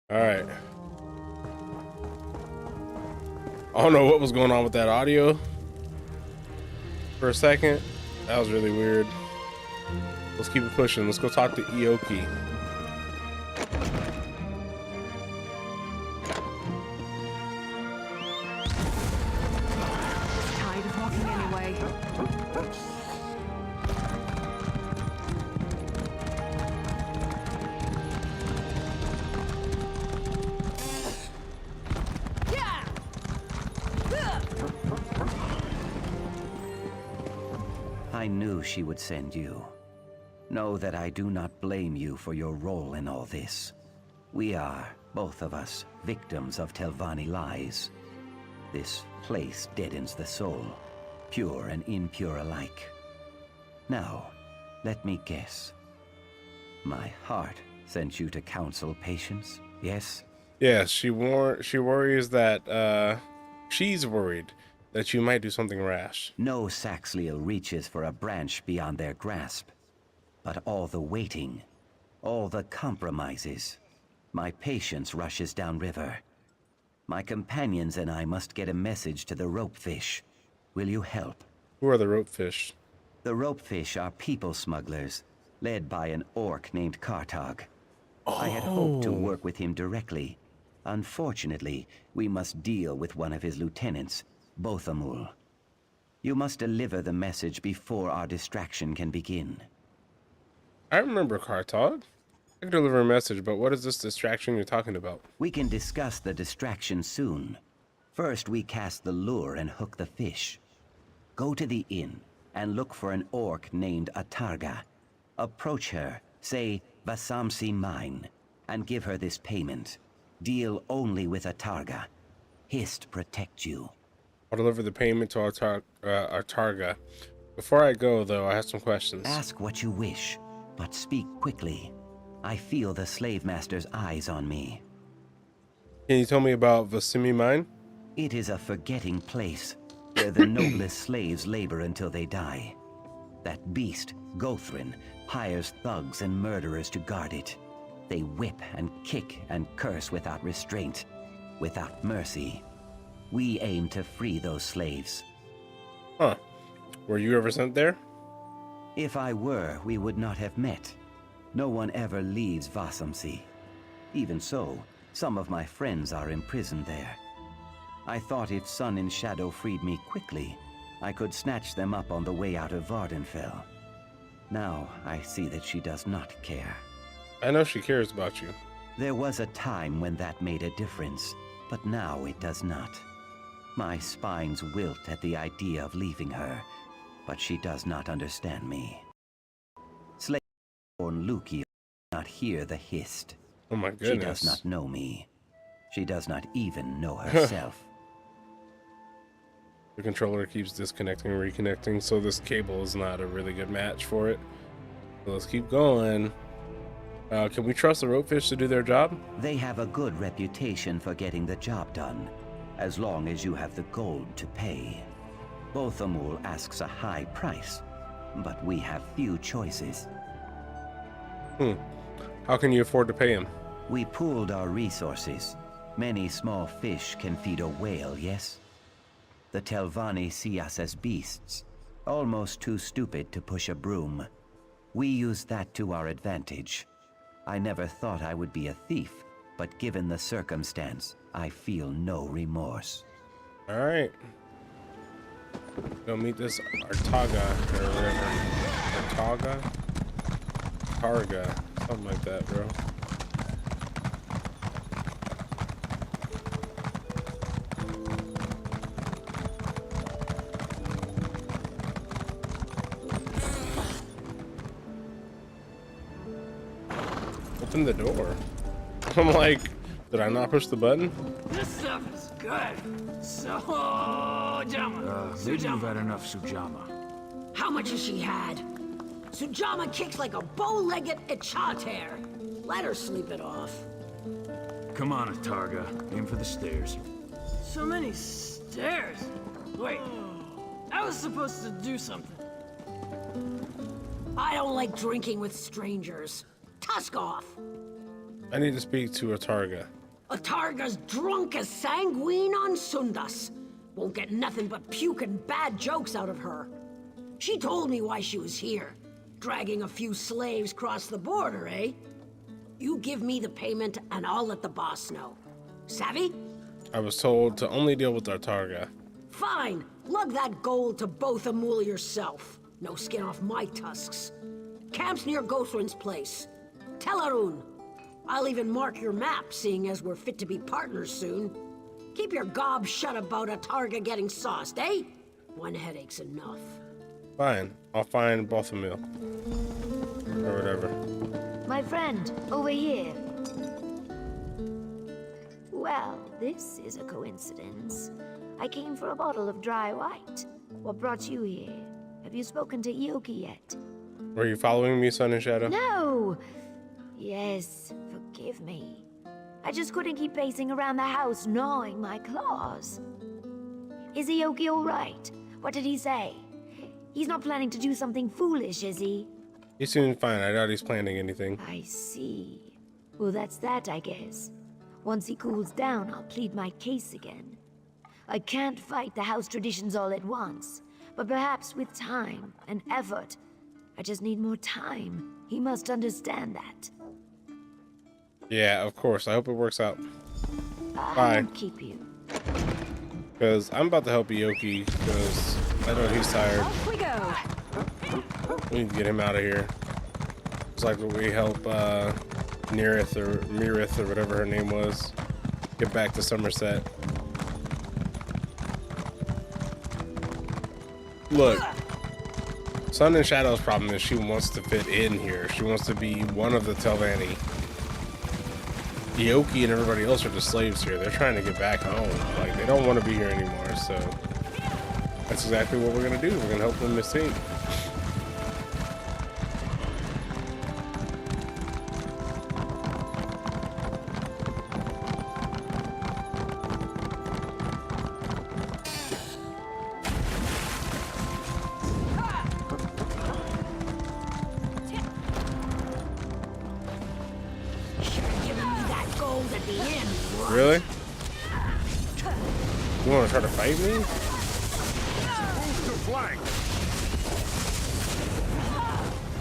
All right. I don't know what was going on with that audio for a second. That was really weird. Let's keep it pushing. Let's go talk to Ioki. Tired of walking anyway. I knew she would send you. Know that I do not blame you for your role in all this. We are, both of us, victims of Telvanni lies. This place deadens the soul, pure and impure alike. Now, let me guess. My heart sent you to counsel patience, yes? Yes, she worries that, she's worried that you might do something rash. No Saxliel reaches for a branch beyond their grasp. But all the waiting, all the compromises, my patience rushes downriver. My companions and I must get a message to the ropefish. Will you help? Who are the ropefish? The ropefish are people smugglers, led by an orc named Kartag. I had hoped to work with him directly. Unfortunately, we must deal with one of his lieutenants, Bothamul. You must deliver the message before our distraction can begin. I remember Kartag. I can deliver a message, but what is this distraction you're talking about? We can discuss the distraction soon. First, we cast the lure and hook the fish. Go to the inn and look for an orc named Atarga. Approach her, say Basamsi mine, and give her this payment. Deal only with Atarga. Hist protect you. I'll deliver the payment to Atarga. Before I go, though, I have some questions. Ask what you wish, but speak quickly. I feel the slave master's eyes on me. Can you tell me about Vasimi Mine? It is a forgetting place where the noblest slaves labor until they die. That beast, Gothrin, hires thugs and murderers to guard it. They whip and kick and curse without restraint, without mercy. We aim to free those slaves. Huh. Were you ever sent there? If I were, we would not have met. No one ever leaves Vasamsi. Even so, some of my friends are imprisoned there. I thought if Sun and Shadow freed me quickly, I could snatch them up on the way out of Vardenfell. Now I see that she does not care. I know she cares about you. There was a time when that made a difference, but now it does not. My spines wilt at the idea of leaving her, but she does not understand me. Slave-born Luki does not hear the hist. Oh my goodness. She does not know me. She does not even know herself. The controller keeps disconnecting and reconnecting, so this cable is not a really good match for it. So let's keep going. Can we trust the ropefish to do their job? They have a good reputation for getting the job done, as long as you have the gold to pay. Bothamul asks a high price, but we have few choices. How can you afford to pay him? We pooled our resources. Many small fish can feed a whale, yes? The Telvanni see us as beasts, almost too stupid to push a broom. We use that to our advantage. I never thought I would be a thief, but given the circumstance, I feel no remorse. All right. Go meet this Artaga or whatever. Targa, something like that, bro. Open the door. I'm like, did I not push the button? This stuff is good. So, Maybe you've had enough, Sujama. How much has she had? Sujama kicks like a bow-legged Echater. Let her sleep it off. Come on, Targa. Aim for the stairs. So many stairs. Wait, I was supposed to do something. I don't like drinking with strangers. Tusk off. I need to speak to Atarga. Atarga's drunk as sanguine on Sundas. Won't get nothing but puke and bad jokes out of her. She told me why she was here. Dragging a few slaves across the border, eh? You give me the payment and I'll let the boss know. Savvy? I was told to only deal with Atarga. Fine. Lug that gold to Bothamul yourself. No skin off my tusks. Camp's near Gothrin's place. Tell Arun. I'll even mark your map, seeing as we're fit to be partners soon. Keep your gob shut about Atarga getting sauced, eh? One headache's enough. Fine. I'll find Bothamil. Or whatever. My friend, over here. Well, this is a coincidence. I came for a bottle of dry white. What brought you here? Have you spoken to Ioki yet? Were you following me, Sun and Shadow? No! Yes, forgive me. I just couldn't keep pacing around the house, gnawing my claws. Is Ioki all right? What did he say? He's not planning to do something foolish, is he? He seems fine. I doubt he's planning anything. I see. Well, that's that, I guess. Once he cools down, I'll plead my case again. I can't fight the house traditions all at once, but perhaps with time and effort. I just need more time. He must understand that. Yeah, of course. I hope it works out. I Bye. won't keep you. Because I'm about to help Ioki, because I know he's tired. Off we go. We need to get him out of here. It's like we help Nerith or Mirith or whatever her name was get back to Somerset. Look, Sun and Shadow's problem is she wants to fit in here. She wants to be one of the Telvanni. Ioki and everybody else are just slaves here. They're trying to get back home. Like, they don't want to be here anymore, so that's exactly what we're gonna do. We're gonna help them escape. at the end. What? Really? You want to try to fight me? Move to flank.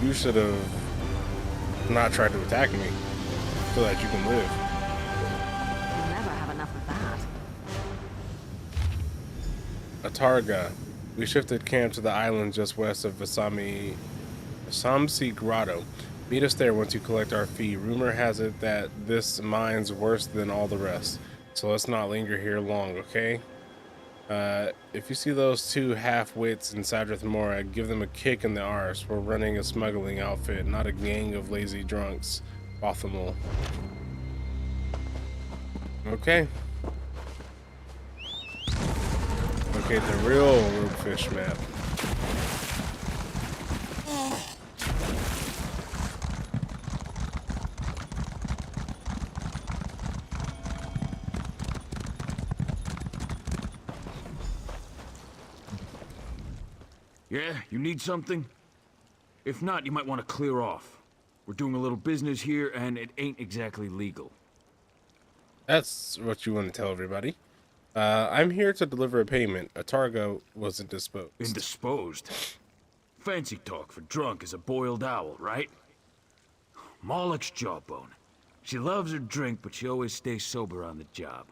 You should have not tried to attack me so that you can live. You'll never have enough of that. Atarga. We shifted camp to the island just west of Vasamsi Grotto. Meet us there once you collect our fee. Rumor has it that this mine's worse than all the rest, so let's not linger here long, okay? If you see those two half-wits in Sadrith Mora, give them a kick in the arse. We're running a smuggling outfit, not a gang of lazy drunks. Bothamal. Okay. Okay, the real Roguefish map. Yeah, you need something? If not, you might want to clear off. We're doing a little business here, and it ain't exactly legal. That's what you want to tell everybody. I'm here to deliver a payment. Atarga was indisposed. Indisposed? Fancy talk for drunk as a boiled owl, right? Moloch's jawbone. She loves her drink, but she always stays sober on the job.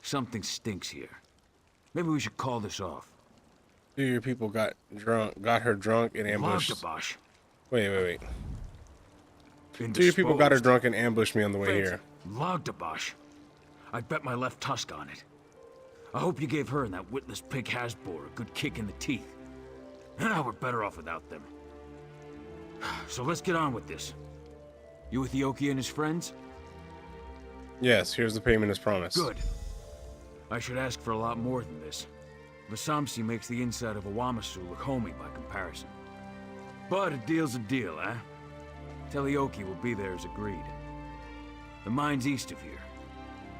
Something stinks here. Maybe we should call this off. Two of your people got her drunk and ambushed. Lagdabash. Wait. Two of your people got her drunk and ambushed me on the way here. Lagdabash. I'd bet my left tusk on it. I hope you gave her and that witless pig Hasbor a good kick in the teeth. We're better off without them. So let's get on with this. You with Yoki and his friends? Yes, here's the payment as promised. Good. I should ask for a lot more than this. Vasamsi makes the inside of a Wamasu look homey by comparison. But a deal's a deal, eh? Telioki will be there as agreed. The mine's east of here.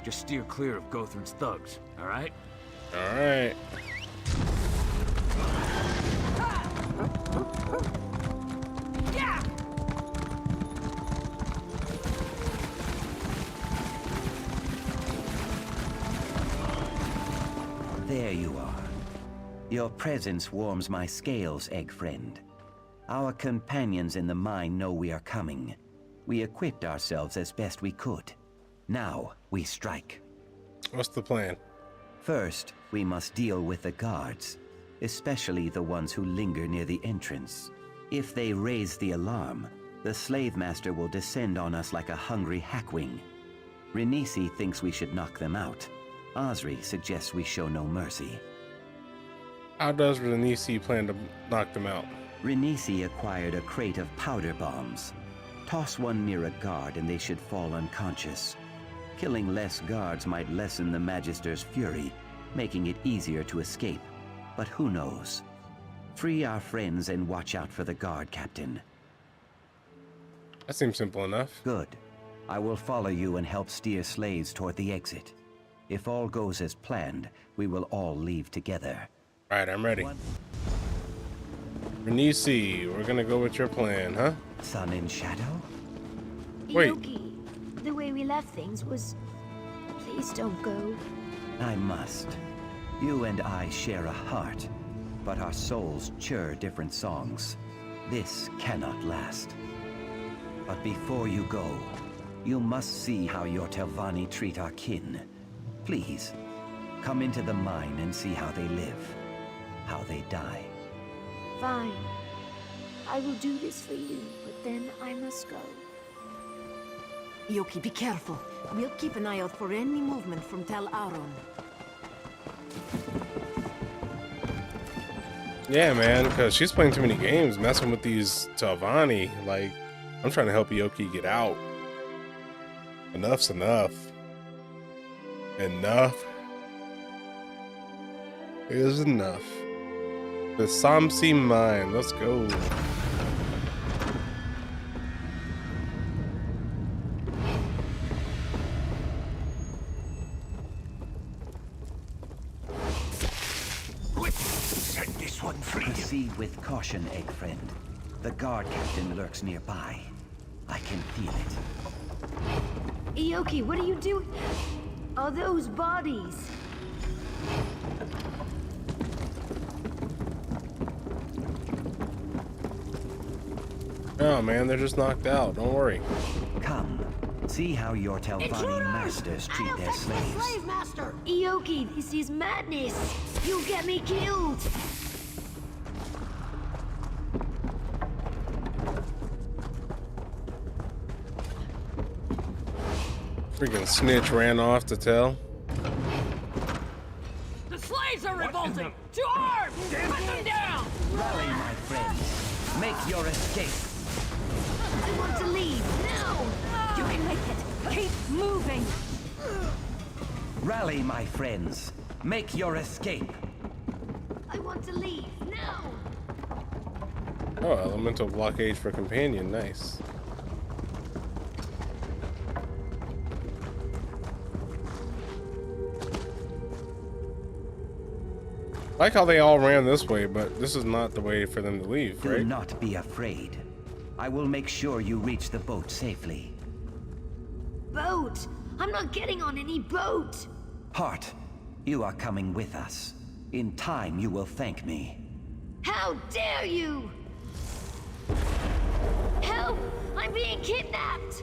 Just steer clear of Gothrin's thugs, alright? Alright. Yeah! There you are. Your presence warms my scales, egg friend. Our companions in the mine know we are coming. We equipped ourselves as best we could. Now, we strike. What's the plan? First, we must deal with the guards, especially the ones who linger near the entrance. If they raise the alarm, the slave master will descend on us like a hungry hackwing. Renisi thinks we should knock them out. Osri suggests we show no mercy. How does Renisi plan to knock them out? Renisi acquired a crate of powder bombs. Toss one near a guard and they should fall unconscious. Killing less guards might lessen the Magister's fury, making it easier to escape. But who knows? Free our friends and watch out for the guard, Captain. That seems simple enough. Good. I will follow you and help steer slaves toward the exit. If all goes as planned, we will all leave together. Alright, I'm ready. Renisi, we're gonna go with your plan, huh? Sun and Shadow? Wait. Yoki, the way we left things was... Please don't go. I must. You and I share a heart, but our souls chur different songs. This cannot last. But before you go, you must see how your Telvanni treat our kin. Please, come into the mine and see how they live, how they die. Fine. I will do this for you, but then I must go. Yoki, be careful. We'll keep an eye out for any movement from Tel Aron. Yeah, man, because she's playing too many games, messing with these Telvanni. Like, I'm trying to help Yoki get out. Enough's enough. Enough is enough. The Samsi mine, let's go. Set this one free. Proceed with caution, egg friend. The guard captain lurks nearby. I can feel it. Ioki, what are you doing? Are those bodies? Oh man, they're just knocked out. Don't worry. Come, see how your Telvanni masters treat their slaves. Slave master! Ioki, this is madness! You'll get me killed! Freaking snitch ran off to tell. The slaves are revolting! To arms! Put them down! Rally, my friends. Make your escape. I want to leave, now! You can make it. Keep moving. Rally, my friends. Make your escape. I want to leave, now! Oh, elemental blockade for companion. Nice. I like how they all ran this way, but this is not the way for them to leave, right? Do not be afraid. I will make sure you reach the boat safely. Boat! I'm not getting on any boat! Hart, you are coming with us. In time, you will thank me. How dare you! Help! I'm being kidnapped!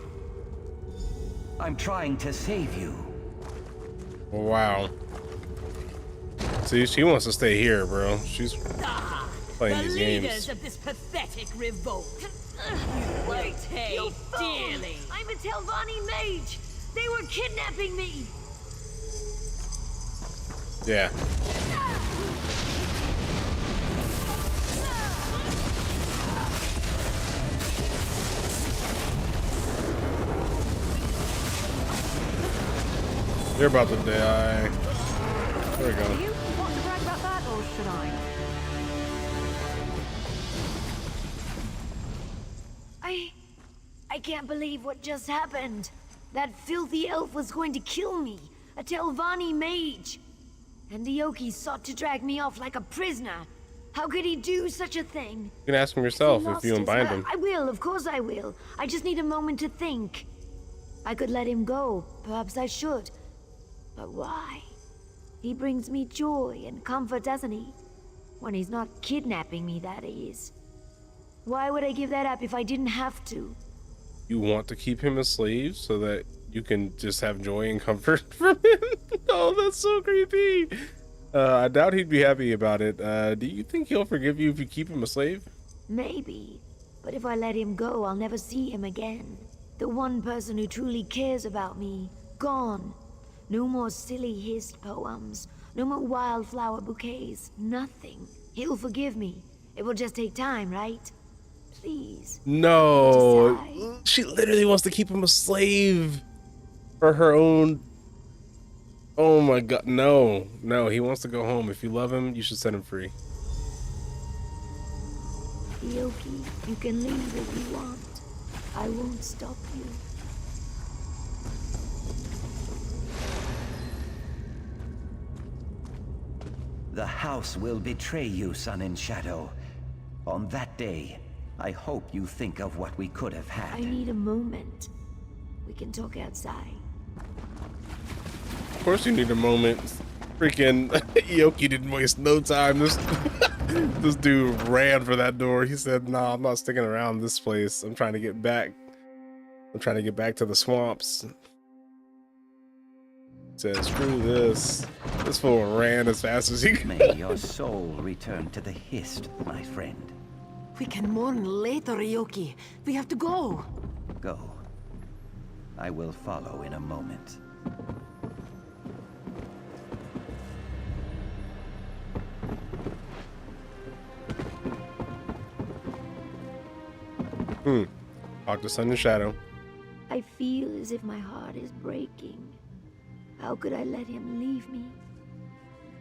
I'm trying to save you. Wow. See, she wants to stay here, bro. She's playing these games. The leaders of this pathetic revolt. You will pay dearly. I'm a Telvanni mage! They were kidnapping me! Yeah. You're about to die. There we go. Do you want to brag about that, or should I? I can't believe what just happened. That filthy elf was going to kill me. A Telvanni mage. And Ioki sought to drag me off like a prisoner. How could he do such a thing? You can ask him yourself if you unbind him. I will, of course I will. I just need a moment to think. I could let him go. Perhaps I should. But why? He brings me joy and comfort, doesn't he? When he's not kidnapping me, that is. Why would I give that up if I didn't have to? You want to keep him a slave so that you can just have joy and comfort from him? Oh, that's so creepy. I doubt he'd be happy about it. Do you think he'll forgive you if you keep him a slave? Maybe. But if I let him go, I'll never see him again. The one person who truly cares about me, gone. No more silly hissed poems. No more wildflower bouquets. Nothing. He'll forgive me. It will just take time, right? Please. No. She literally wants to keep him a slave for her own. Oh my god. No. No, he wants to go home. If you love him, you should set him free. Ioki, you can leave if you want. I won't stop you. The house will betray you, Sun and Shadow. On that day, I hope you think of what we could have had. I need a moment. We can talk outside. Of course you need a moment. Freaking Ioki didn't waste no time. This dude ran for that door. He said, "Nah, I'm not sticking around this place. I'm trying to get back. I'm trying to get back to the swamps." Said, "Screw this." This fool ran as fast as he could. May your soul return to the Hist, my friend. We can mourn later, Ioki. We have to go. Go. I will follow in a moment. Talk to Sun and Shadow. I feel as if my heart is breaking. How could I let him leave me?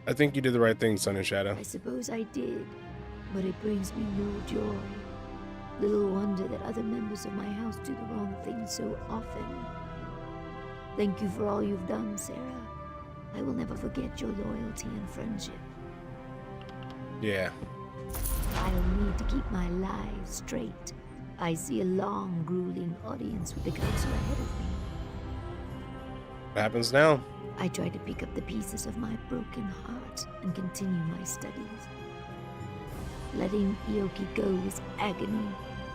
I think you did the right thing, Sun and Shadow. I suppose I did, but it brings me no joy. Little wonder that other members of my house do the wrong thing so often. Thank you for all you've done, Sarah. I will never forget your loyalty and friendship. Yeah. I'll need to keep my life straight. I see a long, grueling audience with the council ahead of me. What happens now? I try to pick up the pieces of my broken heart and continue my studies. Letting Ioki go was agony,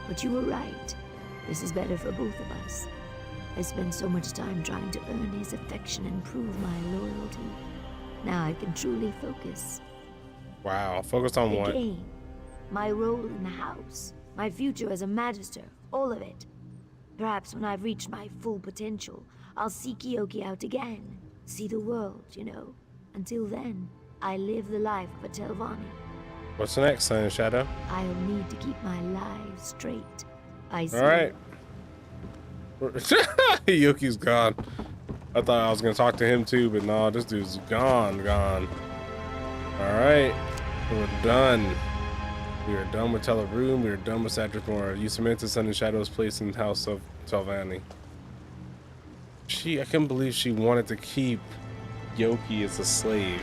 but you were right. This is better for both of us. I spent so much time trying to earn his affection and prove my loyalty. Now I can truly focus. Wow, focused on what? The game, my role in the house, my future as a magister, all of it. Perhaps when I've reached my full potential, I'll seek Ioki out again. See the world, you know. Until then, I live the life of a Telvanni. What's next, Sun and Shadow? I'll need to keep my life straight. I see. All right. Yuki's gone. I thought I was gonna talk to him too, but no, this dude's gone. All right, we're done. We are done with Teleroom. We are done with Satrapora. You cemented Sun and Shadow's place in the House of Telvanni. I couldn't believe she wanted to keep Yoki as a slave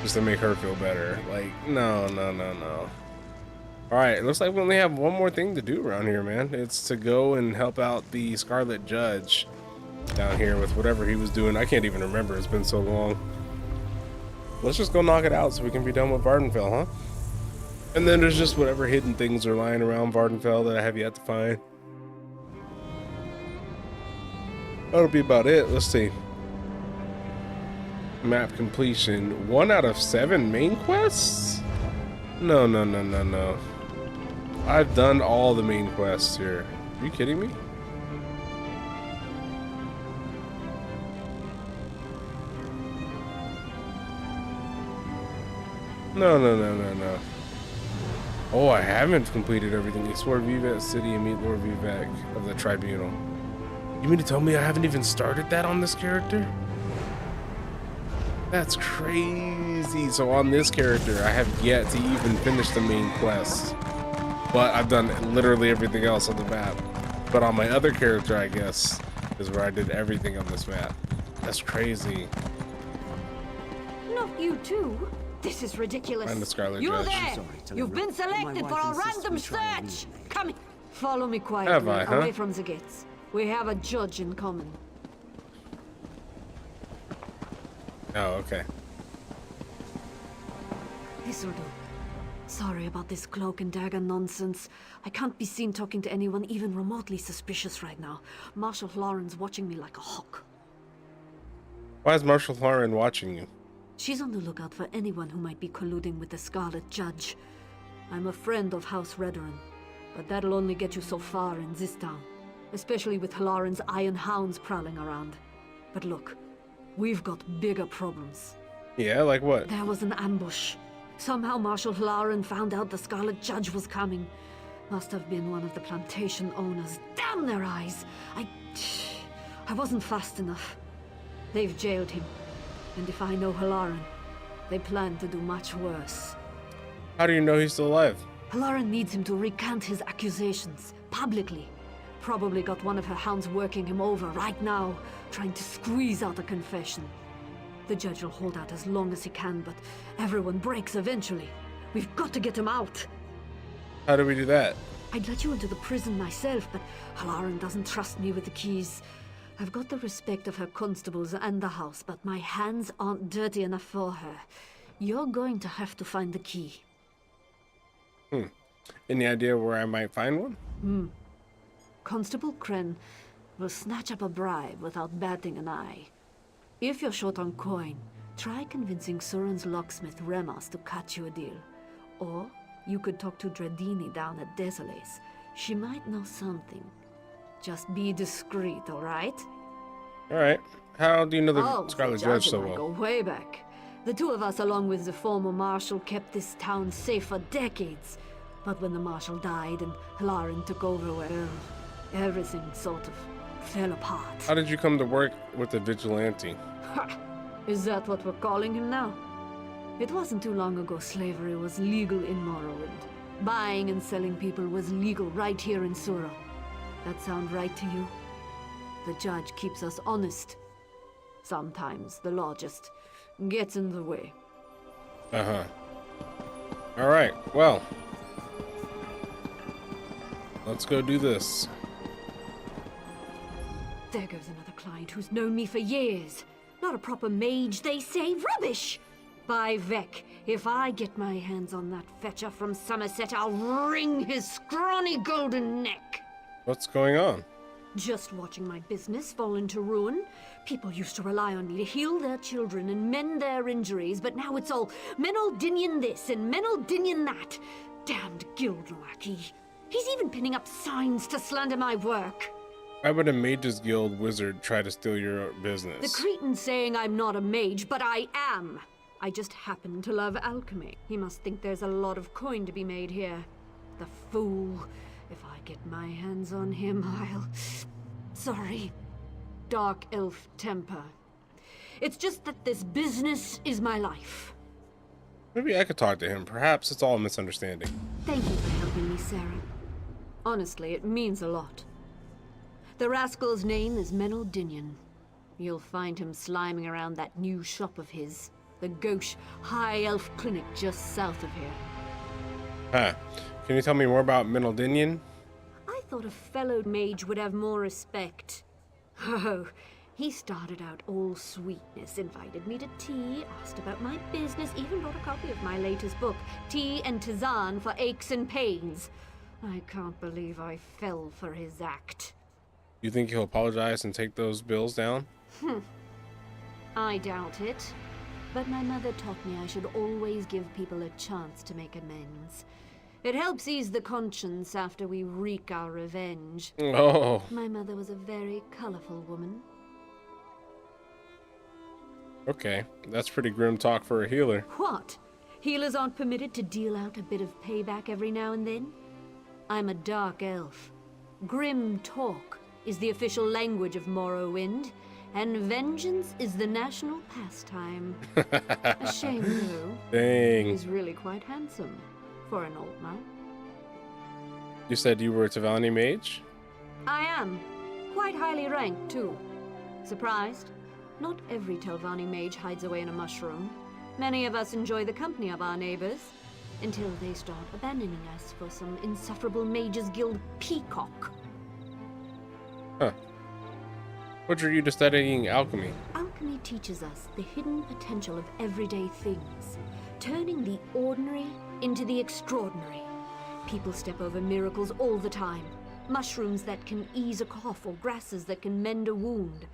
just to make her feel better. Like, no. All right, it looks like we only have one more thing to do around here, man. It's to go and help out the Scarlet Judge down here with whatever he was doing. I can't even remember. It's been so long. Let's just go knock it out so we can be done with Vardenfell, huh? And then there's just whatever hidden things are lying around Vardenfell that I have yet to find. That'll be about it. Let's see. Map completion. 1 out of 7 main quests? No. I've done all the main quests here. Are you kidding me? No. Oh, I haven't completed everything. Explore Vivet City and meet Lord Vivek of the Tribunal. You mean to tell me I haven't even started that on this character? That's crazy. So on this character, I have yet to even finish the main quest. But I've done literally everything else on the map. But on my other character, I guess, is where I did everything on this map. That's crazy. Not you too. This is ridiculous. I'm the Scarlet You're Judge. there. You've been selected for a random search. Come in. Follow me quietly, Have I, huh? away from the gates. We have a judge in common. Oh, okay. This'll do. Sorry about this cloak and dagger nonsense. I can't be seen talking to anyone even remotely suspicious right now. Marshal Lauren's watching me like a hawk. Why is Marshal Lauren watching you? She's on the lookout for anyone who might be colluding with the Scarlet Judge. I'm a friend of House Redoran, but that'll only get you so far in this town. Especially with Lauren's Iron Hounds prowling around. But look, we've got bigger problems. Yeah, like what? There was an ambush. Somehow Marshal Lauren found out the Scarlet Judge was coming. Must have been one of the plantation owners. Damn their eyes! I wasn't fast enough. They've jailed him. And if I know Halaran, they plan to do much worse. How do you know he's still alive? Halaran needs him to recant his accusations, publicly. Probably got one of her hounds working him over right now, trying to squeeze out a confession. The judge will hold out as long as he can, but everyone breaks eventually. We've got to get him out. How do we do that? I'd let you into the prison myself, but Halaran doesn't trust me with the keys. I've got the respect of her constables and the house, but my hands aren't dirty enough for her. You're going to have to find the key. Any idea where I might find one? Constable Kren will snatch up a bribe without batting an eye. If you're short on coin, try convincing Suran's locksmith Remas to cut you a deal. Or you could talk to Dredini down at Desoles. She might know something. Just be discreet, all right? All right. How do you know the Oh, Scarlet the Judge so and I well? go way back. The two of us, along with the former marshal, kept this town safe for decades. But when the marshal died and Halaran took over, well, everything sort of fell apart. How did you come to work with the vigilante? Ha! Is that what we're calling him now? It wasn't too long ago slavery was legal in Morrowind. Buying and selling people was legal right here in Sura. That sound right to you? The judge keeps us honest. Sometimes the law just gets in the way. Uh-huh. All right. Well, let's go do this. There goes another client who's known me for years. Not a proper mage, they say. Rubbish! By Vec, if I get my hands on that fetcher from Somerset, I'll wring his scrawny golden neck. What's going on? Just watching my business fall into ruin. People used to rely on me to heal their children and mend their injuries, but now it's all Menaldinian this and Menaldinian that. Damned guild lackey. He's even pinning up signs to slander my work. Why would a Mages Guild wizard try to steal your business? The Cretan's saying I'm not a mage, but I am. I just happen to love alchemy. He must think there's a lot of coin to be made here. The fool. If I get my hands on him, I'll... Sorry. Dark elf temper. It's just that this business is my life. Maybe I could talk to him. Perhaps it's all a misunderstanding. Thank you for helping me, Sarah. Honestly, it means a lot. The rascal's name is Menaldinian. You'll find him sliming around that new shop of his. The Gauche High Elf Clinic just south of here. Huh. Can you tell me more about Menaldinian? I thought a fellow mage would have more respect. Oh, he started out all sweetness, invited me to tea, asked about my business, even brought a copy of my latest book, Tea and Tisane for Aches and Pains. I can't believe I fell for his act. You think he'll apologize and take those bills down? I doubt it. But my mother taught me I should always give people a chance to make amends. It helps ease the conscience after we wreak our revenge. Oh. My mother was a very colorful woman. Okay, that's pretty grim talk for a healer. What? Healers aren't permitted to deal out a bit of payback every now and then? I'm a dark elf. Grim talk is the official language of Morrowind, and vengeance is the national pastime. A shame, though. Dang. He's really quite handsome for an old man. You said you were a Tavani mage? I am. Quite highly ranked, too. Surprised? Not every Telvanni mage hides away in a mushroom. Many of us enjoy the company of our neighbors, until they start abandoning us for some insufferable Mages Guild peacock. Huh. What drew you to studying alchemy? Alchemy teaches us the hidden potential of everyday things, turning the ordinary into the extraordinary. People step over miracles all the time. Mushrooms that can ease a cough or grasses that can mend a wound.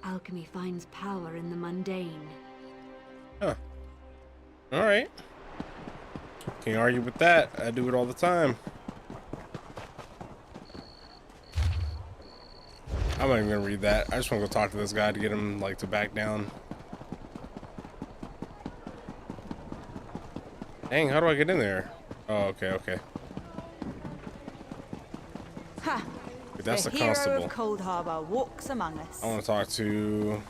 Alchemy finds power in the mundane. Huh. Alright. Can't argue with that. I do it all the time. I'm not even gonna read that. I just want to go talk to this guy to get him, like, to back down. Dang, how do I get in there? Oh, okay, okay. Ha! Wait, that's the hero constable. of Cold Harbor walks among us. I want to talk to...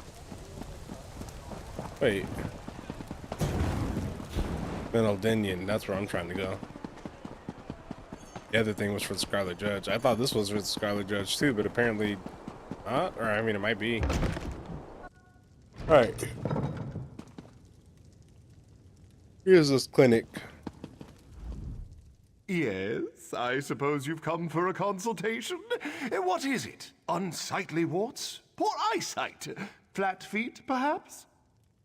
Wait. Menaldinian, that's where I'm trying to go. The other thing was for the Scarlet Judge. I thought this was for the Scarlet Judge too, but apparently not. Or I mean, it might be. Alright. Here's this clinic. Yes, I suppose you've come for a consultation. What is it? Unsightly warts? Poor eyesight? Flat feet, perhaps?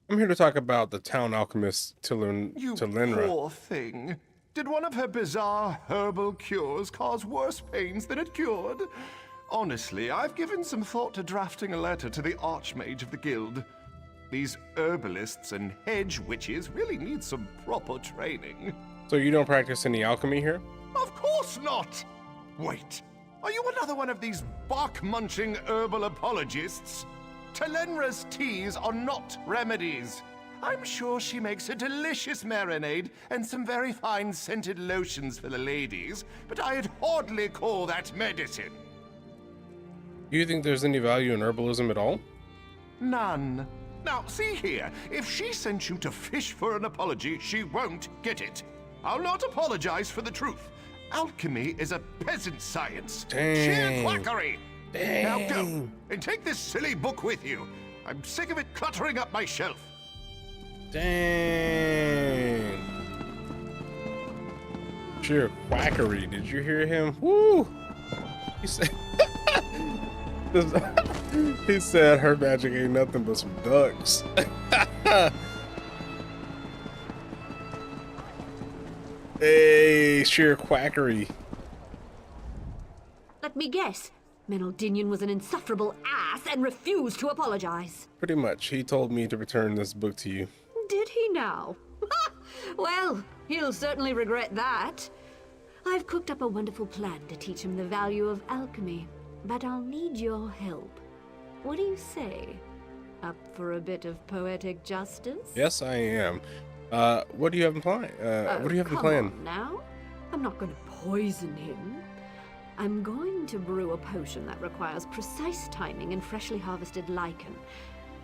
I'm here to talk about the town alchemist You Tilinra. poor thing. Did one of her bizarre herbal cures cause worse pains than it cured? Honestly, I've given some thought to drafting a letter to the Archmage of the Guild. These herbalists and hedge witches really need some proper training. So you don't practice any alchemy here? Of course not! Wait, are you another one of these bark-munching herbal apologists? Tilinra's teas are not remedies. I'm sure she makes a delicious marinade and some very fine scented lotions for the ladies, but I'd hardly call that medicine. Do you think there's any value in herbalism at all? None. Now, see here, if she sent you to fish for an apology, she won't get it. I'll not apologize for the truth. Alchemy is a peasant science. Sheer quackery. Now go, and take this silly book with you. I'm sick of it cluttering up my shelf. Dang. Sheer quackery. Did you hear him? Woo! He said... He said her magic ain't nothing but some ducks. Hey, sheer quackery. Let me guess. Menaldinian was an insufferable ass and refused to apologize. Pretty much. He told me to return this book to you. Did he now? Well, he'll certainly regret that. I've cooked up a wonderful plan to teach him the value of alchemy, but I'll need your help. What do you say? Up for a bit of poetic justice? Yes, I am. What do you have in plan? What do you have in plan? Come on now. I'm not going to poison him. I'm going to brew a potion that requires precise timing and freshly harvested lichen.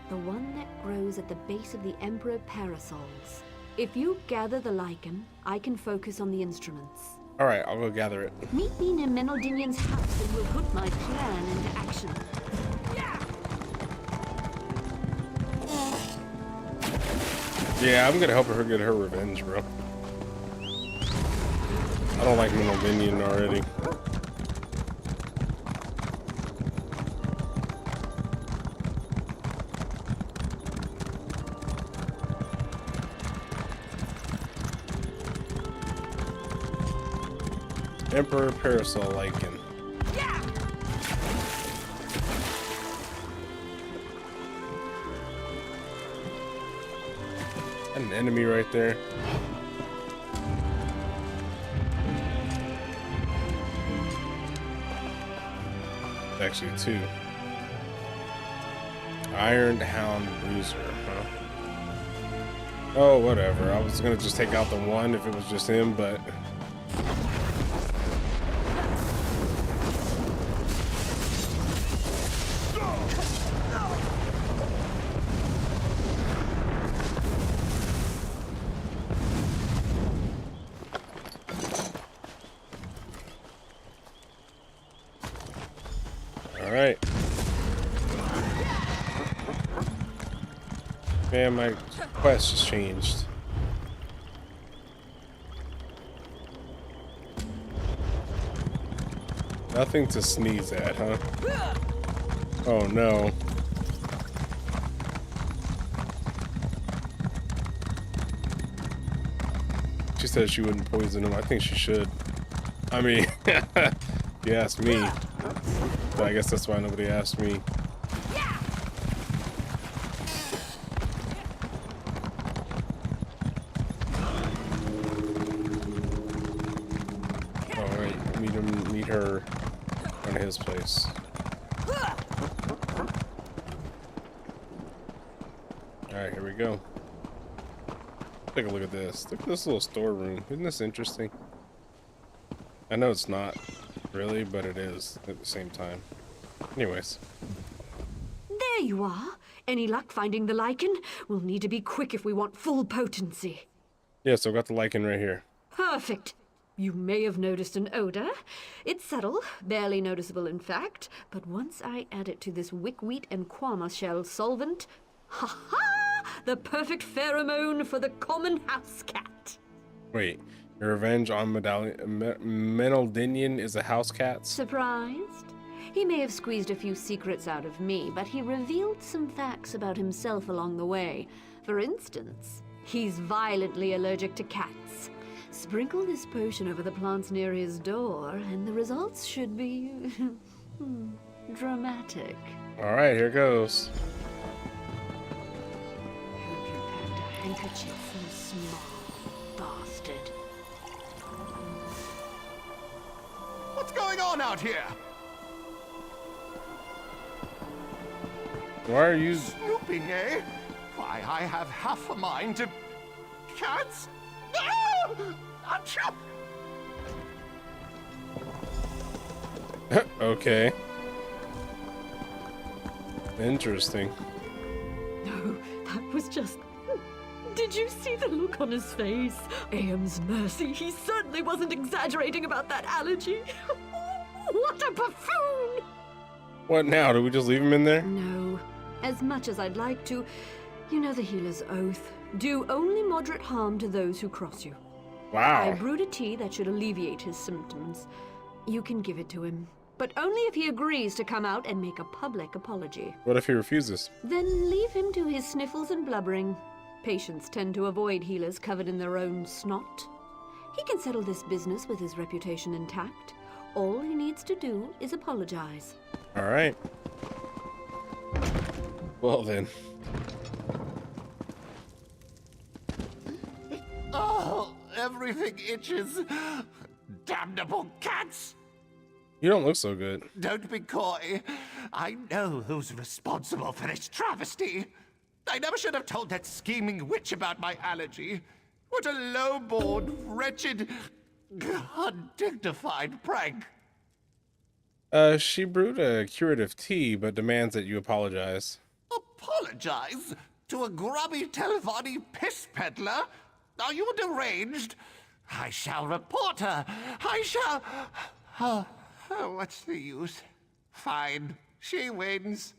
The one that grows at the base of the Emperor Parasols. If you gather the lichen, I can focus on the instruments. Alright, I'll go gather it. Meet me near Menaldinian's house and we'll put my plan into action. Yeah, I'm gonna help her get her revenge, bro. I don't like Menaldinian already. Emperor Parasol Lichen. An enemy right there. Actually, two. Ironed Hound Bruiser, huh? Oh, whatever. I was gonna just take out the one if it was just him, but. Alright. Man, my quest just changed. Nothing to sneeze at, huh? Oh no. She said she wouldn't poison him. I think she should. I mean, if you ask me. But I guess that's why nobody asked me. Alright, meet her on his place. Alright, here we go. Take a look at this. Look at this little storeroom. Isn't this interesting? I know it's not really, but it is at the same time. Anyways. There you are. Any luck finding the lichen? We'll need to be quick if we want full potency. Yeah, so I got the lichen right here. Perfect. You may have noticed an odor. It's subtle, barely noticeable in fact, but once I add it to this wickweed and quama shell solvent, ha-ha! The perfect pheromone for the common house cat. Wait, your revenge on Menaldinian is a house cat? Surprised? He may have squeezed a few secrets out of me, but he revealed some facts about himself along the way. For instance, he's violently allergic to cats. Sprinkle this potion over the plants near his door, and the results should be dramatic. All right, here goes. Hope you packed a handkerchief for a small bastard. What's going on out here? Why are you snooping, eh? Why, I have half a mind to... Cats? No! Achoo! Okay. Interesting. No, that was just... Did you see the look on his face? Aeon's mercy, he certainly wasn't exaggerating about that allergy. What a buffoon! What now? Do we just leave him in there? No. As much as I'd like to, you know the healer's oath. Do only moderate harm to those who cross you. Wow. I brewed a tea that should alleviate his symptoms. You can give it to him. but only if he agrees to come out and make a public apology. What if he refuses? Then leave him to his sniffles and blubbering. Patients tend to avoid healers covered in their own snot. He can settle this business with his reputation intact. All he needs to do is apologize. All right. Well then. Oh, everything itches. Damnable cats! You don't look so good. Don't be coy. I know who's responsible for this travesty. I never should have told that scheming witch about my allergy. What a low-born, wretched, undignified prank. She brewed a curative tea, but demands that you apologize. Apologize? To a grubby Telvanni piss peddler? Are you deranged? I shall report her. I shall... Oh, what's the use? Fine. She wins.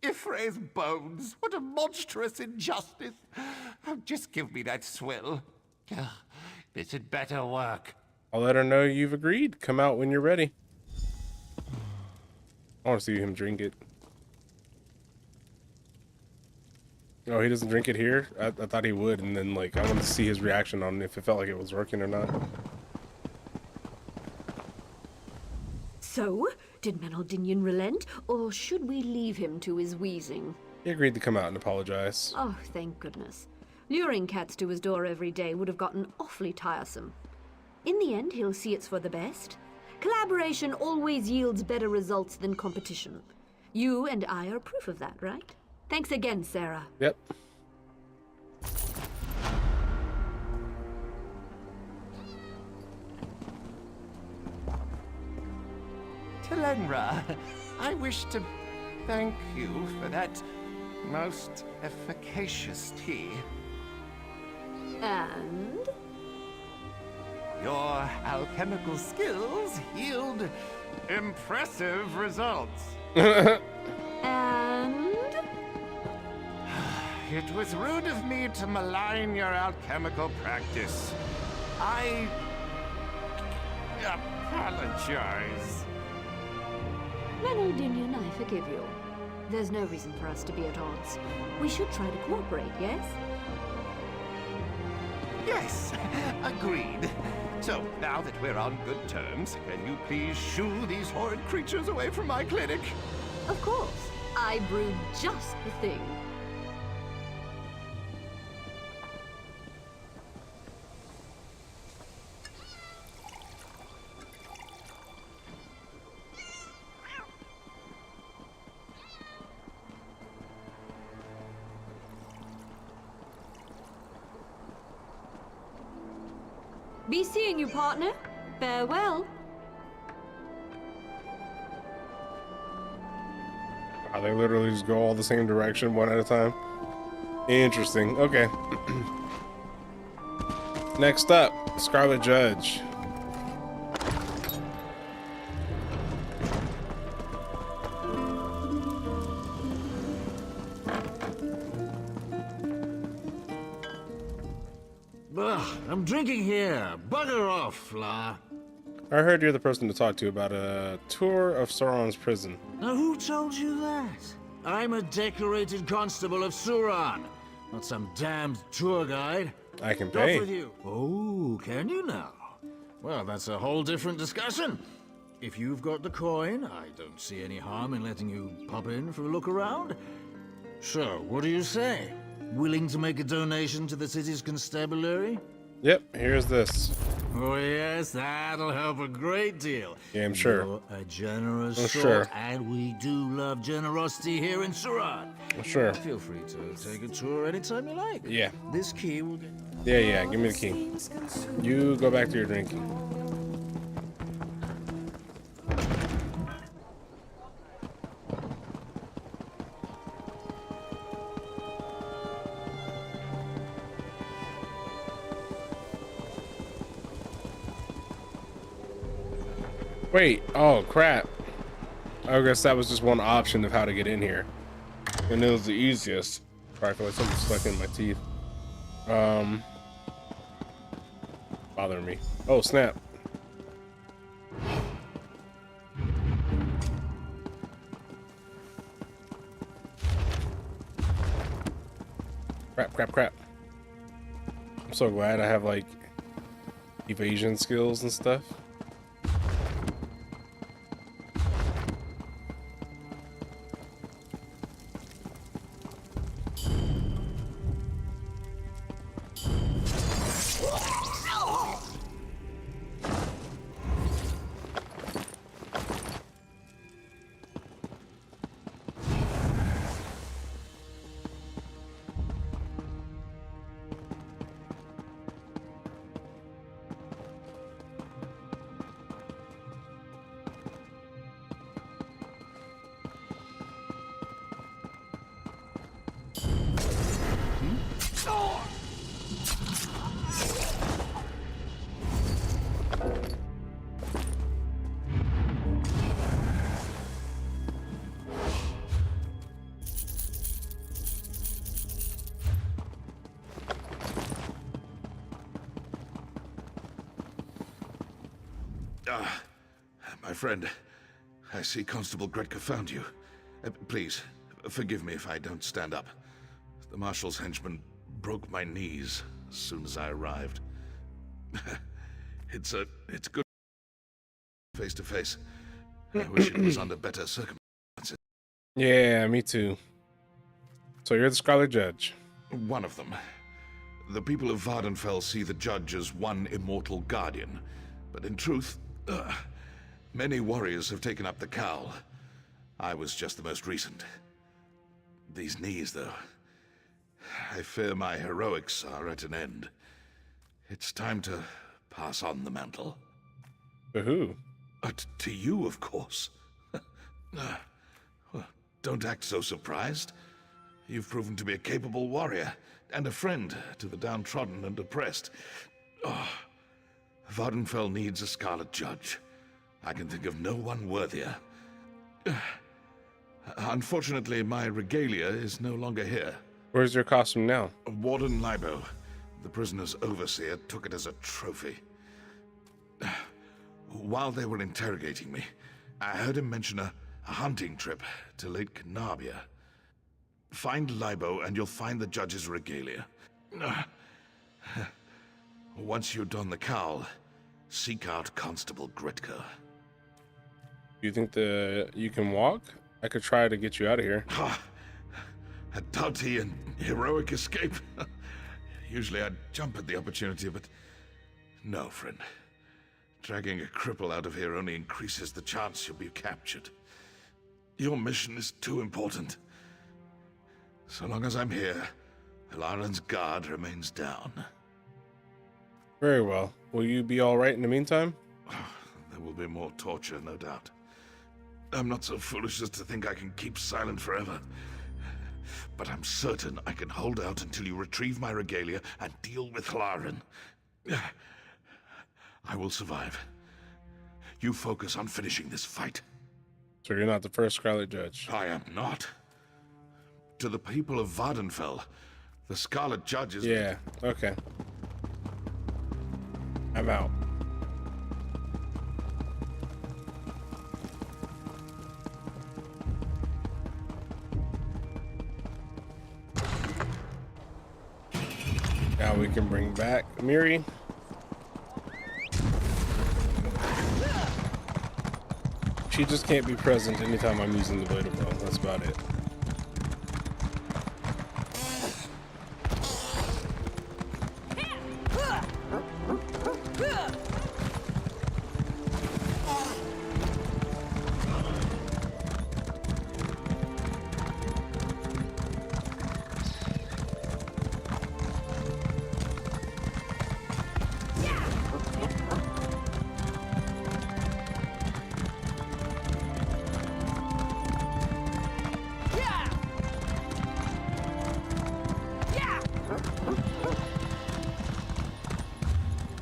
Ifre's bones. What a monstrous injustice. Oh, just give me that swill. This had better work. I'll let her know you've agreed. Come out when you're ready. I want to see him drink it. Oh, he doesn't drink it here? I thought he would, and then, like, I wanted to see his reaction on if it felt like it was working or not. So, did Menaldinian relent, or should we leave him to his wheezing? He agreed to come out and apologize. Oh, thank goodness. Luring cats to his door every day would have gotten awfully tiresome. In the end, he'll see it's for the best. Collaboration always yields better results than competition. You and I are proof of that, right? Thanks again, Sarah. Yep. Telenra, I wish to thank you for that most efficacious tea. And? Your alchemical skills yield impressive results. And? It was rude of me to malign your alchemical practice. I apologize. Menaldinian, I forgive you. There's no reason for us to be at odds. We should try to cooperate, yes? Yes, agreed. So, now that we're on good terms, can you please shoo these horrid creatures away from my clinic? Of course. I brewed just the thing. Be seeing you, partner. Farewell. Wow, they literally just go all the same direction, one at a time. Interesting. Okay. Next up, Scarlet Judge. Ugh, I'm drinking here. Bugger off, Fla. I heard you're the person to talk to about a tour of Sauron's prison. Now, who told you that? I'm a decorated constable of Sauron, not some damned tour guide. I can Off pay. with you. Oh, can you now? Well, that's a whole different discussion. If you've got the coin, I don't see any harm in letting you pop in for a look around. So, what do you say? Willing to make a donation to the city's constabulary? Yep, here's this. Oh yes, that'll help a great deal. Yeah, I'm sure. You're a generous I'm sort, sure. and we do love generosity here in Surat. I'm sure. Feel free to take a tour anytime you like. Yeah. This key will get... Yeah, give me the key. You go back to your drinking. Wait, oh crap. I guess that was just one option of how to get in here. And it was the easiest. Sorry, I feel like something stuck in my teeth. Bothering me. Oh, snap. Crap. I'm so glad I have like evasion skills and stuff. My friend, I see Constable Gretka found you. Please, forgive me if I don't stand up. The Marshal's henchman broke my knees as soon as I arrived. It's good face to face. I wish it was under better circumstances. Yeah, me too. So you're the Scarlet Judge. One of them. The people of Vardenfell see the Judge as one immortal guardian, but in truth, many warriors have taken up the cowl. I was just the most recent. These knees, though. I fear my heroics are at an end. It's time to pass on the mantle. To who? To you, of course. Well, don't act so surprised. You've proven to be a capable warrior, and a friend to the downtrodden and oppressed. Vardenfell needs a Scarlet Judge. I can think of no one worthier. Unfortunately, my regalia is no longer here. Where's your costume now? Warden Libo, the prisoner's overseer, took it as a trophy. While they were interrogating me, I heard him mention a hunting trip to Lake Canabia. Find Libo and you'll find the judge's regalia. Once you don the cowl, seek out Constable Gretka. You think you can walk? I could try to get you out of here. A doughty and heroic escape. Usually I'd jump at the opportunity, but no, friend. Dragging a cripple out of here only increases the chance you'll be captured. Your mission is too important. So long as I'm here, Alaren's guard remains down. Very well. Will you be all right in the meantime? There will be more torture, no doubt. I'm not so foolish as to think I can keep silent forever. But I'm certain I can hold out until you retrieve my regalia and deal with Alaren. I will survive. You focus on finishing this fight. So you're not the first Scarlet Judge? I am not. To the people of Vardenfell, the Scarlet Judge is... Yeah, okay. I'm out. Now we can bring back Miri. She just can't be present anytime I'm using the blade of bone. That's about it.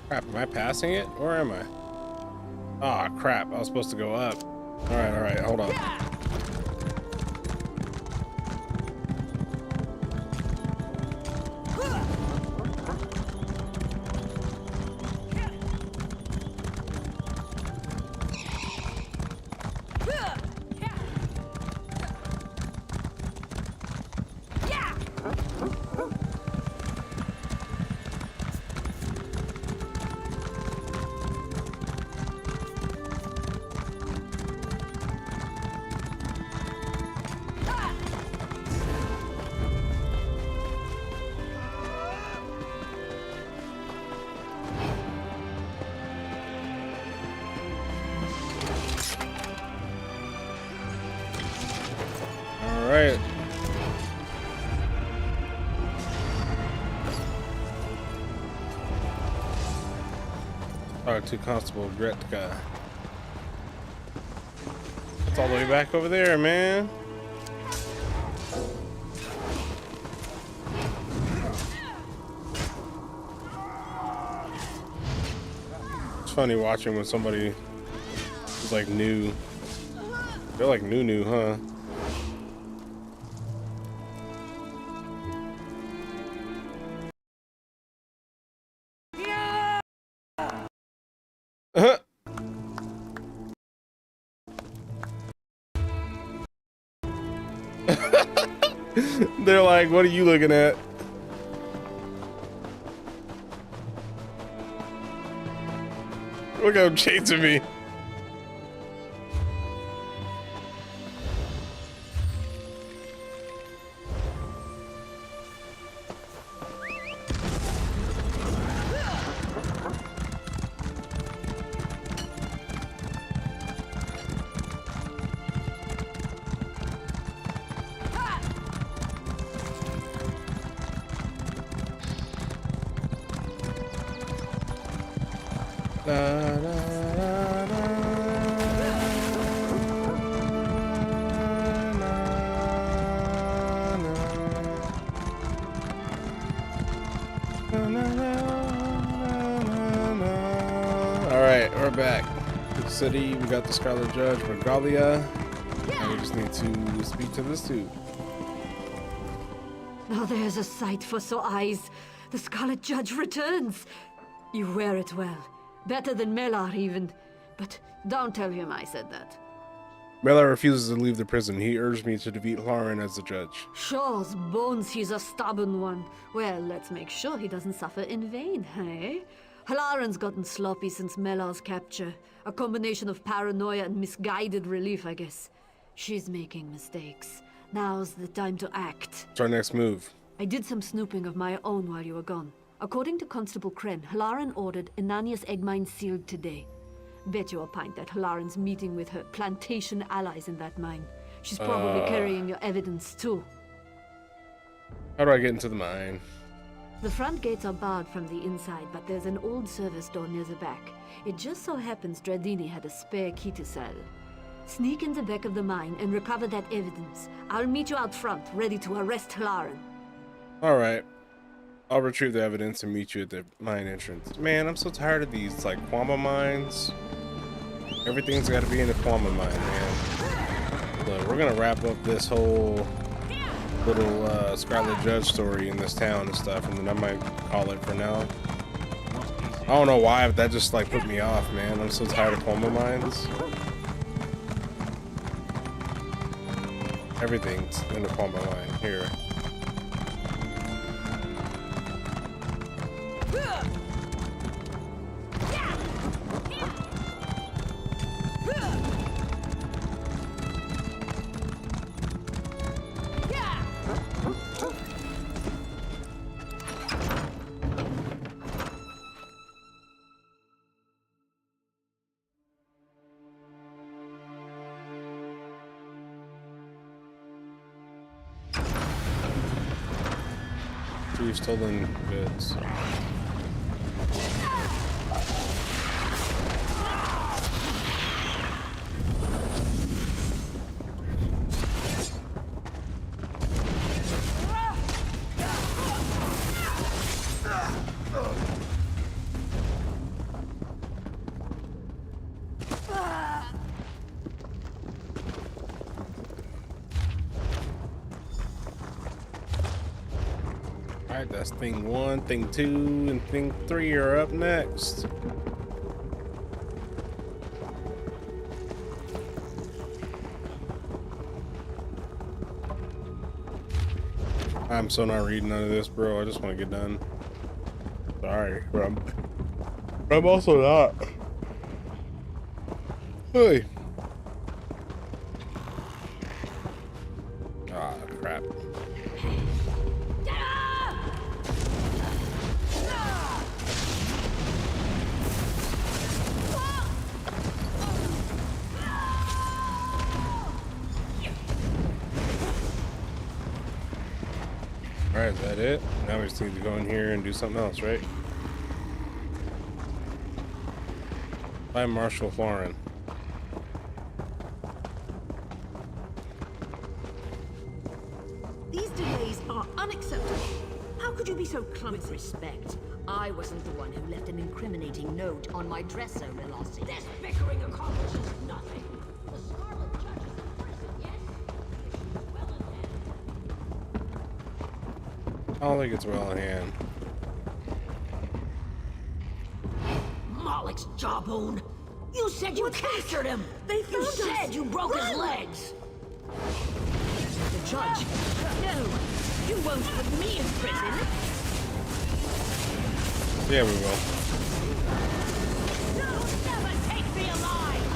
Crap, am I passing it? Or am I? Aw, crap. I was supposed to go up. Alright, hold on. right. Talk to Constable Gretka. It's all the way back over there, man. It's funny watching when somebody is like new. They're like new, huh? They're like, what are you looking at? Look at him chasing me. Alright, we're back. Good city, we got the Scarlet Judge, Regalia. And we just need to speak to this dude. Now there's a sight for sore eyes. The Scarlet Judge returns. You wear it well. Better than Melar even. But don't tell him I said that. Melar refuses to leave the prison. He urged me to defeat Hlaran as the judge. Shaw's bones, he's a stubborn one. Well, let's make sure he doesn't suffer in vain, hey? Hlaran's gotten sloppy since Melar's capture. A combination of paranoia and misguided relief, I guess. She's making mistakes. Now's the time to act. What's our next move? I did some snooping of my own while you were gone. According to Constable Kren, Hlaran ordered Ananias egg mine sealed today. Bet you a pint that Hlaran's meeting with her plantation allies in that mine. She's probably carrying your evidence too. How do I get into the mine? The front gates are barred from the inside, but there's an old service door near the back. It just so happens Dradini had a spare key to sell. Sneak in the back of the mine and recover that evidence. I'll meet you out front, ready to arrest Hlaran. Alright. I'll retrieve the evidence and meet you at the mine entrance. Man, I'm so tired of these, like, Kwama mines. Everything's got to be in a Kwama mine, man. Look, we're going to wrap up this whole little Scarlet Judge story in this town and stuff, and then I might call it for now. I don't know why, but that just, like, put me off, man. I'm so tired of Kwama mines. Everything's in the Kwama mine here. Retrieve stolen goods. Alright, that's thing 1, thing 2, and thing 3 are up next. I'm so not reading none of this, bro. I just want to get done. Sorry, but I'm also not. Hey. Ah, crap. Alright, is that it? Now we just need to go in here and do something else, right? By Marshal Lauren. These delays are unacceptable. How could you be so clumsy? With respect, I wasn't the one who left an incriminating note on my dresser, Relossi. This bickering accomplishes nothing. The Scarlet Judge is a person, yes? Well in hand. I don't think it's well in hand. Moloch's jawbone. You said you captured him. You said you broke his legs. The judge? No, you won't put me in prison. Yeah, we will. You'll never take me alive.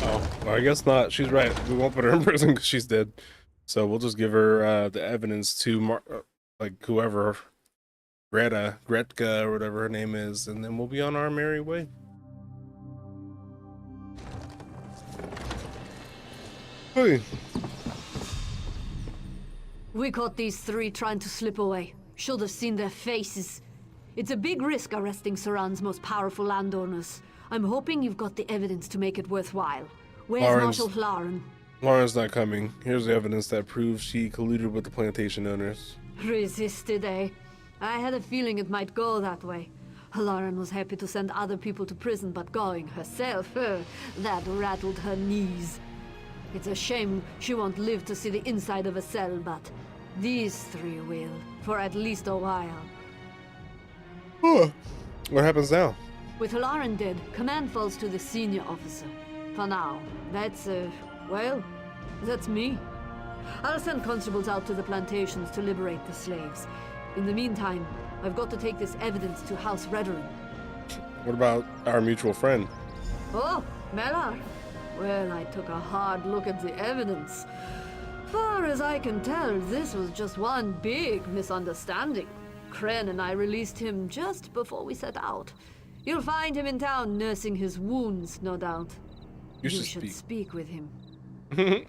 Oh, well, I guess not. She's right. We won't put her in prison because she's dead. So we'll just give her the evidence to like whoever, Gretka or whatever her name is, and then we'll be on our merry way. Hey. We caught these three trying to slip away. Should have seen their faces. It's a big risk arresting Saran's most powerful landowners. I'm hoping you've got the evidence to make it worthwhile. Where's Marshal Lauren? Lauren's not coming. Here's the evidence that proves she colluded with the plantation owners. Resisted, eh? I had a feeling it might go that way. Lauren was happy to send other people to prison, but going herself, that rattled her knees. It's a shame she won't live to see the inside of a cell, but these three will, for at least a while. What happens now? With Lauren dead, command falls to the senior officer. For now, that's, well, that's me. I'll send constables out to the plantations to liberate the slaves. In the meantime, I've got to take this evidence to House Redderin. What about our mutual friend? Oh, Mellar. Well, I took a hard look at the evidence. Far as I can tell, this was just one big misunderstanding. Kren and I released him just before we set out. You'll find him in town nursing his wounds, no doubt. You should speak with him.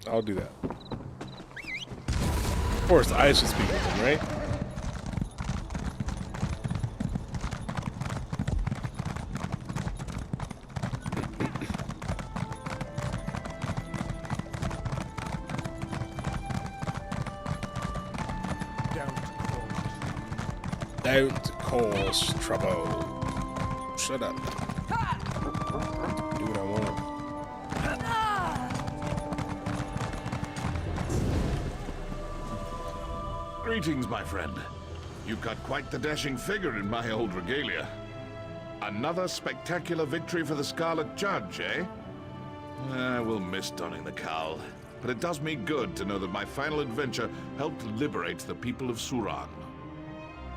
I'll do that. Of course, I should speak with him, right? Don't cause trouble. Shut up. Do what I want. Greetings, my friend. You've got quite the dashing figure in my old regalia. Another spectacular victory for the Scarlet Judge, eh? We'll miss donning the cowl, but it does me good to know that my final adventure helped liberate the people of Suran.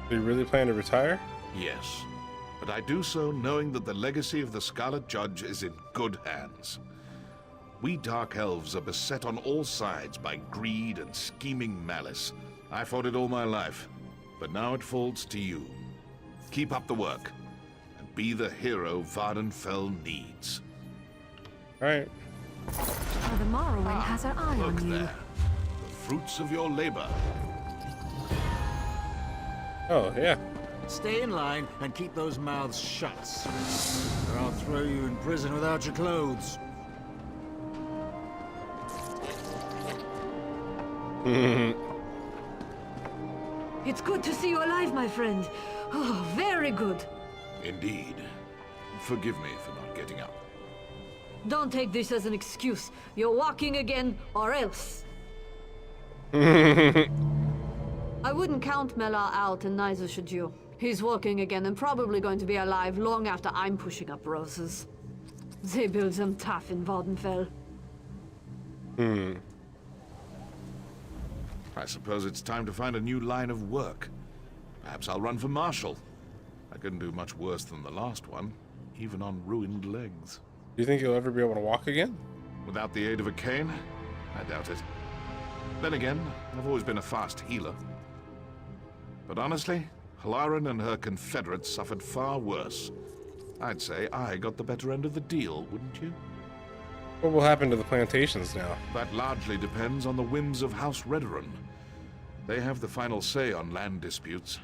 Do you really plan to retire? Yes, but I do so knowing that the legacy of the Scarlet Judge is in good hands. We Dark Elves are beset on all sides by greed and scheming malice. I fought it all my life, but now it falls to you. Keep up the work, and be the hero Vardenfell needs. All right. The Morrowind has her eye Look on you. there. The fruits of your labor. Oh, yeah. Stay in line and keep those mouths shut, or I'll throw you in prison without your clothes. It's good to see you alive, my friend. Oh, very good. Indeed. Forgive me for not getting up. Don't take this as an excuse. You're walking again, or else. I wouldn't count Mellar out, and neither should you. He's walking again and probably going to be alive long after I'm pushing up roses. They build them tough in Vardenfell. I suppose it's time to find a new line of work. Perhaps I'll run for marshal. I couldn't do much worse than the last one, even on ruined legs. Do you think you'll ever be able to walk again? Without the aid of a cane? I doubt it. Then again, I've always been a fast healer. But honestly, Halaran and her confederates suffered far worse. I'd say I got the better end of the deal, wouldn't you? What will happen to the plantations now? That largely depends on the whims of House Redoran. They have the final say on land disputes.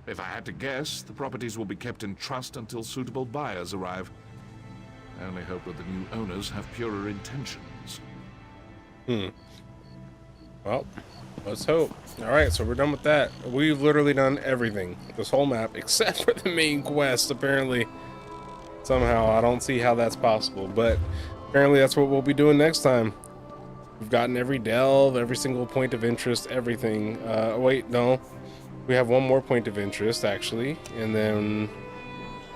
If I had to guess, the properties will be kept in trust until suitable buyers arrive. I only hope that the new owners have purer intentions. Well, let's hope. Alright, so we're done with that. We've literally done everything. This whole map, except for the main quest, apparently. Somehow, I don't see how that's possible, but apparently that's what we'll be doing next time. We've gotten every delve, every single point of interest, everything. Wait, no. We have one more point of interest, actually. And then,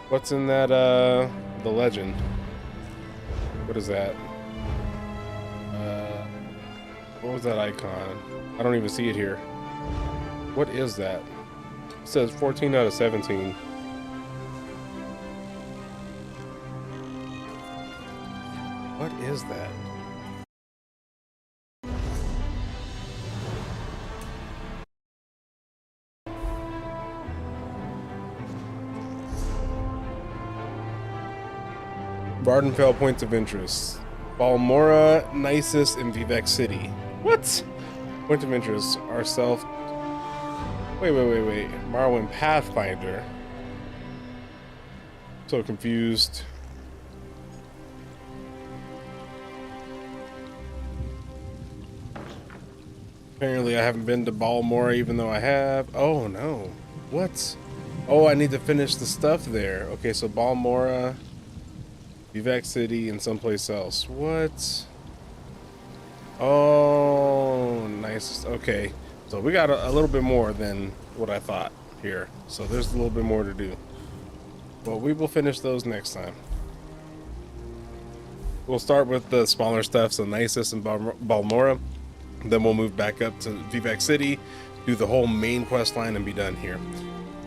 what's in that, the legend? What is that? What was that icon? I don't even see it here. What is that? It says 14 out of 17. What is that? Vardenfell points of interest. Balmora, Nisus, and Vivek City. What? Point of interest. Ourself. Wait. Marwyn Pathfinder. So confused. Apparently I haven't been to Balmora even though I have. Oh no. What? Oh, I need to finish the stuff there. Okay, so Balmora, Vivek City, and someplace else. What? Oh, nice. Okay, so we got a little bit more than what I thought here. So there's a little bit more to do. Well, we will finish those next time. We'll start with the smaller stuff, so Nisus and Balmora. Then we'll move back up to Vivek City, do the whole main quest line, and be done here.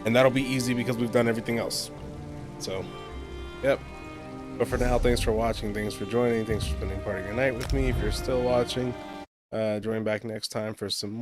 And that'll be easy because we've done everything else. So, yep. But for now, thanks for watching, thanks for joining, thanks for spending part of your night with me. If you're still watching, join back next time for some more.